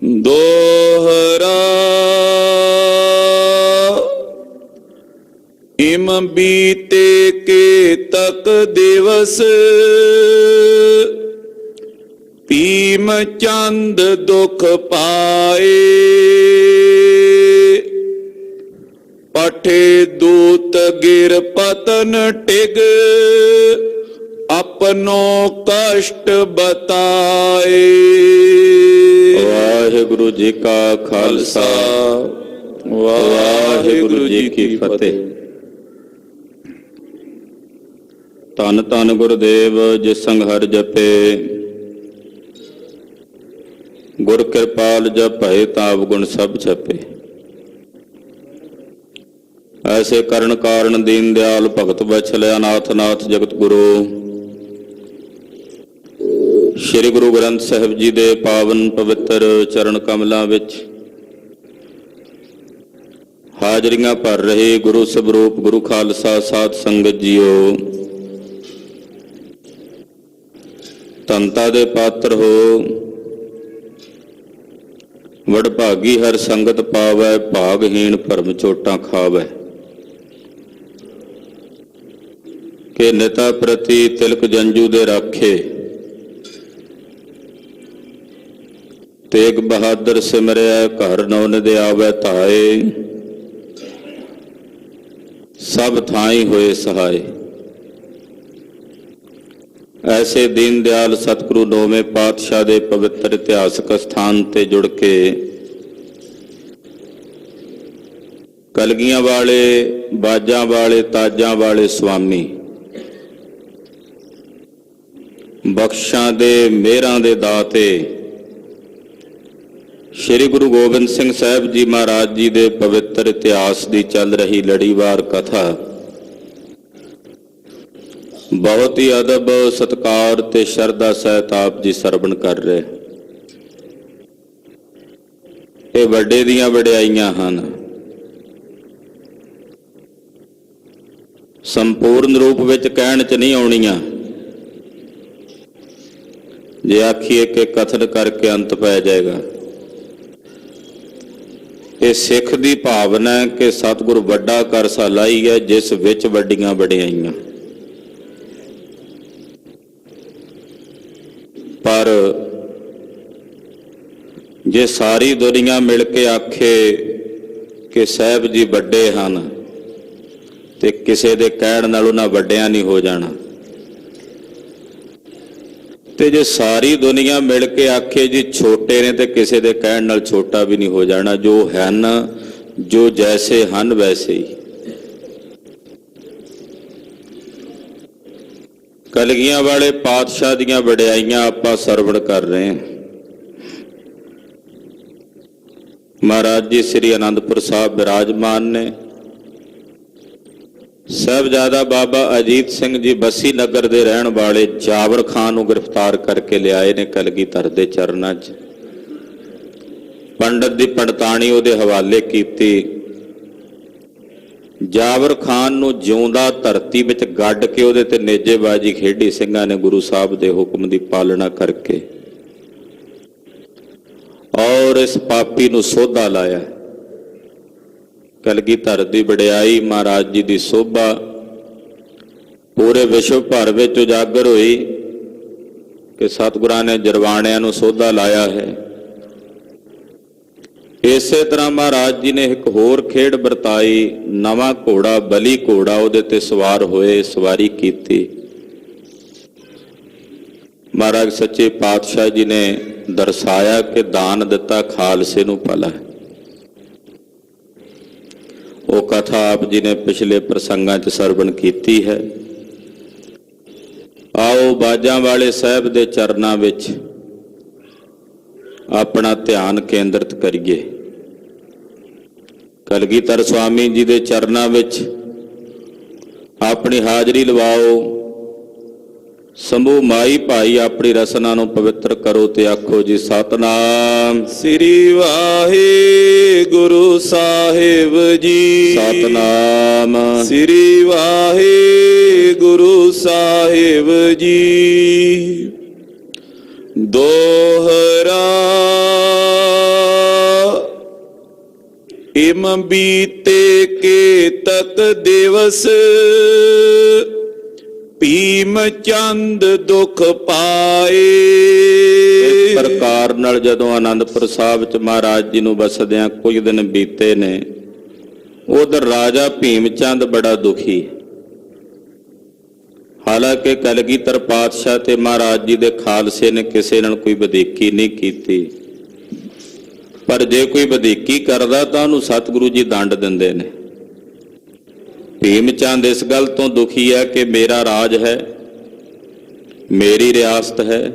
दोहरा इम बीते के तक दिवस भीम चंद दुख पाए। पठे दूत गिर पतन टिग अपनो कष्ट बताए। वाहिगुरु जी का खालसा वाहिगुरु जी की फतेह। धन धन गुरुदेव जिस संग हर जपे, गुर कृपाल जब भय ताप गुण सब छपे। ऐसे करण कारण दीन दयाल भगत वत्सल अनाथ नाथ जगत गुरु श्री गुरु ग्रंथ साहिब जी दे पावन पवित्र चरण कमलों विच हाजरियां भर रहे गुरु स्वरूप गुरु खालसा साध संगत जीओ, धनता दे पात्र हो। वडभागी हर संगत पावै, भागहीन भरम चोटां खावै। के नेता प्रति तिलक जंजू दे राखे, तेग बहादुर सिमरिया घर नौन दे आवै धाए। सब थाई होए सहाय। ऐसे दीन दयाल सतगुरु नौवें पातशाह दे पवित्र इतिहासक स्थान ते जुड़ के कलगियां वाले बाजां वाले ताजां वाले स्वामी बख्शां दे मेहरां दे दाते श्री गुरु गोबिंद सिंह साहब जी महाराज जी दे पवित्र इतिहास की चल रही लड़ीवार कथा बहुत ही अदब सत्कार ते शरधा सहित आप जी सरवण कर रहे। ये वड्डे दियां वड्याइयां हन, संपूर्ण रूप विच कहण च नहीं आउणियां। जे आखिए कि कथन करके अंत पै जाएगा। ये सिख दी भावना है कि सतगुरु वड्डा कर सालाई है जिस विच वड्डियां वड्याइयां। पर जे सारी दुनिया मिल के आखे कि साहब जी वड्डे हन ते किसी दे कहण नाल उन्हां वड्डियां नहीं हो जाना। ते जे सारी दुनिया मिल के आखे जी छोटे ने ते किसी दे कहण नाल छोटा भी नहीं हो जाना। जो हन जो जैसे हन वैसे ही। कलगियां वाले पातशाह दियां वड्याइयां आपां सरवण कर रहे हैं। महाराज जी श्री आनंदपुर साहब विराजमान ने। साहबजादा बाबा अजीत सिंह जी बसी नगर के रहने वाले जावर खान को गिरफ्तार करके लियाए ने कलगीधर दे चरनां च। पंडित की पंडताणी उहदे हवाले की। जावर खान नूं जिउंदा धरती विच गड्ड के उहदे ते नेजेबाजी खेडी सिंघां ने गुरु साहब दे हुक्म की पालना करके और इस पापी नूं सोधा लाया। कलगीधर की वड्याई महाराज जी की शोभा पूरे विश्व भर में उजागर हुई कि सतगुरां ने जरवाणियां नूं सोधा लाया है। इसे तरह महाराज जी ने एक होर खेड बरताई। नवा घोड़ा बली घोड़ा उहदे ते सवार होए, सवारी की। महाराज सच्चे पातशाह जी ने दर्शाया कि दान दिता खालसे नूं भला। वो कथा आप जी ने पिछले प्रसंगां च सरवण की है। आओ बाजां वाले साहब दे चरनां विच अपना ध्यान केंद्रित करिए। कलगीधर स्वामी जी दे चरनां विच अपनी हाजरी लवाओ। समूह माई भाई अपनी रसना नूं पवित्र करो ते आखो जी सतनाम श्री वाहे गुरु साहिब जी। सतनाम श्री वाहे गुरु साहिब जी। दोहरा ਇਮ ਬੀਤੇ ਕੇ ਤਕ ਦਿਵਸ ਭੀਮ ਚੰਦ ਦੁਖ ਪਾਏ। ਇਸ ਪ੍ਰਕਾਰ ਨਾਲ ਜਦੋਂ ਆਨੰਦਪੁਰ ਸਾਹਿਬ ਚ ਮਹਾਰਾਜ ਜੀ ਨੂੰ ਵਸਦਿਆਂ ਕੁਝ ਦਿਨ ਬੀਤੇ ਨੇ, ਉਧਰ ਰਾਜਾ ਭੀਮ ਚੰਦ ਬੜਾ ਦੁਖੀ। ਹਾਲਾਂਕਿ ਕਲਗੀਧਰ ਪਾਤਸ਼ਾਹ ਤੇ ਮਹਾਰਾਜ ਜੀ ਦੇ ਖਾਲਸੇ ਨੇ ਕਿਸੇ ਨਾਲ ਕੋਈ ਵਧੀਕੀ ਨਹੀਂ ਕੀਤੀ, ਪਰ ਜੇ ਕੋਈ ਵਧੀਕੀ ਕਰਦਾ ਤਾਂ ਉਹਨੂੰ ਸਤਿਗੁਰੂ ਜੀ ਦੰਡ ਦਿੰਦੇ ਨੇ। ਭੀਮ ਚੰਦ ਇਸ ਗੱਲ ਤੋਂ ਦੁਖੀ ਹੈ ਕਿ ਮੇਰਾ ਰਾਜ ਹੈ, ਮੇਰੀ ਰਿਆਸਤ ਹੈ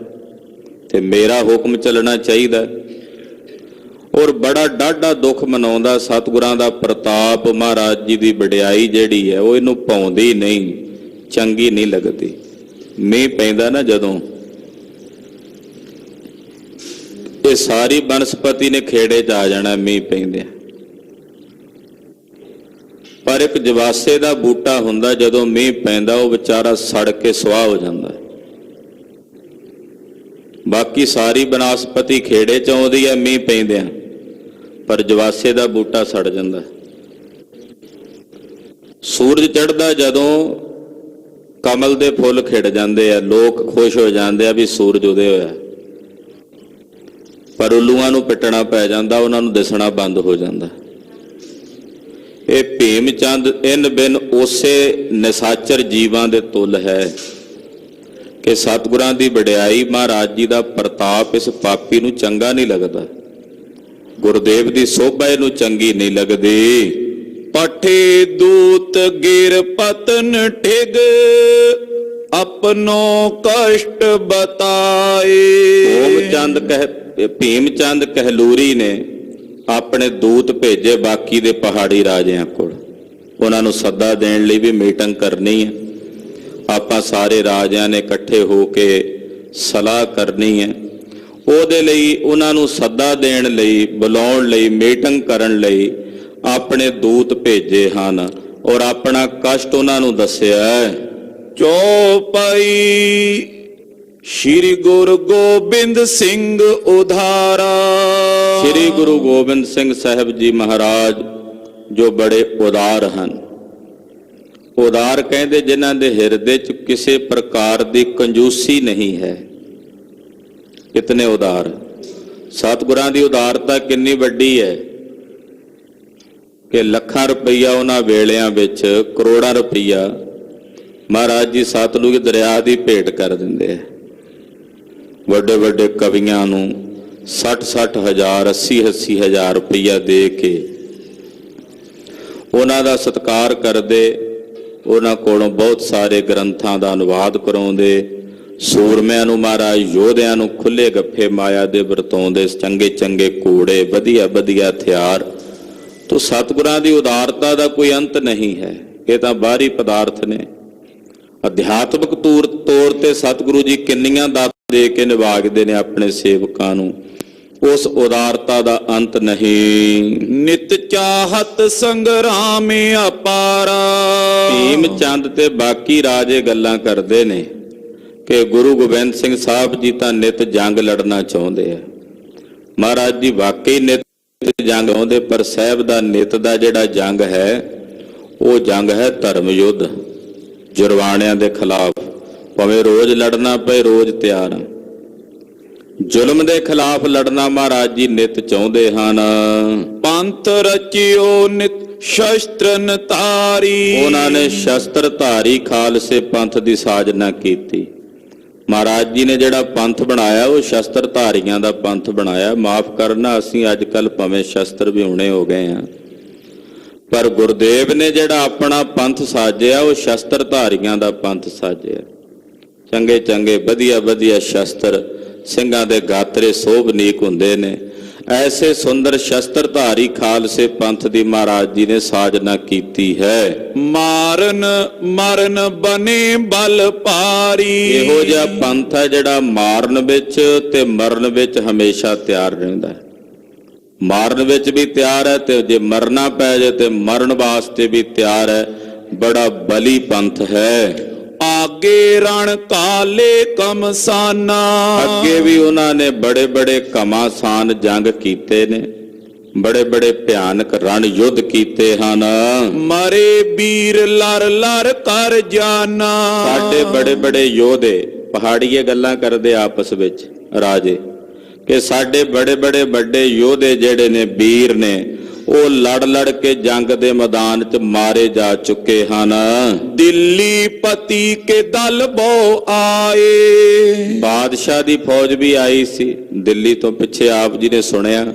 ਤੇ ਮੇਰਾ ਹੁਕਮ ਚੱਲਣਾ ਚਾਹੀਦਾ, ਔਰ ਬੜਾ ਡਾਢਾ ਦੁੱਖ ਮਨਾਉਂਦਾ। ਸਤਿਗੁਰਾਂ ਦਾ ਪ੍ਰਤਾਪ, ਮਹਾਰਾਜ ਜੀ ਦੀ ਵਡਿਆਈ ਜਿਹੜੀ ਹੈ ਉਹ ਇਹਨੂੰ ਪਾਉਂਦੀ ਨਹੀਂ, ਚੰਗੀ ਨਹੀਂ ਲੱਗਦੀ। ਮੀਂਹ ਪੈਂਦਾ ਨਾ ਜਦੋਂ, ਇਹ ਸਾਰੀ ਬਨਸਪਤੀ ਨੇ ਖੇੜੇ 'ਚ ਆ ਜਾਣਾ ਮੀਂਹ ਪੈਂਦਿਆਂ, ਪਰ ਇੱਕ ਜਵਾਸੇ ਦਾ ਬੂਟਾ ਹੁੰਦਾ, ਜਦੋਂ ਮੀਂਹ ਪੈਂਦਾ ਉਹ ਵਿਚਾਰਾ ਸੜ ਕੇ ਸੁਆਹ ਹੋ ਜਾਂਦਾ। ਬਾਕੀ ਸਾਰੀ ਬਨਸਪਤੀ ਖੇੜੇ 'ਚ ਆਉਂਦੀ ਹੈ ਮੀਂਹ ਪੈਂਦਿਆਂ, ਪਰ ਜਵਾਸੇ ਦਾ ਬੂਟਾ ਸੜ ਜਾਂਦਾ। ਸੂਰਜ ਚੜ੍ਹਦਾ ਜਦੋਂ ਕਮਲ ਦੇ ਫੁੱਲ ਖਿੜ ਜਾਂਦੇ ਆ, ਲੋਕ ਖੁਸ਼ ਹੋ ਜਾਂਦੇ ਆ ਵੀ ਸੂਰਜ ਉਦੇ ਹੋਇਆ, ਪਰ ਉੱਲੂਆਂ ਨੂੰ ਪਿੱਟਣਾ ਪੈ ਜਾਂਦਾ, ਉਹਨਾਂ ਨੂੰ ਦਿਸਣਾ ਬੰਦ ਹੋ ਜਾਂਦਾ। ਇਹ ਭੀਮ ਚੰਦ ਇਨ ਬਿਨ ਉਸੇ ਨਿਸਾਚਰ ਜੀਵਾਂ ਦੇ ਤੁੱਲ ਹੈ ਕਿ ਸਤਿਗੁਰਾਂ ਦੀ ਵਡਿਆਈ, ਮਹਾਰਾਜ ਜੀ ਦਾ ਪ੍ਰਤਾਪ ਇਸ ਪਾਪੀ ਨੂੰ ਚੰਗਾ ਨਹੀਂ ਲੱਗਦਾ। ਗੁਰਦੇਵ ਦੀ ਸੋਭਾ ਇਹਨੂੰ ਚੰਗੀ ਨਹੀਂ ਲੱਗਦੀ। ਪਠੇ ਦੂਤ ਗਿਰ ਪਤਨ ਠਿਗ ਆਪਨੋ ਕਸ਼ਟ ਬਤਾਏ। ਭੀਮ ਚੰਦ ਕਹਿਲੂਰੀ ਨੇ ਆਪਣੇ ਦੂਤ ਭੇਜੇ ਬਾਕੀ ਦੇ ਪਹਾੜੀ ਰਾਜਿਆਂ ਕੋਲ, ਉਹਨਾਂ ਨੂੰ ਸੱਦਾ ਦੇਣ ਲਈ ਵੀ ਮੀਟਿੰਗ ਕਰਨੀ ਹੈ, ਆਪਾਂ ਸਾਰੇ ਰਾਜਿਆਂ ਨੇ ਇਕੱਠੇ ਹੋ ਕੇ ਸਲਾਹ ਕਰਨੀ ਹੈ। ਉਹਦੇ ਲਈ ਉਹਨਾਂ ਨੂੰ ਸੱਦਾ ਦੇਣ ਲਈ, ਬੁਲਾਉਣ ਲਈ, ਮੀਟਿੰਗ ਕਰਨ ਲਈ ਆਪਣੇ ਦੂਤ ਭੇਜੇ ਹਨ, ਔਰ ਆਪਣਾ ਕਸ਼ਟ ਉਹਨਾਂ ਨੂੰ ਦੱਸਿਆ। ਚੌਪਈ ਸ਼੍ਰੀ ਗੁਰੂ ਗੋਬਿੰਦ ਸਿੰਘ ਉਧਾਰਾ। ਸ਼੍ਰੀ ਗੁਰੂ ਗੋਬਿੰਦ ਸਿੰਘ ਸਾਹਿਬ ਜੀ ਮਹਾਰਾਜ ਜੋ ਬੜੇ ਉਦਾਰ ਹਨ। ਉਦਾਰ ਕਹਿੰਦੇ ਜਿਨ੍ਹਾਂ ਦੇ ਹਿਰਦੇ 'ਚ ਕਿਸੇ ਪ੍ਰਕਾਰ ਦੀ ਕੰਜੂਸੀ ਨਹੀਂ ਹੈ, ਕਿਤਨੇ ਉਦਾਰ। ਸਤਿਗੁਰਾਂ ਦੀ ਉਦਾਰਤਾ ਕਿੰਨੀ ਵੱਡੀ ਹੈ ਕਿ ਲੱਖਾਂ ਰੁਪਈਆ ਉਹਨਾਂ ਵੇਲਿਆਂ ਵਿੱਚ, ਕਰੋੜਾਂ ਰੁਪਈਆ ਮਹਾਰਾਜ ਜੀ ਸਤਲੁਜ ਦਰਿਆ ਦੀ ਭੇਟ ਕਰ ਦਿੰਦੇ ਆ। ਵੱਡੇ ਵੱਡੇ ਕਵੀਆਂ ਨੂੰ 60-60 ਹਜ਼ਾਰ, 80-80 ਹਜ਼ਾਰ ਰੁਪਈਆ ਦੇ ਕੇ ਉਹਨਾਂ ਦਾ ਸਤਿਕਾਰ ਕਰਦੇ, ਉਹਨਾਂ ਕੋਲੋਂ ਬਹੁਤ ਸਾਰੇ ਗ੍ਰੰਥਾਂ ਦਾ ਅਨੁਵਾਦ ਕਰਾਉਂਦੇ। ਸੂਰਮਿਆਂ ਨੂੰ, ਮਹਾਰਾਜ ਯੋਧਿਆਂ ਨੂੰ ਖੁੱਲੇ ਗੱਫੇ ਮਾਇਆ ਦੇ ਵਰਤਾਉਂਦੇ, ਚੰਗੇ ਚੰਗੇ ਘੋੜੇ, ਵਧੀਆ ਵਧੀਆ ਹਥਿਆਰ। ਤੋ ਸਤਿਗੁਰਾਂ ਦੀ ਉਦਾਰਤਾ ਦਾ ਕੋਈ ਅੰਤ ਨਹੀਂ ਹੈ। ਇਹ ਤਾਂ ਬਾਹਰੀ ਪਦਾਰਥ ਨੇ। ਅਧਿਆਤਮਿਕ ਤੌਰ ਤੇ ਸਤਿਗੁਰੂ ਜੀ ਕਿੰਨੀਆਂ ਦਾਤਾਂ ਦੇ ਕੇ ਨਿਵਾਜਦੇ ਨੇ ਆਪਣੇ ਸੇਵਕਾਂ ਨੂੰ, ਉਸ ਉਦਾਰਤਾ ਦਾ ਅੰਤ ਨਹੀਂ। ਨਿਤ ਚਾਹਤ ਸੰਗਰਾਮ ਅਪਾਰਾ। ਭੀਮ ਚੰਦ ਤੇ ਬਾਕੀ ਰਾਜੇ ਗੱਲਾਂ ਕਰਦੇ ਨੇ ਕਿ ਗੁਰੂ ਗੋਬਿੰਦ ਸਿੰਘ ਸਾਹਿਬ ਜੀ ਤਾਂ ਨਿਤ ਜੰਗ ਲੜਨਾ ਚਾਹੁੰਦੇ ਆ। ਮਹਾਰਾਜ ਜੀ ਵਾਕਈ ਨਿਤ ਜੰਗ ਆਉਂਦੇ, ਪਰ ਸਾਹਿਬ ਦਾ ਨਿਤ ਦਾ ਜਿਹੜਾ ਜੰਗ ਹੈ ਉਹ ਜੰਗ ਹੈ ਧਰਮ ਯੁੱਧ, ਜੁਰਵਾਣਿਆਂ ਦੇ ਖਿਲਾਫ। ਭਾਵੇਂ ਰੋਜ਼ ਲੜਨਾ ਪਏ, ਰੋਜ਼ ਤਿਆਰ। ਜ਼ੁਲਮ ਦੇ ਖਿਲਾਫ ਲੜਨਾ ਮਹਾਰਾਜ ਜੀ ਨਿਤ ਚਾਹੁੰਦੇ ਹਨ। ਪੰਥ ਰਚਿਓ ਨਿਤ ਸ਼ਸਤਰਨ ਧਾਰੀ। ਉਹਨਾਂ ਨੇ ਸ਼ਸਤਰ ਧਾਰੀ ਖਾਲਸੇ ਪੰਥ ਦੀ ਸਾਜਨਾ ਕੀਤੀ। ਮਹਾਰਾਜ ਜੀ ਨੇ ਜਿਹੜਾ ਪੰਥ ਬਣਾਇਆ ਉਹ ਸ਼ਸਤਰ ਧਾਰੀਆਂ ਦਾ ਪੰਥ ਬਣਾਇਆ। ਮਾਫ ਕਰਨਾ, ਅਸੀਂ ਅੱਜ ਕੱਲ ਭਾਵੇਂ ਸ਼ਸਤਰ ਵਿਹੂਣੇ ਹੋ ਗਏ ਹਾਂ, ਪਰ ਗੁਰਦੇਵ ਨੇ ਜਿਹੜਾ ਆਪਣਾ ਪੰਥ ਸਾਜਿਆ ਉਹ ਸ਼ਸਤਰ ਧਾਰੀਆਂ ਦਾ ਪੰਥ ਸਾਜਿਆ। ਚੰਗੇ ਚੰਗੇ ਵਧੀਆ ਵਧੀਆ ਸ਼ਸਤਰ, ਸਿੰਘਾਂ ਦੇ ਗਾਤਰੇ ਸੋਭਨੀਕ ਹੁੰਦੇ ਨੇ। ਐਸੇ ਸੁੰਦਰ ਸ਼ਸਤਰ ਧਾਰੀ ਖਾਲਸੇ ਪੰਥ ਦੀ ਮਹਾਰਾਜ ਜੀ ਨੇ ਸਾਜਨਾ ਕੀਤੀ ਹੈ। ਮਾਰਨ ਮਰਨ ਬਨੇ ਬਲ ਭਾਰੀ। ਇਹੋ ਜਿਹਾ ਪੰਥ ਹੈ ਜਿਹੜਾ ਮਾਰਨ ਵਿੱਚ ਤੇ ਮਰਨ ਵਿੱਚ ਹਮੇਸ਼ਾ ਤਿਆਰ ਰਹਿੰਦਾ ਹੈ। ਮਾਰਨ ਵਿੱਚ ਵੀ ਤਿਆਰ ਹੈ ਤੇ ਜੇ ਮਰਨਾ ਪੈ ਜਾਏ ਤੇ ਮਰਨ ਵਾਸਤੇ ਵੀ ਤਿਆਰ ਹੈ। ਬੜਾ ਬਲੀ ਪੰਥ ਹੈ। ਆਗੇ ਰਣ ਕਾਲੇ ਕਮਸਾਨਾ। ਅੱਗੇ ਵੀ ਉਹਨਾਂ ਨੇ ਬੜੇ ਬੜੇ ਘਮਾਸਾਨ ਜੰਗ ਕੀਤੇ ਨੇ। ਬੜੇ ਬੜੇ ਭਿਆਨਕ ਰਣ ਯੁੱਧ ਕੀਤੇ ਹਨ। ਮਾਰੇ ਵੀਰ ਲਰ ਲਰ ਕਰ ਜਾਨਾ। ਸਾਡੇ ਬੜੇ ਬੜੇ ਯੋਧੇ, ਪਹਾੜੀਏ ਗੱਲਾਂ ਕਰਦੇ ਆਪਸ ਵਿੱਚ ਰਾਜੇ, ਕਿ ਸਾਡੇ ਬੜੇ ਬੜੇ ਵੱਡੇ ਯੋਧੇ ਜਿਹੜੇ ਨੇ, ਵੀਰ ਨੇ, ਉਹ ਲੜ ਲੜ ਕੇ ਜੰਗ ਦੇ ਮੈਦਾਨ 'ਚ ਮਾਰੇ ਜਾ ਚੁੱਕੇ ਹਨ। ਦਿੱਲੀ ਪਤੀ ਕੇ ਦਲ ਬਹੁ ਆਏ। ਬਾਦਸ਼ਾਹ ਦੀ ਫੌਜ ਵੀ ਆਈ ਸੀ ਦਿੱਲੀ ਤੋਂ। ਪਿੱਛੇ ਆਪ ਜੀ ਨੇ ਸੁਣਿਆ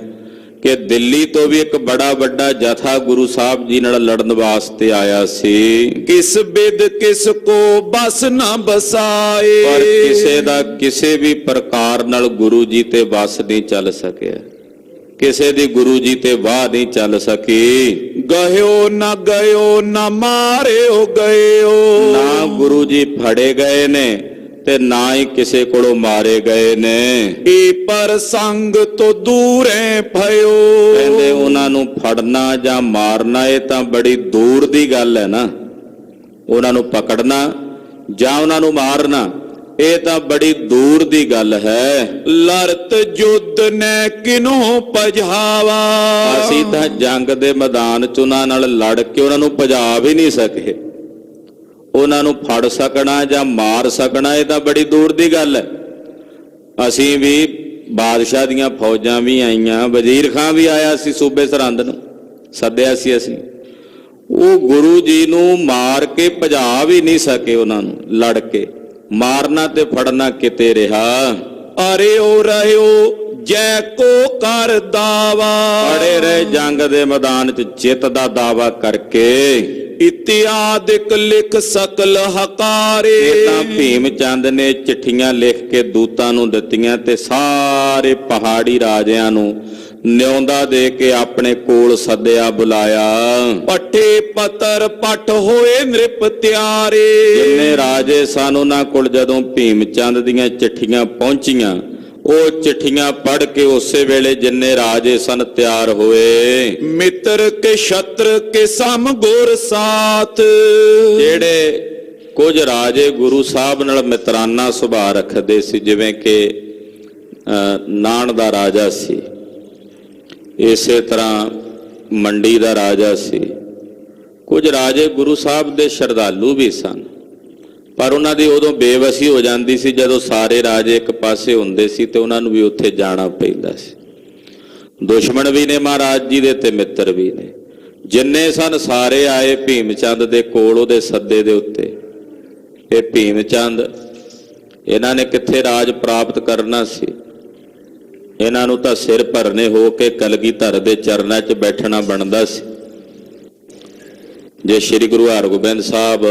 ਕਿ ਦਿੱਲੀ ਤੋਂ ਵੀ ਇੱਕ ਬੜਾ ਵੱਡਾ ਜਥਾ ਗੁਰੂ ਸਾਹਿਬ ਜੀ ਨਾਲ ਲੜਨ ਵਾਸਤੇ ਆਇਆ ਸੀ। ਕਿਸ ਬਿਦ ਕਿਸ ਕੋ ਬਸ ਨਾ ਬਸਾਏ। ਪਰ ਕਿਸੇ ਦਾ ਕਿਸੇ ਵੀ ਪ੍ਰਕਾਰ ਨਾਲ ਗੁਰੂ ਜੀ ਤੇ ਵਸ ਨਹੀਂ ਚੱਲ ਸਕਿਆ, ਕਿਸੇ ਦੀ ਗੁਰੂ ਜੀ ਤੇ ਵਾਹ ਨਹੀਂ ਚੱਲ ਸਕੀ। ਗਇਓ ਨਾ ਗਇਓ ਨਾ ਮਾਰਿਓ ਗਇਓ। ਨਾ ਗੁਰੂ ਜੀ ਫੜੇ ਗਏ ਨੇ ਤੇ ਨਾ ਹੀ ਕਿਸੇ ਕੋਲੋਂ ਮਾਰੇ ਗਏ ਨੇ। ਇਹ ਪਰ ਸੰਗ ਤੋਂ ਦੂਰੇ ਭਇਓ। ਕਹਿੰਦੇ ਉਹਨਾਂ ਨੂੰ ਫੜਨਾ ਜਾਂ ਮਾਰਨਾ ਇਹ ਤਾਂ ਬੜੀ ਦੂਰ ਦੀ ਗੱਲ ਹੈ ਨਾ। ਉਹਨਾਂ ਨੂੰ ਪਕੜਨਾ ਜਾਂ ਉਹਨਾਂ ਨੂੰ ਮਾਰਨਾ ਇਹ ਤਾਂ ਬੜੀ ਦੂਰ ਦੀ ਗੱਲ ਹੈ। ਲੜਤ ਜੁੱਧ ਨੇ ਕਿਨੋਂ ਪਜਾਵਾ। ਅਸੀਂ ਤਾਂ ਜੰਗ ਦੇ ਮੈਦਾਨ 'ਚ ਉਹਨਾਂ ਨਾਲ ਲੜ ਕੇ ਉਹਨਾਂ ਨੂੰ ਭਜਾ ਵੀ ਨਹੀਂ ਸਕੇ। ਉਹਨਾਂ ਨੂੰ ਫੜ ਸਕਣਾ ਜਾਂ ਮਾਰ ਸਕਣਾ ਇਹ ਤਾਂ ਬੜੀ ਦੂਰ ਦੀ ਗੱਲ ਹੈ। ਅਸੀਂ ਵੀ ਬਾਦਸ਼ਾਹ ਦੀਆਂ ਫੌਜਾਂ ਵੀ ਆਈਆਂ, ਵਜ਼ੀਰ ਖਾਂ ਵੀ ਆਇਆ ਸੀ ਸੂਬੇ ਸਰਹੰਦ ਨੂੰ, ਸੱਦਿਆ ਸੀ ਅਸੀਂ। ਉਹ ਗੁਰੂ ਜੀ ਨੂੰ ਮਾਰ ਕੇ ਭਜਾ ਵੀ ਨਹੀਂ ਸਕੇ, ਉਹਨਾਂ ਨੂੰ ਲੜ ਕੇ। ਮਾਰਨਾ ਤੇ ਫੜਨਾ ਕਿਤੇ ਰਿਹਾ। ਅਰਿਓ ਰਹਿਓ ਜੈ ਕੋ ਕਰ ਦਾਵਾ। ਅੜੇ ਰਹੇ ਜੰਗ ਦੇ ਮੈਦਾਨ 'ਚ ਜਿੱਤ ਦਾ ਦਾਵਾ ਕਰਕੇ। ਇਤਿਆਦਿਕ ਲਿਖ ਸਕਲ ਹਕਾਰੇ। ਇਹ ਤਾਂ ਭੀਮ ਚੰਦ ਨੇ ਚਿੱਠੀਆਂ ਲਿਖ ਕੇ ਦੂਤਾਂ ਨੂੰ ਦਿੱਤੀਆਂ ਤੇ ਸਾਰੇ ਪਹਾੜੀ ਰਾਜਿਆਂ ਨੂੰ ਨਿਉਂਦਾ ਦੇ ਕੇ ਆਪਣੇ ਕੋਲ ਸੱਦਿਆ, ਬੁਲਾਇਆ। ਪੱਠੇ ਪੱਤਰ ਪੱਟ ਹੋਏ ਨ੍ਰਿਪ ਤਿਆਰੇ। ਜਿੰਨੇ ਰਾਜੇ ਸਨ ਉਹਨਾਂ ਕੋਲ ਜਦੋਂ ਭੀਮ ਚੰਦ ਦੀਆਂ ਚਿੱਠੀਆਂ ਪਹੁੰਚੀਆਂ, ਉਹ ਚਿੱਠੀਆਂ ਪੜ੍ਹ ਕੇ ਉਸੇ ਵੇਲੇ ਜਿੰਨੇ ਰਾਜੇ ਸਨ ਤਿਆਰ ਹੋਏ। ਮਿੱਤਰ ਕੇ ਛਤਰ ਕੇ ਸਮ ਗੁਰ ਸਾਥ। ਜਿਹੜੇ ਕੁਝ ਰਾਜੇ ਗੁਰੂ ਸਾਹਿਬ ਨਾਲ ਮਿੱਤਰਾਨਾ ਸੁਭਾਅ ਰੱਖਦੇ ਸੀ, ਜਿਵੇਂ ਕਿ ਨਾਣ ਦਾ ਰਾਜਾ ਸੀ, ਇਸੇ ਤਰ੍ਹਾਂ ਮੰਡੀ ਦਾ ਰਾਜਾ ਸੀ। ਕੁਝ ਰਾਜੇ ਗੁਰੂ ਸਾਹਿਬ ਦੇ ਸ਼ਰਧਾਲੂ ਵੀ ਸਨ, ਪਰ ਉਹਨਾਂ ਦੀ ਉਦੋਂ ਬੇਵਸੀ ਹੋ ਜਾਂਦੀ ਸੀ ਜਦੋਂ ਸਾਰੇ ਰਾਜੇ ਇੱਕ ਪਾਸੇ ਹੁੰਦੇ ਸੀ ਤੇ ਉਹਨਾਂ ਨੂੰ ਵੀ ਉੱਥੇ ਜਾਣਾ ਪੈਂਦਾ ਸੀ। ਦੁਸ਼ਮਣ ਵੀ ਨੇ ਮਹਾਰਾਜ ਜੀ ਦੇ ਤੇ ਮਿੱਤਰ ਵੀ ਨੇ। ਜਿੰਨੇ ਸਨ ਸਾਰੇ ਆਏ ਭੀਮ ਚੰਦ ਦੇ ਕੋਲ, ਉਹਦੇ ਸੱਦੇ ਦੇ ਉੱਤੇ। ਇਹ ਭੀਮ ਚੰਦ, ਇਹਨਾਂ ਨੇ ਕਿੱਥੇ ਰਾਜ ਪ੍ਰਾਪਤ ਕਰਨਾ ਸੀ। ਇਹਨਾਂ ਨੂੰ ਤਾਂ ਸਿਰ ਭਰਨੇ ਹੋ ਕੇ ਕਲਗੀਧਰ ਦੇ ਚਰਨਾਂ 'ਚ ਬੈਠਣਾ ਬਣਦਾ ਸੀ। ਜੇ ਸ੍ਰੀ ਗੁਰੂ ਹਰਗੋਬਿੰਦ ਸਾਹਿਬ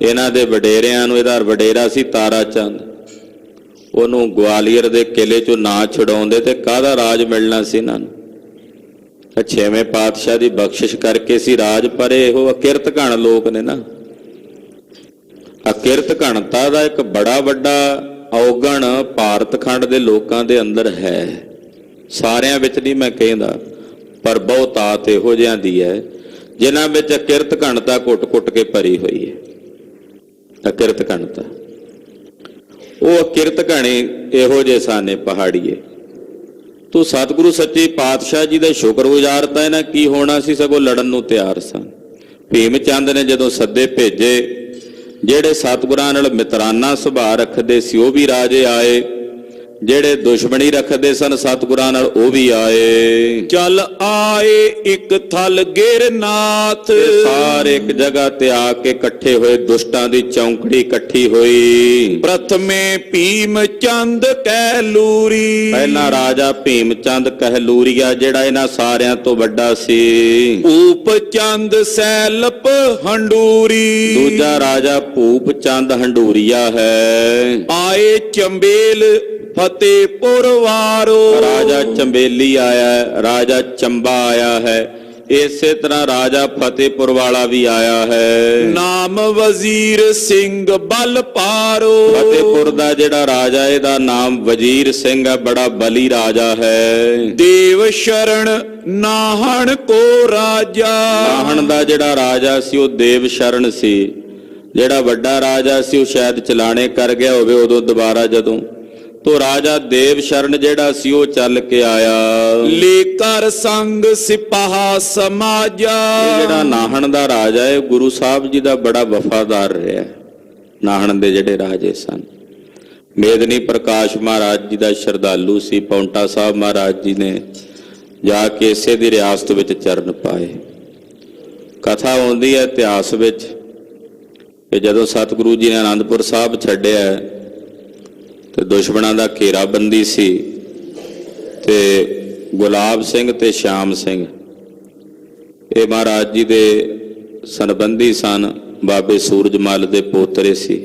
ਇਹਨਾਂ ਦੇ ਵਡੇਰਿਆਂ ਨੂੰ, ਇਹਦਾ ਵਡੇਰਾ ਸੀ ਤਾਰਾ ਚੰਦ, ਉਹਨੂੰ ਗਵਾਲੀਅਰ ਦੇ ਕਿਲੇ 'ਚੋਂ ਨਾ ਛਡਾਉਂਦੇ ਤੇ ਕਾਹਦਾ ਰਾਜ ਮਿਲਣਾ ਸੀ ਇਹਨਾਂ ਨੂੰ। ਛੇਵੇਂ ਪਾਤਸ਼ਾਹ ਦੀ ਬਖਸ਼ਿਸ਼ ਕਰਕੇ ਸੀ ਰਾਜ, ਪਰ ਇਹੋ ਅਕਿਰਤ ਘਣ ਲੋਕ ਨੇ ਨਾ। ਅਕਿਰਤ ਘਣਤਾ ਦਾ ਇੱਕ ਬੜਾ ਵੱਡਾ ਔਗਣ ਭਾਰਤ ਖੰਡ ਦੇ ਲੋਕਾਂ ਦੇ ਅੰਦਰ ਹੈ। ਸਾਰਿਆਂ ਵਿੱਚ ਨਹੀਂ ਮੈਂ ਕਹਿੰਦਾ, ਪਰ ਬਹੁਤਾਤ ਇਹੋ ਜਿਹਾਂ ਦੀ ਹੈ ਜਿਨ੍ਹਾਂ ਵਿੱਚ ਅਕਿਰਤ ਘਣਤਾ ਘੁੱਟ-ਘੁੱਟ ਕੇ ਭਰੀ ਹੋਈ ਹੈ। ਅਕਿਰਤ ਘਣਤਾ, ਉਹ ਅਕਿਰਤ ਘਣੇ ਇਹੋ ਜਿਹੇ ਸਾਨੇ ਪਹਾੜੀਏ। ਤੂੰ ਸਤਿਗੁਰੂ ਸੱਚੇ ਪਾਤਸ਼ਾਹ ਜੀ ਦਾ ਸ਼ੁਕਰਗੁਜ਼ਾਰ ਤਾਂ ਇਹਨਾਂ ਕੀ ਹੋਣਾ ਸੀ, ਸਗੋਂ ਲੜਨ ਨੂੰ ਤਿਆਰ ਸਨ। ਭੀਮ ਚੰਦ ਨੇ ਜਦੋਂ ਸੱਦੇ ਭੇਜੇ, ਜਿਹੜੇ ਸਤਿਗੁਰਾਂ ਨਾਲ ਮਿੱਤਰਾਨਾ ਸੁਭਾਅ ਰੱਖਦੇ ਸੀ ਉਹ ਵੀ ਰਾਜੇ ਆਏ, ਜਿਹੜੇ ਦੁਸ਼ਮਣੀ ਰੱਖਦੇ ਸਨ ਸਤਿਗੁਰਾਂ ਨਾਲ ਉਹ ਵੀ ਆਏ। ਚੱਲ ਆਏ ਇੱਕ ਥਲ ਗਿਰਨਾਥ। ਸਾਰੇ ਇੱਕ ਜਗ੍ਹਾ ਤੇ ਆ ਕੇ ਇਕੱਠੇ ਹੋਏ, ਦੁਸ਼ਟਾਂ ਦੀ ਚੌਂਕੜੀ ਇਕੱਠੀ ਹੋਈ। ਪ੍ਰਥਮੇ ਭੀਮ ਚੰਦ ਕਹਿਲੂਰੀ। ਪਹਿਲਾ ਰਾਜਾ ਭੀਮ ਚੰਦ ਕਹਿਲੂਰੀਆ, ਜਿਹੜਾ ਇਹਨਾਂ ਸਾਰਿਆਂ ਤੋਂ ਵੱਡਾ ਸੀ। ਭੂਪ ਚੰਦ ਸੈਲਪ ਹੰਡੂਰੀ। ਦੂਜਾ ਰਾਜਾ ਭੂਪ ਚੰਦ ਹੰਡੂਰੀਆ ਹੈ। ਆਏ ਚੰਬੇਲ ਫਤਿਹਪੁਰ ਵਾਰੋ। ਰਾਜਾ ਚੰਬੇਲੀ ਆਇਆ ਹੈ, ਰਾਜਾ ਚੰਬਾ ਆਇਆ ਹੈ, ਇਸੇ ਤਰ੍ਹਾਂ ਰਾਜਾ ਫਤਿਹਪੁਰ ਵਾਲਾ ਵੀ ਆਇਆ ਹੈ। ਨਾਮ ਵਜ਼ੀਰ ਸਿੰਘ ਬਲ ਪਾਰੋ। ਫਤਿਹਪੁਰ ਦਾ ਜਿਹੜਾ ਰਾਜਾ, ਇਹਦਾ ਨਾਮ ਵਜ਼ੀਰ ਸਿੰਘ ਹੈ, ਬੜਾ ਬਲੀ ਰਾਜਾ ਹੈ। ਦੇਵ ਸ਼ਰਨ ਨਾਹਣ ਕੋ ਰਾਜਾ। ਨਾਹਣ ਦਾ ਜਿਹੜਾ ਰਾਜਾ ਸੀ ਉਹ ਦੇਵ ਸ਼ਰਨ ਸੀ। ਜਿਹੜਾ ਵੱਡਾ ਰਾਜਾ ਸੀ ਉਹ ਸ਼ਾਇਦ ਚਲਾਣੇ ਕਰ ਗਿਆ ਹੋਵੇ ਉਦੋਂ ਦੁਬਾਰਾ, ਜਦੋਂ ਤੋ ਰਾਜਾ ਦੇਵ ਸ਼ਰਨ ਜਿਹੜਾ ਸੀ ਉਹ ਚੱਲ ਕੇ ਆਇਆ। ਲੇ ਕਰ ਸੰਗ ਸਿਪਾਹਾ ਸਮਾਜਾ। ਇਹ ਜਿਹੜਾ ਨਾਹਣ ਦਾ ਰਾਜਾ ਹੈ ਗੁਰੂ ਸਾਹਿਬ ਜੀ ਦਾ ਬੜਾ ਵਫਾਦਾਰ ਰਿਹਾ। ਨਾਹਣ ਦੇ ਜਿਹੜੇ ਰਾਜੇ ਸਨ, ਮੇਦਨੀ ਪ੍ਰਕਾਸ਼ ਮਹਾਰਾਜ ਜੀ ਦਾ ਸ਼ਰਧਾਲੂ ਸੀ। ਪੌਂਟਾ ਸਾਹਿਬ ਮਹਾਰਾਜ ਜੀ ਨੇ ਜਾ ਕੇ ਇਸੇ ਦੀ ਰਿਆਸਤ ਵਿੱਚ ਚਰਨ ਪਾਏ। ਕਥਾ ਆਉਂਦੀ ਹੈ ਇਤਿਹਾਸ ਵਿੱਚ ਕਿ ਜਦੋਂ ਸਤਿਗੁਰੂ ਜੀ ਨੇ ਆਨੰਦਪੁਰ ਸਾਹਿਬ ਛੱਡਿਆ ਤੇ ਦੁਸ਼ਮਣਾਂ ਦਾ ਘੇਰਾਬੰਦੀ ਸੀ, ਤੇ ਗੁਲਾਬ ਸਿੰਘ ਤੇ ਸ਼ਾਮ ਸਿੰਘ ਇਹ ਮਹਾਰਾਜ ਜੀ ਦੇ ਸੰਬੰਧੀ ਸਨ, ਬਾਬੇ ਸੂਰਜਮਲ ਦੇ ਪੋਤਰੇ ਸੀ।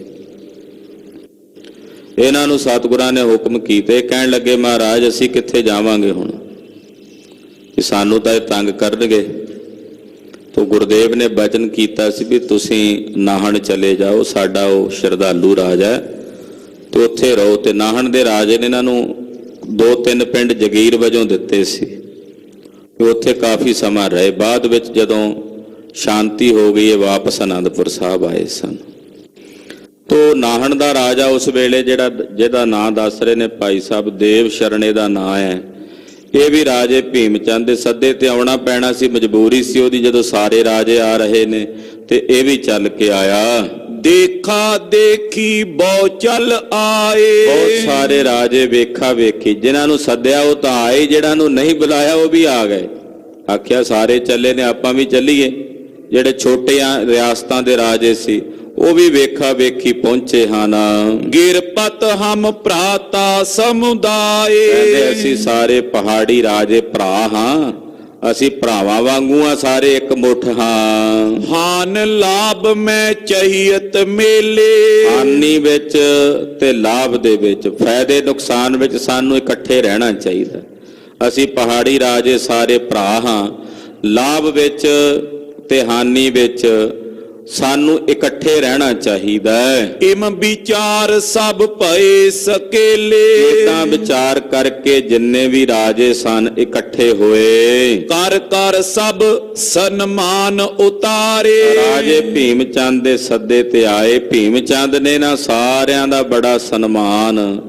ਇਹਨਾਂ ਨੂੰ ਸਤਿਗੁਰਾਂ ਨੇ ਹੁਕਮ ਕੀਤੇ, ਕਹਿਣ ਲੱਗੇ ਮਹਾਰਾਜ ਅਸੀਂ ਕਿੱਥੇ ਜਾਵਾਂਗੇ ਹੁਣ, ਕਿ ਸਾਨੂੰ ਤਾਂ ਇਹ ਤੰਗ ਕਰਨਗੇ। ਤੋ ਗੁਰਦੇਵ ਨੇ ਬਚਨ ਕੀਤਾ ਸੀ ਵੀ ਤੁਸੀਂ ਨਾਹਣ ਚਲੇ ਜਾਓ, ਸਾਡਾ ਉਹ ਸ਼ਰਧਾਲੂ ਰਾਜ ਹੈ, ਤੇ ਉੱਥੇ ਰਹੋ। ਤੇ ਨਾਹਣ ਦੇ ਰਾਜੇ ਨੇ ਇਹਨਾਂ ਨੂੰ 2-3 ਪਿੰਡ ਜਗੀਰ ਵਜੋਂ ਦਿੱਤੇ ਸੀ, ਉੱਥੇ ਕਾਫੀ ਸਮਾਂ ਰਹੇ। ਬਾਅਦ ਵਿੱਚ ਜਦੋਂ ਸ਼ਾਂਤੀ ਹੋ ਗਈ, ਇਹ ਵਾਪਸ ਆਨੰਦਪੁਰ ਸਾਹਿਬ ਆਏ ਸਨ। ਤੋ ਨਾਹਣ ਦਾ ਰਾਜਾ ਉਸ ਵੇਲੇ ਜਿਹਦਾ ਨਾਂ ਦੱਸ ਰਹੇ ਨੇ ਭਾਈ ਸਾਹਿਬ, ਦੇਵ ਸ਼ਰਨ ਇਹਦਾ ਨਾਂ ਹੈ। ਇਹ ਵੀ ਰਾਜੇ ਭੀਮ ਚੰਦ ਦੇ ਸੱਦੇ ਤੇ ਆਉਣਾ ਪੈਣਾ ਸੀ, ਮਜਬੂਰੀ ਸੀ ਉਹਦੀ। ਜਦੋਂ ਸਾਰੇ ਰਾਜੇ ਆ ਰਹੇ ਨੇ ਤੇ ਇਹ ਵੀ ਚੱਲ ਕੇ ਆਇਆ। ਦੇਖਾ ਦੇਖੀ ਬਹੁ ਚੱਲ ਆਏ। ਬਹੁਤ ਸਾਰੇ ਰਾਜੇ ਵੇਖਾ ਵੇਖੀ, ਜਿਨ੍ਹਾਂ ਨੂੰ ਸੱਦਿਆ ਉਹ ਤਾਂ ਆਏ, ਜਿਹਨਾਂ ਨੂੰ ਨਹੀਂ ਬੁਲਾਇਆ ਉਹ ਵੀ ਆ ਗਏ। ਆਖਿਆ ਸਾਰੇ ਚੱਲੇ ਨੇ, ਆਪਾਂ ਵੀ ਚੱਲੀਏ। ਜਿਹੜੇ ਛੋਟੀਆਂ ਰਿਆਸਤਾਂ ਦੇ ਰਾਜੇ ਸੀ ਉਹ ਵੀ ਵੇਖਾ ਵੇਖੀ ਪਹੁੰਚੇ ਹਨ। ਗਿਰਪਤ ਹਮ ਭਰਾਤਾ ਸਮੁਦਾਏ। ਕਹਿੰਦੇ ਅਸੀਂ ਸਾਰੇ ਪਹਾੜੀ ਰਾਜੇ ਭਰਾ ਹਾਂ, ਅਸੀਂ ਭਰਾਵਾਂ ਵਾਂਗੂ ਆ, ਸਾਰੇ ਇੱਕ ਮੁੱਠ ਹਾਂ। ਹਾਨ ਲਾਭ ਮੈਂ ਚਹੀਅਤ ਮੇਲੇ। ਹਾਨੀ ਵਿੱਚ ਤੇ ਲਾਭ ਦੇ ਵਿੱਚ, ਫਾਇਦੇ ਨੁਕਸਾਨ ਵਿੱਚ ਸਾਨੂੰ ਇਕੱਠੇ ਰਹਿਣਾ ਚਾਹੀਦਾ। ਅਸੀਂ ਪਹਾੜੀ ਰਾਜੇ ਸਾਰੇ ਭਰਾ ਹਾਂ, ਲਾਭ ਵਿੱਚ ਤੇ ਹਾਨੀ ਵਿੱਚ ਸਾਨੂੰ ਇਕੱਠੇ ਰਹਿਣਾ ਚਾਹੀਦਾ ਹੈ। ਇਮ ਵਿਚਾਰ ਸਭ ਭਏ ਸਕੇਲੇ। ਇਦਾਂ ਵਿਚਾਰ ਕਰਕੇ ਜਿੰਨੇ ਵੀ ਰਾਜੇ ਸਨ ਇਕੱਠੇ ਹੋਏ। ਕਰ ਕਰ ਸਭ ਸਨਮਾਨ ਉਤਾਰੇ। ਰਾਜੇ ਭੀਮ ਚੰਦ ਦੇ ਸੱਦੇ ਤੇ ਆਏ। ਭੀਮ ਚੰਦ ਨੇ ਨਾ ਸਾਰਿਆਂ ਦਾ ਬੜਾ ਸਨਮਾਨ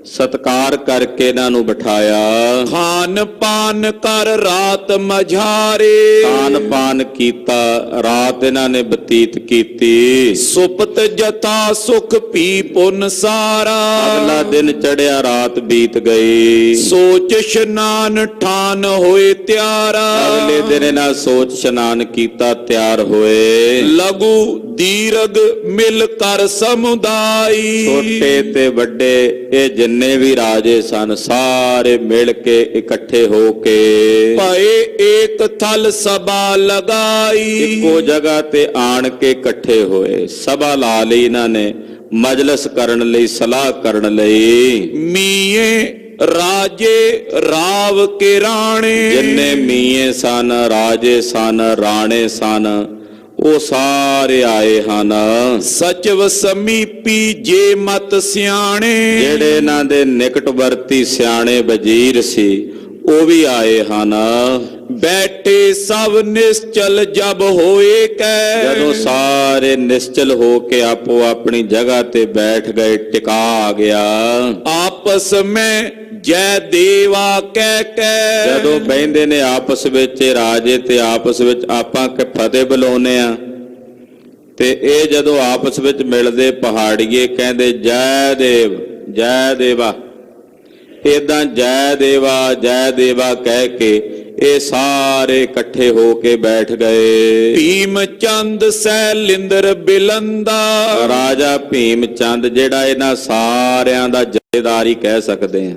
ਸਤਕਾਰ ਕਰਕੇ ਇਹਨਾਂ ਨੂੰ ਬਿਠਾਇਆ। ਖਾਨ ਪਾਨ ਕਰ ਰਾਤ ਮਝਾਰੇ। ਖਾਨ ਪਾਨ ਕੀਤਾ, ਰਾਤ ਇਹਨਾਂ ਨੇ ਬਤੀਤ ਕੀਤੀ। ਸੁਪਤ ਜਥਾ ਸੁਖ ਪੀ ਪੁਨ ਸਾਰਾ। ਅਗਲਾ ਦਿਨ ਚੜਿਆ, ਰਾਤ ਬੀਤ ਗਈ। ਸੋਚ ਇਸ਼ਨਾਨ ਠਾਨ ਹੋਏ ਤਿਆਰਾ। ਅਗਲੇ ਦਿਨ ਇਹਨਾਂ ਸੋਚ ਇਸ਼ਨਾਨ ਕੀਤਾ, ਤਿਆਰ ਹੋਏ। ਲਘੂ ਦੀਰਘ ਮਿਲ ਕਰ ਸਮੁਦਾਈ। ਛੋਟੇ ਤੇ ਵੱਡੇ ਇਹ ਜਿੰਨੇ ਵੀ ਰਾਜੇ ਸਨ ਸਾਰੇ ਮਿਲ ਕੇ ਇਕੱਠੇ ਹੋ ਕੇ ਭਏ ਏਕ ਥਲ ਸਭਾ ਲਗਾਈ। ਇੱਕੋ ਜਗ੍ਹਾ ਤੇ ਆਣ ਕੇ ਇਕੱਠੇ ਹੋਏ। ਸਭਾ ਲਾ ਲਈ ਇਹਨਾਂ ਨੇ, ਮਜਲਿਸ ਕਰਨ ਲਈ, ਸਲਾਹ ਕਰਨ ਲਈ। ਮੀਏ ਰਾਜੇ ਰਾਵ ਕੇ ਰਾਣੇ। ਜਿੰਨੇ ਮੀਏ ਸਨ, ਰਾਜੇ ਸਨ, ਰਾਣੇ ਸਨ, ਉਹ ਸਾਰੇ ਆਏ ਹਨ। ਸਚਵ ਸਮੀਪੀ ਜੇ ਮਤ ਸਿਆਣੇ। ਜਿਹੜੇ ਇਹਨਾਂ ਦੇ ਨਿਕਟਵਰਤੀ ਸਿਆਣੇ ਵਜ਼ੀਰ ਸੀ ਉਹ ਵੀ ਆਏ ਹਨ। ਬੈਠੇ ਸਭ ਨਿਸ਼ਚਲ ਜਬ ਹੋਏ ਕੈ। ਜਦੋਂ ਸਾਰੇ ਨਿਸ਼ਚਲ ਹੋ ਕੇ ਆਪੋ ਆਪਣੀ ਜਗ੍ਹਾ ਤੇ ਬੈਠ ਗਏ, ਟਿਕਾ ਆ ਗਿਆ। ਆਪਸ ਮੈਂ ਜੈ ਦੇਵਾ ਕਹਿ ਕੈ। ਜਦੋਂ ਬਹਿੰਦੇ ਨੇ ਆਪਸ ਵਿੱਚ ਰਾਜੇ ਤੇ ਆਪਸ ਵਿੱਚ ਆਪਾਂ ਕਿ ਫਤਿਹ ਬੁਲਾਉਂਦੇ ਆ, ਤੇ ਇਹ ਜਦੋਂ ਆਪਸ ਵਿੱਚ ਮਿਲਦੇ ਪਹਾੜੀਏ ਕਹਿੰਦੇ ਜੈ ਦੇਵ ਜੈ ਦੇਵਾ। ਏਦਾਂ ਜੈ ਦੇਵਾ ਕਹਿ ਕੇ ਇਹ ਸਾਰੇ ਇਕੱਠੇ ਹੋ ਕੇ ਬੈਠ ਗਏ। ਭੀਮ ਚੰਦ ਸੈਲਿੰਦਰ ਬਿਲੰਦਾ। ਰਾਜਾ ਭੀਮ ਚੰਦ ਜਿਹੜਾ ਇਹਨਾਂ ਸਾਰਿਆਂ ਦਾ ਜਥੇਦਾਰ ਹੀ ਕਹਿ ਸਕਦੇ ਆ,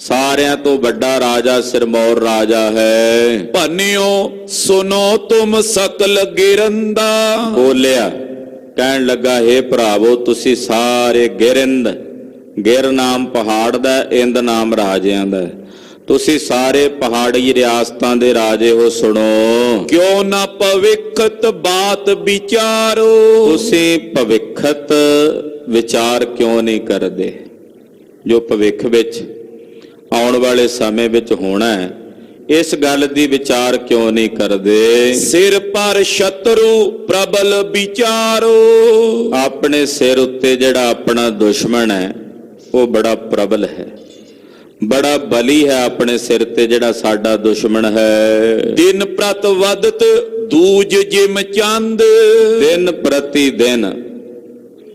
ਸਾਰਿਆਂ ਤੋਂ ਵੱਡਾ ਰਾਜਾ ਸਿਰਮੌਰ ਰਾਜਾ ਹੈ। ਭੰਨਿਓ ਸੁਨੋ ਤੁਮ ਸਕਲ ਗਿਰੰਦਾ। ਬੋਲਿਆ, ਕਹਿਣ ਲੱਗਾ ਹੇ ਭਰਾਵੋ ਤੁਸੀਂ ਸਾਰੇ ਗਿਰਿੰਦ, ਗਿਰ ਨਾਮ ਪਹਾੜ ਦਾ, ਇੰਦ ਨਾਮ ਰਾਜਿਆਂ ਦਾ, ਤੁਸੀਂ ਸਾਰੇ ਪਹਾੜੀ ਰਿਆਸਤਾਂ ਦੇ ਰਾਜੇ ਹੋ, ਸੁਣੋ। ਕਿਉਂ ਨਾ ਭਵਿੱਖਤ ਬਾਤ ਵਿਚਾਰੋ। ਤੁਸੀਂ ਭਵਿੱਖਤ ਵਿਚਾਰ ਕਿਉਂ ਨਹੀਂ ਕਰਦੇ? ਜੋ ਭਵਿੱਖ ਵਿੱਚ ਆਉਣ ਵਾਲੇ ਸਮੇਂ ਵਿੱਚ ਹੋਣਾ ਹੈ, ਇਸ ਗੱਲ ਦੀ ਵਿਚਾਰ ਕਿਉਂ ਨਹੀਂ ਕਰਦੇ? ਸਿਰ ਪਰ ਸ਼ਤਰੂ ਪ੍ਰਬਲ ਵਿਚਾਰੋ। ਆਪਣੇ ਸਿਰ ਉੱਤੇ ਜਿਹੜਾ ਆਪਣਾ ਦੁਸ਼ਮਣ ਹੈ ਉਹ ਬੜਾ ਪ੍ਰਬਲ ਹੈ, ਬੜਾ ਬਲੀ ਹੈ ਆਪਣੇ ਸਿਰ ਤੇ ਜਿਹੜਾ ਸਾਡਾ ਦੁਸ਼ਮਣ ਹੈ। ਦਿਨ ਪ੍ਰਤ ਵਧਤ ਦੂਜ ਜਿਮ ਚੰਦ, ਦਿਨ ਪ੍ਰਤੀ ਦਿਨ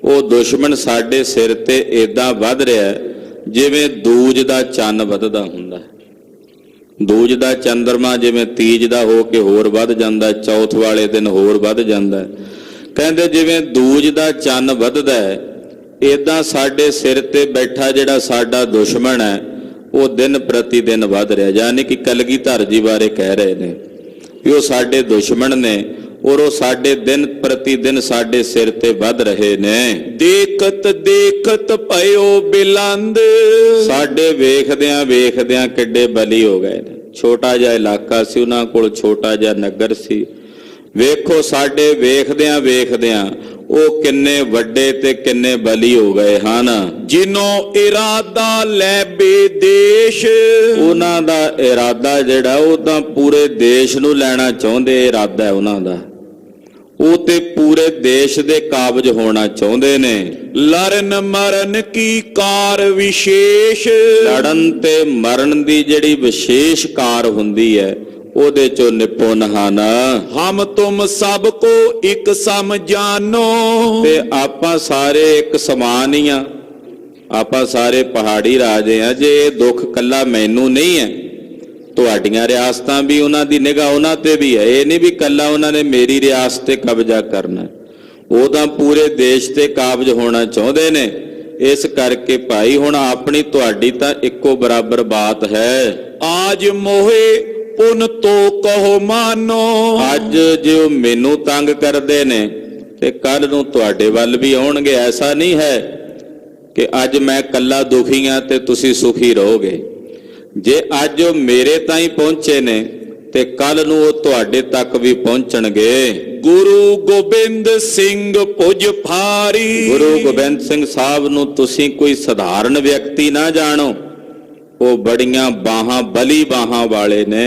ਉਹ ਦੁਸ਼ਮਣ ਸਾਡੇ ਸਿਰ ਤੇ ਏਦਾਂ ਵੱਧ ਰਿਹਾ ਹੈ ਜਿਵੇਂ ਦੂਜ ਦਾ ਚੰਨ ਵੱਧਦਾ ਹੁੰਦਾ ਹੈ। ਦੂਜ ਦਾ ਚੰਦਰਮਾ ਜਿਵੇਂ ਤੀਜ ਦਾ ਹੋ ਕੇ ਹੋਰ ਵੱਧ ਜਾਂਦਾ, ਚੌਥ ਵਾਲੇ ਦਿਨ ਹੋਰ ਵੱਧ ਜਾਂਦਾ। ਕਹਿੰਦੇ ਜਿਵੇਂ ਦੂਜ ਦਾ ਚੰਨ ਵੱਧਦਾ ਹੈ, ਏਦਾਂ ਸਾਡੇ ਸਿਰ ਤੇ ਬੈਠਾ ਜਿਹੜਾ ਸਾਡਾ ਦੁਸ਼ਮਣ ਹੈ ਉਹ ਦਿਨ ਪ੍ਰਤੀ ਦਿਨ ਵੱਧ ਰਿਹਾ। ਯਾਨੀ ਕਿ ਕਲਗੀਧਰ ਜੀ ਬਾਰੇ ਕਹਿ ਰਹੇ ਨੇ ਵੀ ਉਹ ਸਾਡੇ ਦੁਸ਼ਮਣ ਨੇ ਔਰ ਉਹ ਸਾਡੇ ਦਿਨ ਪ੍ਰਤੀ ਦਿਨ ਸਾਡੇ ਸਿਰ ਤੇ ਵੱਧ ਰਹੇ ਨੇ। ਦੇਖਤ ਦੇਖਤ ਭਇਓ ਬਿਲੰਦ, ਸਾਡੇ ਵੇਖਦਿਆਂ ਵੇਖਦਿਆਂ ਕਿੱਡੇ ਬਲੀ ਹੋ ਗਏ ਨੇ। ਛੋਟਾ ਜਿਹਾ ਇਲਾਕਾ ਸੀ ਉਹਨਾਂ ਕੋਲ, ਛੋਟਾ ਜਿਹਾ ਨਗਰ ਸੀ। ਵੇਖੋ ਸਾਡੇ ਵੇਖਦਿਆਂ ਵੇਖਦਿਆਂ ਉਹ ਕਿੰਨੇ ਵੱਡੇ ਤੇ ਕਿੰਨੇ ਬਲੀ ਹੋ ਗਏ ਹਨ। ਜਿਨੋ ਇਰਾਦਾ ਲੈ ਬੇਦੇਸ਼, ਉਹਨਾਂ ਦਾ ਇਰਾਦਾ ਜਿਹੜਾ ਉਹ ਤਾਂ ਪੂਰੇ ਦੇਸ਼ ਨੂੰ ਲੈਣਾ ਚਾਹੁੰਦੇ, ਇਰਾਦਾ ਹੈ ਉਹਨਾਂ ਦਾ। ਉਹ ਤੇ ਪੂਰੇ ਦੇਸ਼ ਦੇ ਕਾਬਜ ਹੋਣਾ ਚਾਹੁੰਦੇ ਨੇ। ਲਰਨ ਮਰਨ ਕੀ ਕਾਰ ਵਿਸ਼ੇਸ਼, ਲੜਨ ਤੇ ਮਰਨ ਦੀ ਜਿਹੜੀ ਵਿਸ਼ੇਸ਼ ਕਾਰ ਹੁੰਦੀ ਹੈ ਉਹਦੇ ਚੋਂ ਨਿਪੁੰਨ ਹਨ। ਹਮ ਤੁਮ ਸਭ ਕੋ ਇੱਕ ਸਮ ਜਾਨੋ, ਤੇ ਆਪਾਂ ਸਾਰੇ ਇੱਕ ਸਮਾਨ ਹੀ ਆ, ਆਪਾਂ ਸਾਰੇ ਪਹਾੜੀ ਰਾਜੇ ਆ। ਜੇ ਇਹ ਦੁੱਖ ਕੱਲਾ ਮੈਨੂੰ ਨਹੀਂ ਹੈ, ਤੁਹਾਡੀਆਂ ਰਿਆਸਤਾਂ ਵੀ ਉਹਨਾਂ ਦੀ ਨਿਗਾਹ ਉਹਨਾਂ ਤੇ ਵੀ ਹੈ। ਇਹ ਨਹੀਂ ਵੀ ਕੱਲਾ ਉਹਨਾਂ ਨੇ ਮੇਰੀ ਰਿਆਸਤ ਤੇ ਕਬਜ਼ਾ ਕਰਨਾ, ਉਹ ਤਾਂ ਪੂਰੇ ਦੇਸ਼ ਤੇ ਕਾਬਜ ਹੋਣਾ ਚਾਹੁੰਦੇ ਨੇ। ਇਸ ਕਰਕੇ ਭਾਈ ਹੁਣ ਆਪਣੀ ਤੁਹਾਡੀ ਤਾਂ ਇੱਕੋ ਬਰਾਬਰ ਬਾਤ ਹੈ। ਆਜ ਮੋਹੇ ਪੁਨ ਤੋ ਕਹੋ ਮਾਨੋ, ਅੱਜ ਜੇ ਉਹ ਮੈਨੂੰ ਤੰਗ ਕਰਦੇ ਨੇ ਤੇ ਕੱਲ ਨੂੰ ਤੁਹਾਡੇ ਵੱਲ ਵੀ ਆਉਣਗੇ। ਐਸਾ ਨਹੀਂ ਹੈ ਕਿ ਅੱਜ ਮੈਂ ਕੱਲਾ ਦੁਖੀ ਹਾਂ ਤੇ ਤੁਸੀਂ ਸੁਖੀ ਰਹੋਗੇ। ਜੇ ਅੱਜ ਉਹ ਮੇਰੇ ਤਾਈਂ ਪਹੁੰਚੇ ਨੇ ਤੇ ਕੱਲ ਨੂੰ ਉਹ ਤੁਹਾਡੇ ਤੱਕ ਵੀ ਪਹੁੰਚਣਗੇ। ਗੁਰੂ ਗੋਬਿੰਦ ਸਿੰਘ ਭੁਜ ਫਾਰੀ, ਗੁਰੂ ਗੋਬਿੰਦ ਸਿੰਘ ਸਾਹਿਬ ਨੂੰ ਤੁਸੀਂ ਕੋਈ ਸਧਾਰਨ ਵਿਅਕਤੀ ਨਾ ਜਾਣੋ। ਉਹ ਬੜੀਆਂ ਬਾਹਾਂ, ਬਲੀ ਬਾਹਾਂ ਵਾਲੇ ਨੇ,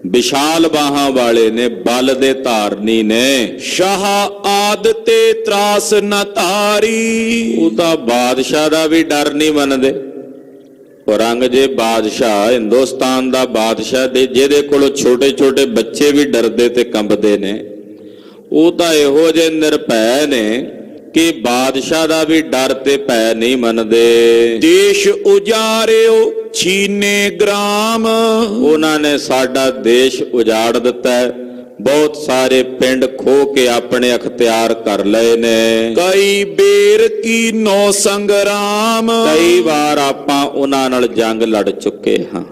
ਵਿਸ਼ਾਲ ਬਾਹਾਂ ਵਾਲੇ ਨੇ, ਬਲ ਦੇ ਧਾਰਨੀ ਨੇ। ਸ਼ਾਹ ਆਦ ਤੇ ਤਰਾਸ ਨ ਧਾਰੀ, ਉਹ ਤਾਂ ਬਾਦਸ਼ਾਹ ਦਾ ਵੀ ਡਰ ਨਹੀਂ ਮੰਨਦੇ। ਔਰੰਗਜ਼ੇਬ ਬਾਦਸ਼ਾਹ, ਹਿੰਦੁਸਤਾਨ ਦਾ ਬਾਦਸ਼ਾਹ ਦੇ ਜਿਹਦੇ ਕੋਲੋਂ ਛੋਟੇ ਛੋਟੇ ਬੱਚੇ ਵੀ ਡਰਦੇ ਤੇ ਕੰਬਦੇ ਨੇ, ਉਹ ਤਾਂ ਇਹੋ ਜਿਹੇ ਨਿਰਭੈ ਨੇ ਕਿ ਬਾਦਸ਼ਾਹ ਦਾ ਵੀ ਡਰ ਤੇ ਭੈ ਨਹੀਂ ਮੰਨਦੇ। ਦੇਸ਼ ਉਜਾਰਿਓ ਛੀਨੇ ਗ੍ਰਾਮ, ਉਹਨਾਂ ਨੇ ਸਾਡਾ ਦੇਸ਼ ਉਜਾੜ ਦਿੱਤਾ ਹੈ। ਬਹੁਤ ਸਾਰੇ ਪਿੰਡ ਖੋਹ ਕੇ ਆਪਣੇ ਅਖਤਿਆਰ ਕਰ ਲਏ ਨੇ। ਕਈ ਬੇਰ ਕੀ ਨੋ ਸੰਗਰਾਮ, ਕਈ ਵਾਰ ਆਪਾਂ ਉਹਨਾਂ ਨਾਲ ਜੰਗ ਲੜ ਚੁੱਕੇ ਹਾਂ।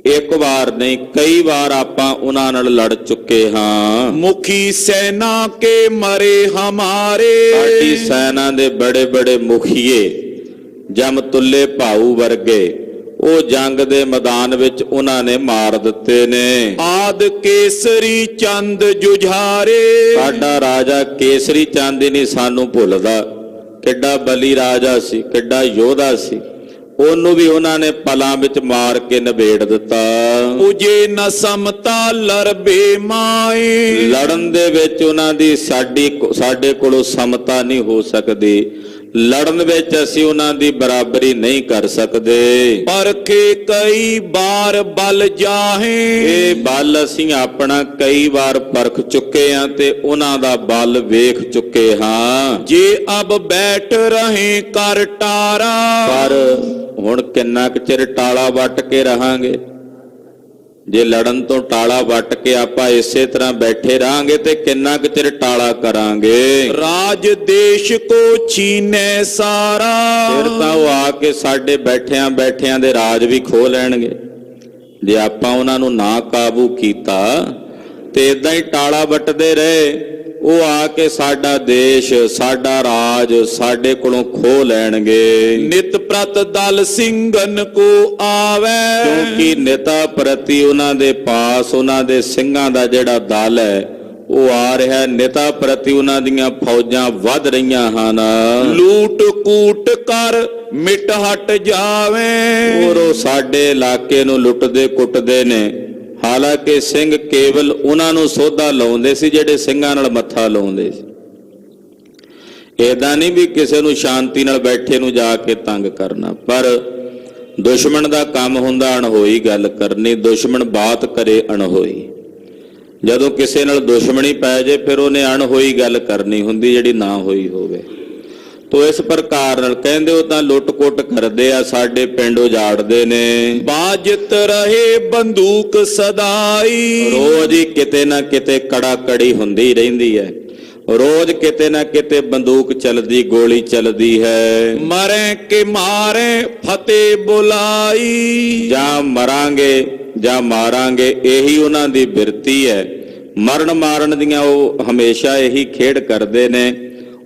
ਇੱਕ ਵਾਰ ਨਹੀਂ, ਕਈ ਵਾਰ ਆਪਾਂ ਉਹਨਾਂ ਨਾਲ ਲੜ ਚੁੱਕੇ ਹਾਂ। ਮੁਖੀ ਸੈਨਾ ਕੇ ਮਰੇ ਹਮਾਰੇ, ਸਾਡੀ ਸੈਨਾ ਦੇ ਬੜੇ ਬੜੇ ਮੁਖੀਏ, ਜਮਤੁੱਲੇ ਭਾਊ ਵਰਗੇ, ਉਹ ਜੰਗ ਦੇ ਮੈਦਾਨ ਵਿੱਚ ਉਹਨਾਂ ਨੇ ਮਾਰ ਦਿੱਤੇ ਨੇ। ਆਦ ਕੇਸਰੀ ਚੰਦ ਜੁਝਾਰੇ, ਸਾਡਾ ਰਾਜਾ ਕੇਸਰੀ ਚੰਦ ਹੀ ਨਹੀਂ ਸਾਨੂੰ ਭੁੱਲਦਾ। ਕਿੱਡਾ ਬਲੀ ਰਾਜਾ ਸੀ, ਕਿੱਡਾ ਯੋਧਾ ਸੀ। ਉਹਨੂੰ ਵੀ ਉਹਨਾਂ ਨੇ ਪਲਾਂ ਵਿੱਚ ਮਾਰ ਕੇ ਨਿਬੇੜ ਦਿੱਤਾ। ਉਜੇ ਨ ਸਮਤਾ ਲਰਬੇ ਮਾਏ, ਲੜਨ ਦੇ ਵਿੱਚ ਉਹਨਾਂ ਦੀ ਸਾਡੇ ਕੋਲੋਂ ਸਮਤਾ ਨਹੀਂ ਹੋ ਸਕਦੀ। ਲੜਨ ਵਿੱਚ ਅਸੀਂ ਉਹਨਾਂ ਦੀ ਬਰਾਬਰੀ ਨਹੀਂ ਕਰ ਸਕਦੇ। ਪਰਖੇ ਕਈ ਬਾਰ ਬਲ ਜਾਹੇ, ਇਹ ਬਲ ਅਸੀਂ ਆਪਣਾ ਕਈ ਵਾਰ ਪਰਖ ਚੁੱਕੇ ਹਾਂ ਤੇ ਉਹਨਾਂ ਦਾ ਬਲ ਵੇਖ ਚੁੱਕੇ ਹਾਂ। ਜੇ ਅਬ ਬੈਠ ਰਹੇ ਕਰ ਟਾਰਾ, ਪਰ ਹੁਣ ਕਿੰਨਾ ਕੁ ਚਿਰ ਟਾਲਾ ਵੱਟ ਕੇ ਰਹਾਂਗੇ? ਜੇ ਲੜਨ ਤੋਂ ਟਾਲਾ ਵੱਟ ਕੇ ਆਪਾਂ ਇਸੇ ਤਰ੍ਹਾਂ ਬੈਠੇ ਰਹਾਂਗੇ ਤੇ ਕਿੰਨਾ ਕੁ ਚਿਰ ਟਾਲਾ ਕਰਾਂਗੇ? ਰਾਜ ਦੇਸ਼ ਕੋ ਛੀਨੇ ਸਾਰਾ, ਫਿਰ ਤਾਂ ਉਹ ਆ ਕੇ ਸਾਡੇ ਬੈਠਿਆਂ ਬੈਠਿਆਂ ਦੇ ਰਾਜ ਵੀ ਖੋਹ ਲੈਣਗੇ। ਜੇ ਆਪਾਂ ਉਹਨਾਂ ਨੂੰ ਨਾ ਕਾਬੂ ਕੀਤਾ ਤੇ ਇਦਾਂ ਹੀ ਟਾਲਾ ਵੱਟਦੇ ਰਹੇ, ਉਹ ਆ ਕੇ ਸਾਡਾ ਦੇਸ਼, ਸਾਡਾ ਰਾਜ ਸਾਡੇ ਕੋਲੋਂ ਖੋਹ ਲੈਣਗੇ। ਨਿਤ ਪ੍ਰਤ ਦਲ ਸਿੰਘਨ ਕੋ ਆਵੇ, ਕਿਉਂਕਿ ਨਿਤਾ ਪ੍ਰਤੀ ਉਹਨਾਂ ਦੇ ਪਾਸ, ਉਹਨਾਂ ਦੇ ਸਿੰਘਾਂ ਦਾ ਜਿਹੜਾ ਦਲ ਹੈ ਉਹ ਆ ਰਿਹਾ। ਨਿਤਾ ਪ੍ਰਤੀ ਉਹਨਾਂ ਦੀਆਂ ਫੌਜਾਂ ਵੱਧ ਰਹੀਆਂ ਹਨ। ਲੂਟ ਕੂਟ ਕਰ ਮਿਟ ਹਟ ਜਾਵੇ, ਔਰ ਉਹ ਸਾਡੇ ਇਲਾਕੇ ਨੂੰ ਲੁੱਟਦੇ ਕੁੱਟਦੇ ਨੇ। ਹਾਲਾਂਕਿ ਸਿੰਘ ਕੇਵਲ ਉਹਨਾਂ ਨੂੰ ਸੋਧਾ ਲਾਉਂਦੇ ਸੀ ਜਿਹੜੇ ਸਿੰਘਾਂ ਨਾਲ ਮੱਥਾ ਲਾਉਂਦੇ ਸੀ। ਏਦਾਂ ਨਹੀਂ ਵੀ ਕਿਸੇ ਨੂੰ ਸ਼ਾਂਤੀ ਨਾਲ ਬੈਠੇ ਨੂੰ ਜਾ ਕੇ ਤੰਗ ਕਰਨਾ, ਪਰ ਦੁਸ਼ਮਣ ਦਾ ਕੰਮ ਹੁੰਦਾ ਅਣਹੋਈ ਗੱਲ ਕਰਨੀ। ਦੁਸ਼ਮਣ ਬਾਤ ਕਰੇ ਅਣਹੋਈ। ਜਦੋਂ ਕਿਸੇ ਨਾਲ ਦੁਸ਼ਮਣੀ ਪੈ ਜੇ ਫਿਰ ਉਹਨੇ ਅਣਹੋਈ ਗੱਲ ਕਰਨੀ ਹੁੰਦੀ ਜਿਹੜੀ ਨਾ ਹੋਈ ਹੋਵੇ। ਤੋ ਇਸ ਪ੍ਰਕਾਰ ਨਾਲ ਕਹਿੰਦੇ ਉਹ ਤਾਂ ਲੁੱਟ-ਕੁੱਟ ਕਰਦੇ ਆ, ਸਾਡੇ ਪਿੰਡ ਉਜਾੜਦੇ ਨੇ। ਬਾਜਤ ਰਹੇ ਬੰਦੂਕ ਸਦਾਈ, ਰੋਜ਼ ਹੀ ਕਿਤੇ ਨਾ ਕਿਤੇ ਕੜਾ ਕੜੀ ਹੁੰਦੀ ਰਹਿੰਦੀ ਹੈ। ਰੋਜ਼ ਕਿਤੇ ਨਾ ਕਿਤੇ ਬੰਦੂਕ ਚੱਲਦੀ, ਗੋਲੀ ਚੱਲਦੀ ਹੈ। ਮਰੇ ਕਿ ਮਾਰੇ ਫਤਿਹ ਬੁਲਾਈ, ਜਾਂ ਮਰਾਂਗੇ ਜਾਂ ਮਾਰਾਂਗੇ, ਇਹੀ ਉਹਨਾਂ ਦੀ ਬਿਰਤੀ ਹੈ। ਮਰਨ ਮਾਰਨ ਦੀਆਂ ਉਹ ਹਮੇਸ਼ਾ ਇਹੀ ਖੇਡ ਕਰਦੇ ਨੇ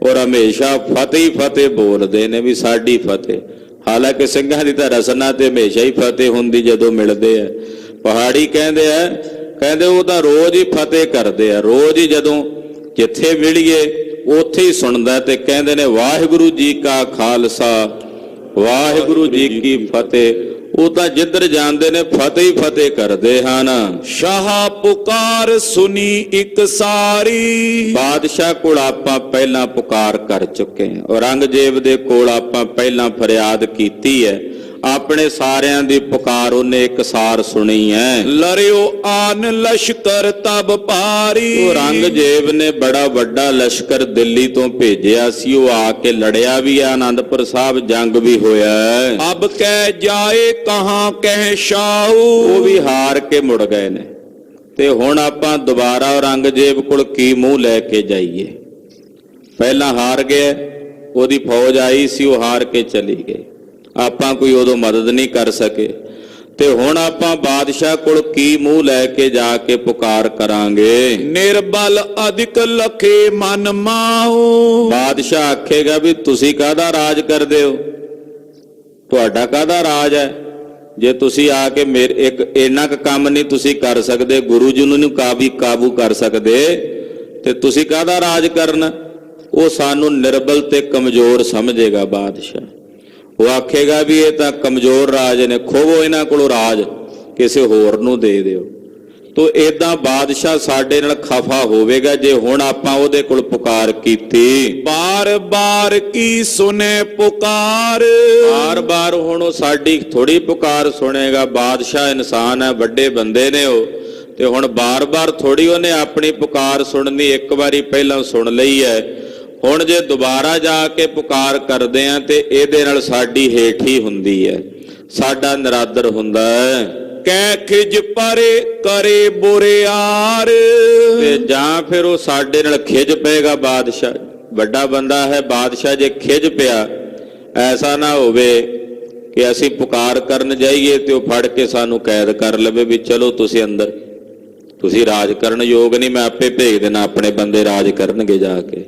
ਔਰ ਹਮੇਸ਼ਾ ਫਤਿਹ ਫਤਿਹ ਬੋਲਦੇ ਨੇ ਵੀ ਸਾਡੀ ਫਤਿਹ। ਹਾਲਾਂਕਿ ਸਿੰਘਾਂ ਦੀ ਤਾਂ ਰਸਨਾ ਤੇ ਹਮੇਸ਼ਾ ਹੀ ਫਤਿਹ ਹੁੰਦੀ ਜਦੋਂ ਮਿਲਦੇ ਆ। ਪਹਾੜੀ ਕਹਿੰਦੇ ਉਹ ਤਾਂ ਰੋਜ਼ ਹੀ ਫਤਿਹ ਕਰਦੇ ਆ। ਰੋਜ਼ ਹੀ ਜਦੋਂ ਜਿੱਥੇ ਮਿਲੀਏ ਉੱਥੇ ਹੀ ਸੁਣਦਾ ਤੇ ਕਹਿੰਦੇ ਨੇ ਵਾਹਿਗੁਰੂ ਜੀ ਕਾ ਖਾਲਸਾ ਵਾਹਿਗੁਰੂ ਜੀ ਕੀ ਫਤਿਹ। ਉਹ ਤਾਂ ਜਿੱਧਰ ਜਾਂਦੇ ਨੇ ਫਤਿਹ ਹੀ ਫਤਿਹ ਕਰਦੇ ਹਨ। ਸ਼ਾਹ ਪੁਕਾਰ ਸੁਣੀ ਇੱਕ ਸਾਰੀ, ਬਾਦਸ਼ਾਹ ਕੋਲ ਆਪਾਂ ਪਹਿਲਾਂ ਪੁਕਾਰ ਕਰ ਚੁੱਕੇ ਹਾਂ। ਔਰੰਗਜ਼ੇਬ ਦੇ ਕੋਲ ਆਪਾਂ ਪਹਿਲਾਂ ਫਰਿਆਦ ਕੀਤੀ ਹੈ। ਆਪਣੇ ਸਾਰਿਆਂ ਦੀ ਪੁਕਾਰ ਉਹਨੇ ਇੱਕ ਸਾਰ ਸੁਣੀ ਹੈ। ਲਰਿਓ ਆਨ ਲਸ਼ਕਰ ਤਬ ਭਾਰੀ, ਔਰੰਗਜ਼ੇਬ ਨੇ ਬੜਾ ਵੱਡਾ ਲਸ਼ਕਰ ਦਿੱਲੀ ਤੋਂ ਭੇਜਿਆ ਸੀ। ਉਹ ਆ ਕੇ ਲੜਿਆ ਵੀ ਹੈ, ਆਨੰਦਪੁਰ ਸਾਹਿਬ ਜੰਗ ਵੀ ਹੋਇਆ ਹੈ। ਅਬ ਕਹਿ ਜਾਏ ਕਹਾਂ ਕਹਿ ਸ਼ਾਹੂ, ਉਹ ਵੀ ਹਾਰ ਕੇ ਮੁੜ ਗਏ ਨੇ। ਤੇ ਹੁਣ ਆਪਾਂ ਦੁਬਾਰਾ ਔਰੰਗਜ਼ੇਬ ਕੋਲ ਕੀ ਮੂੰਹ ਲੈ ਕੇ ਜਾਈਏ? ਪਹਿਲਾਂ ਹਾਰ ਗਏ, ਉਹਦੀ ਫੌਜ ਆਈ ਸੀ, ਉਹ ਹਾਰ ਕੇ ਚਲੀ ਗਈ। ਆਪਾਂ ਕੋਈ ਉਦੋਂ ਮਦਦ ਨਹੀਂ ਕਰ ਸਕੇ। ਤੇ ਹੁਣ ਆਪਾਂ ਬਾਦਸ਼ਾਹ ਕੋਲ ਕੀ ਮੂੰਹ ਲੈ ਕੇ ਜਾ ਕੇ ਪੁਕਾਰ ਕਰਾਂਗੇ? ਨਿਰਬਲ ਅਧਿਕ ਲਖੇ ਮਨ ਮਾਹੂ, ਬਾਦਸ਼ਾਹ ਆਖੇਗਾ ਵੀ ਤੁਸੀਂ ਕਾਹਦਾ ਰਾਜ ਕਰਦੇ ਹੋ? ਤੁਹਾਡਾ ਕਾਹਦਾ ਰਾਜ ਹੈ? ਜੇ ਤੁਸੀਂ ਆ ਕੇ ਮੇਰੇ ਇੱਕ ਇੰਨਾ ਕੁ ਕੰਮ ਨਹੀਂ ਤੁਸੀਂ ਕਰ ਸਕਦੇ, ਗੁਰੂ ਜੀ ਨੂੰ ਕਾਬੂ ਕਰ ਸਕਦੇ, ਤੇ ਤੁਸੀਂ ਕਾਹਦਾ ਰਾਜ ਕਰਨਾ? ਉਹ ਸਾਨੂੰ ਨਿਰਬਲ ਤੇ ਕਮਜ਼ੋਰ ਸਮਝੇਗਾ ਬਾਦਸ਼ਾਹ। ਉਹ ਆਖੇਗਾ ਵੀ ਇਹ ਤਾਂ ਕਮਜ਼ੋਰ ਰਾਜ ਨੇ, ਖੋਵੋ ਇਹਨਾਂ ਕੋਲੋਂ ਰਾਜ, ਕਿਸੇ ਹੋਰ ਨੂੰ ਦੇ ਦਿਓ। ਤੋ ਏਦਾਂ ਬਾਦਸ਼ਾਹ ਸਾਡੇ ਨਾਲ ਖਫਾ ਹੋਵੇਗਾ ਜੇ ਹੁਣ ਆਪਾਂ ਉਹਦੇ ਕੋਲ ਪੁਕਾਰ ਕੀਤੀ। ਬਾਰ ਬਾਰ ਕੀ ਸੁਨੇ ਪੁਕਾਰ, ਬਾਰ ਬਾਰ ਹੁਣ ਉਹ ਸਾਡੀ ਥੋੜੀ ਪੁਕਾਰ ਸੁਣੇਗਾ। ਬਾਦਸ਼ਾਹ ਇਨਸਾਨ ਹੈ, ਵੱਡੇ ਬੰਦੇ ਨੇ ਉਹ, ਤੇ ਹੁਣ ਬਾਰ ਬਾਰ ਥੋੜੀ ਉਹਨੇ ਆਪਣੀ ਪੁਕਾਰ ਸੁਣਨੀ। ਇੱਕ ਵਾਰੀ ਪਹਿਲਾਂ ਸੁਣ ਲਈ ਹੈ, ਹੁਣ ਜੇ ਦੁਬਾਰਾ ਜਾ ਕੇ ਪੁਕਾਰ ਕਰਦੇ ਆ ਤੇ ਇਹਦੇ ਨਾਲ ਸਾਡੀ ਹੇਠੀ ਹੁੰਦੀ ਹੈ, ਸਾਡਾ ਨਿਰਾਦਰ ਹੁੰਦਾ ਹੈ। ਕਹਿ ਖਿਜ ਪਰੇ ਕਰੇ ਬੁਰਿਆਰ, ਤੇ ਜਾਂ ਫਿਰ ਉਹ ਸਾਡੇ ਨਾਲ ਖਿਜ ਪਏਗਾ। ਬਾਦਸ਼ਾਹ ਵੱਡਾ ਬੰਦਾ ਹੈ, ਬਾਦਸ਼ਾਹ ਜੇ ਖਿਜ ਪਿਆ, ਐਸਾ ਨਾ ਹੋਵੇ ਕਿ ਅਸੀਂ ਪੁਕਾਰ ਕਰਨ ਜਾਈਏ ਤੇ ਉਹ ਫੜ ਕੇ ਸਾਨੂੰ ਕੈਦ ਕਰ ਲਵੇ ਵੀ ਚਲੋ ਤੁਸੀਂ ਅੰਦਰ, ਤੁਸੀਂ ਰਾਜ ਕਰਨ ਯੋਗ ਨਹੀਂ, ਮੈਂ ਆਪੇ ਭੇਜ ਦੇਣਾ ਆਪਣੇ ਬੰਦੇ ਰਾਜ ਕਰਨਗੇ ਜਾ ਕੇ।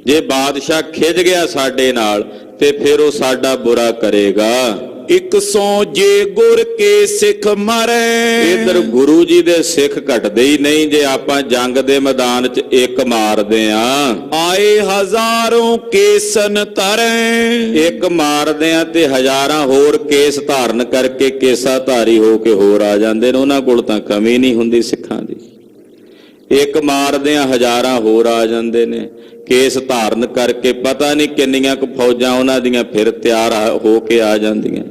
ਜੇ ਬਾਦਸ਼ਾਹ ਖਿਜ ਗਿਆ ਸਾਡੇ ਨਾਲ ਤੇ ਫਿਰ ਉਹ ਸਾਡਾ ਬੁਰਾ ਕਰੇਗਾ। ਇੱਕ ਸੌ ਜੇ ਗੁਰ ਕੇ ਸਿੱਖ ਮਰੇ, ਇਧਰ ਗੁਰੂ ਜੀ ਦੇ ਸਿੱਖ ਘਟਦੇ ਹੀ ਨਹੀਂ ਜੇ ਆਪਾਂ ਜੰਗ ਦੇ ਮੈਦਾਨ 'ਚ ਇੱਕ ਮਾਰਦੇ ਆ। ਆਏ ਹਜ਼ਾਰੋਂ ਕੇਸਨ ਤਰੇ, ਇੱਕ ਮਾਰਦੇ ਆ ਤੇ ਹਜ਼ਾਰਾਂ ਹੋਰ ਕੇਸ ਧਾਰਨ ਕਰਕੇ ਕੇਸਾ ਧਾਰੀ ਹੋ ਕੇ ਹੋਰ ਆ ਜਾਂਦੇ ਨੇ। ਉਹਨਾਂ ਕੋਲ ਤਾਂ ਕਮੀ ਨਹੀਂ ਹੁੰਦੀ ਸਿੱਖਾਂ ਦੀ। ਇੱਕ ਮਾਰਦੇ ਆ ਹਜ਼ਾਰਾਂ ਹੋਰ ਆ ਜਾਂਦੇ ਨੇ, ਕੇਸ ਧਾਰਨ ਕਰਕੇ ਪਤਾ ਨਹੀਂ ਕਿੰਨੀਆਂ ਕੁ ਫੌਜਾਂ ਉਹਨਾਂ ਦੀਆਂ ਫਿਰ ਤਿਆਰ ਹੋ ਕੇ ਆ ਜਾਂਦੀਆਂ।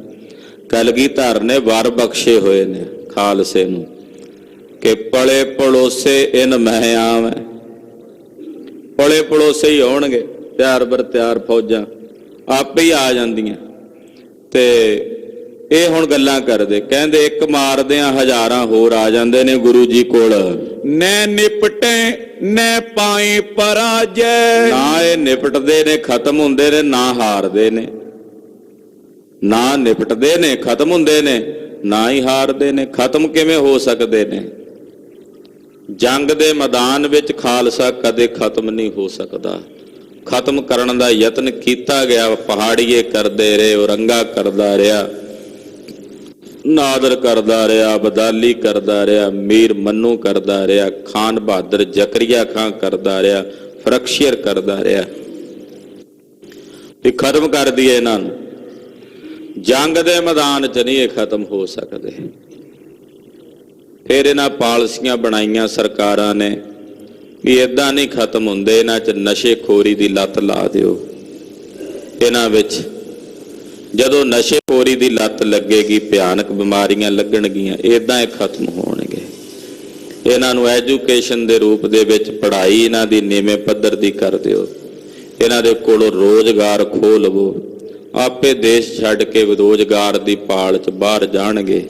ਕਲਗੀਧਰ ਨੇ ਵਰ ਬਖਸ਼ੇ ਹੋਏ ਨੇ ਖਾਲਸੇ ਨੂੰ ਕਿ ਪਲੇ ਪੜੋਸੇ ਇਨ ਮਹਿ ਆਵੈ। ਪਲੇ ਪੜੋਸੇ ਹੀ ਹੋਣਗੇ, ਤਿਆਰ ਬਰ ਤਿਆਰ ਫੌਜਾਂ ਆਪੇ ਹੀ ਆ ਜਾਂਦੀਆਂ। ਤੇ ਇਹ ਹੁਣ ਗੱਲਾਂ ਕਰਦੇ, ਕਹਿੰਦੇ ਇੱਕ ਮਾਰਦੇ ਆ ਹਜ਼ਾਰਾਂ ਹੋਰ ਆ ਜਾਂਦੇ ਨੇ ਗੁਰੂ ਜੀ ਕੋਲ। ਨੈ ਨਿਪਟੇ ਨੈ ਪਾਏ ਪਰਾਜੈ, ਨਾ ਇਹ ਨਿਪਟਦੇ ਨੇ ਖਤਮ ਹੁੰਦੇ ਨੇ, ਨਾ ਹਾਰਦੇ ਨੇ। ਨਾ ਨਿਪਟਦੇ ਨੇ ਖਤਮ ਹੁੰਦੇ ਨੇ, ਨਾ ਹੀ ਹਾਰਦੇ ਨੇ। ਖਤਮ ਕਿਵੇਂ ਹੋ ਸਕਦੇ ਨੇ? ਜੰਗ ਦੇ ਮੈਦਾਨ ਵਿੱਚ ਖਾਲਸਾ ਕਦੇ ਖਤਮ ਨਹੀਂ ਹੋ ਸਕਦਾ। ਖਤਮ ਕਰਨ ਦਾ ਯਤਨ ਕੀਤਾ ਗਿਆ, ਪਹਾੜੀਏ ਕਰਦੇ ਰਹੇ, ਔਰੰਗਾ ਕਰਦਾ ਰਿਹਾ, ਨਾਦਰ ਕਰਦਾ ਰਿਹਾ, ਅਬਦਾਲੀ ਕਰਦਾ ਰਿਹਾ, ਮੀਰ ਮੰਨੂ ਕਰਦਾ ਰਿਹਾ, ਖਾਨ ਬਹਾਦਰ ਜ਼ਕਰੀਆ ਖਾਂ ਕਰਦਾ ਰਿਹਾ, ਫਰਖਸ਼ੀਰ ਕਰਦਾ ਰਿਹਾ ਵੀ ਖਤਮ ਕਰ ਦਈਏ ਇਹਨਾਂ ਨੂੰ। ਜੰਗ ਦੇ ਮੈਦਾਨ 'ਚ ਨਹੀਂ ਇਹ ਖਤਮ ਹੋ ਸਕਦੇ। ਫਿਰ ਇਹਨਾਂ ਪਾਲਸੀਆਂ ਬਣਾਈਆਂ ਸਰਕਾਰਾਂ ਨੇ, ਵੀ ਇਦਾਂ ਨਹੀਂ ਖਤਮ ਹੁੰਦੇ, ਇਹਨਾਂ 'ਚ ਨਸ਼ੇਖੋਰੀ ਦੀ ਲੱਤ ਲਾ ਦਿਓ। ਇਹਨਾਂ ਵਿੱਚ ਜਦੋਂ ਨਸ਼ੇਖੋਰੀ ਦੀ ਲੱਤ ਲੱਗੇਗੀ ਭਿਆਨਕ ਬਿਮਾਰੀਆਂ ਲੱਗਣਗੀਆਂ, ਇਦਾਂ ਇਹ ਖਤਮ ਹੋਣਗੇ। ਇਹਨਾਂ ਨੂੰ ਐਜੂਕੇਸ਼ਨ ਦੇ ਰੂਪ ਦੇ ਵਿੱਚ ਪੜ੍ਹਾਈ ਇਹਨਾਂ ਦੀ ਨੀਵੇਂ ਪੱਧਰ ਦੀ ਕਰ ਦਿਓ। ਇਹਨਾਂ ਦੇ ਕੋਲੋਂ ਰੋਜ਼ਗਾਰ ਖੋਹ ਲਵੋ, ਆਪੇ ਦੇਸ਼ ਛੱਡ ਕੇ ਰੋਜ਼ਗਾਰ ਦੀ ਪਾਲ 'ਚ ਬਾਹਰ ਜਾਣਗੇ।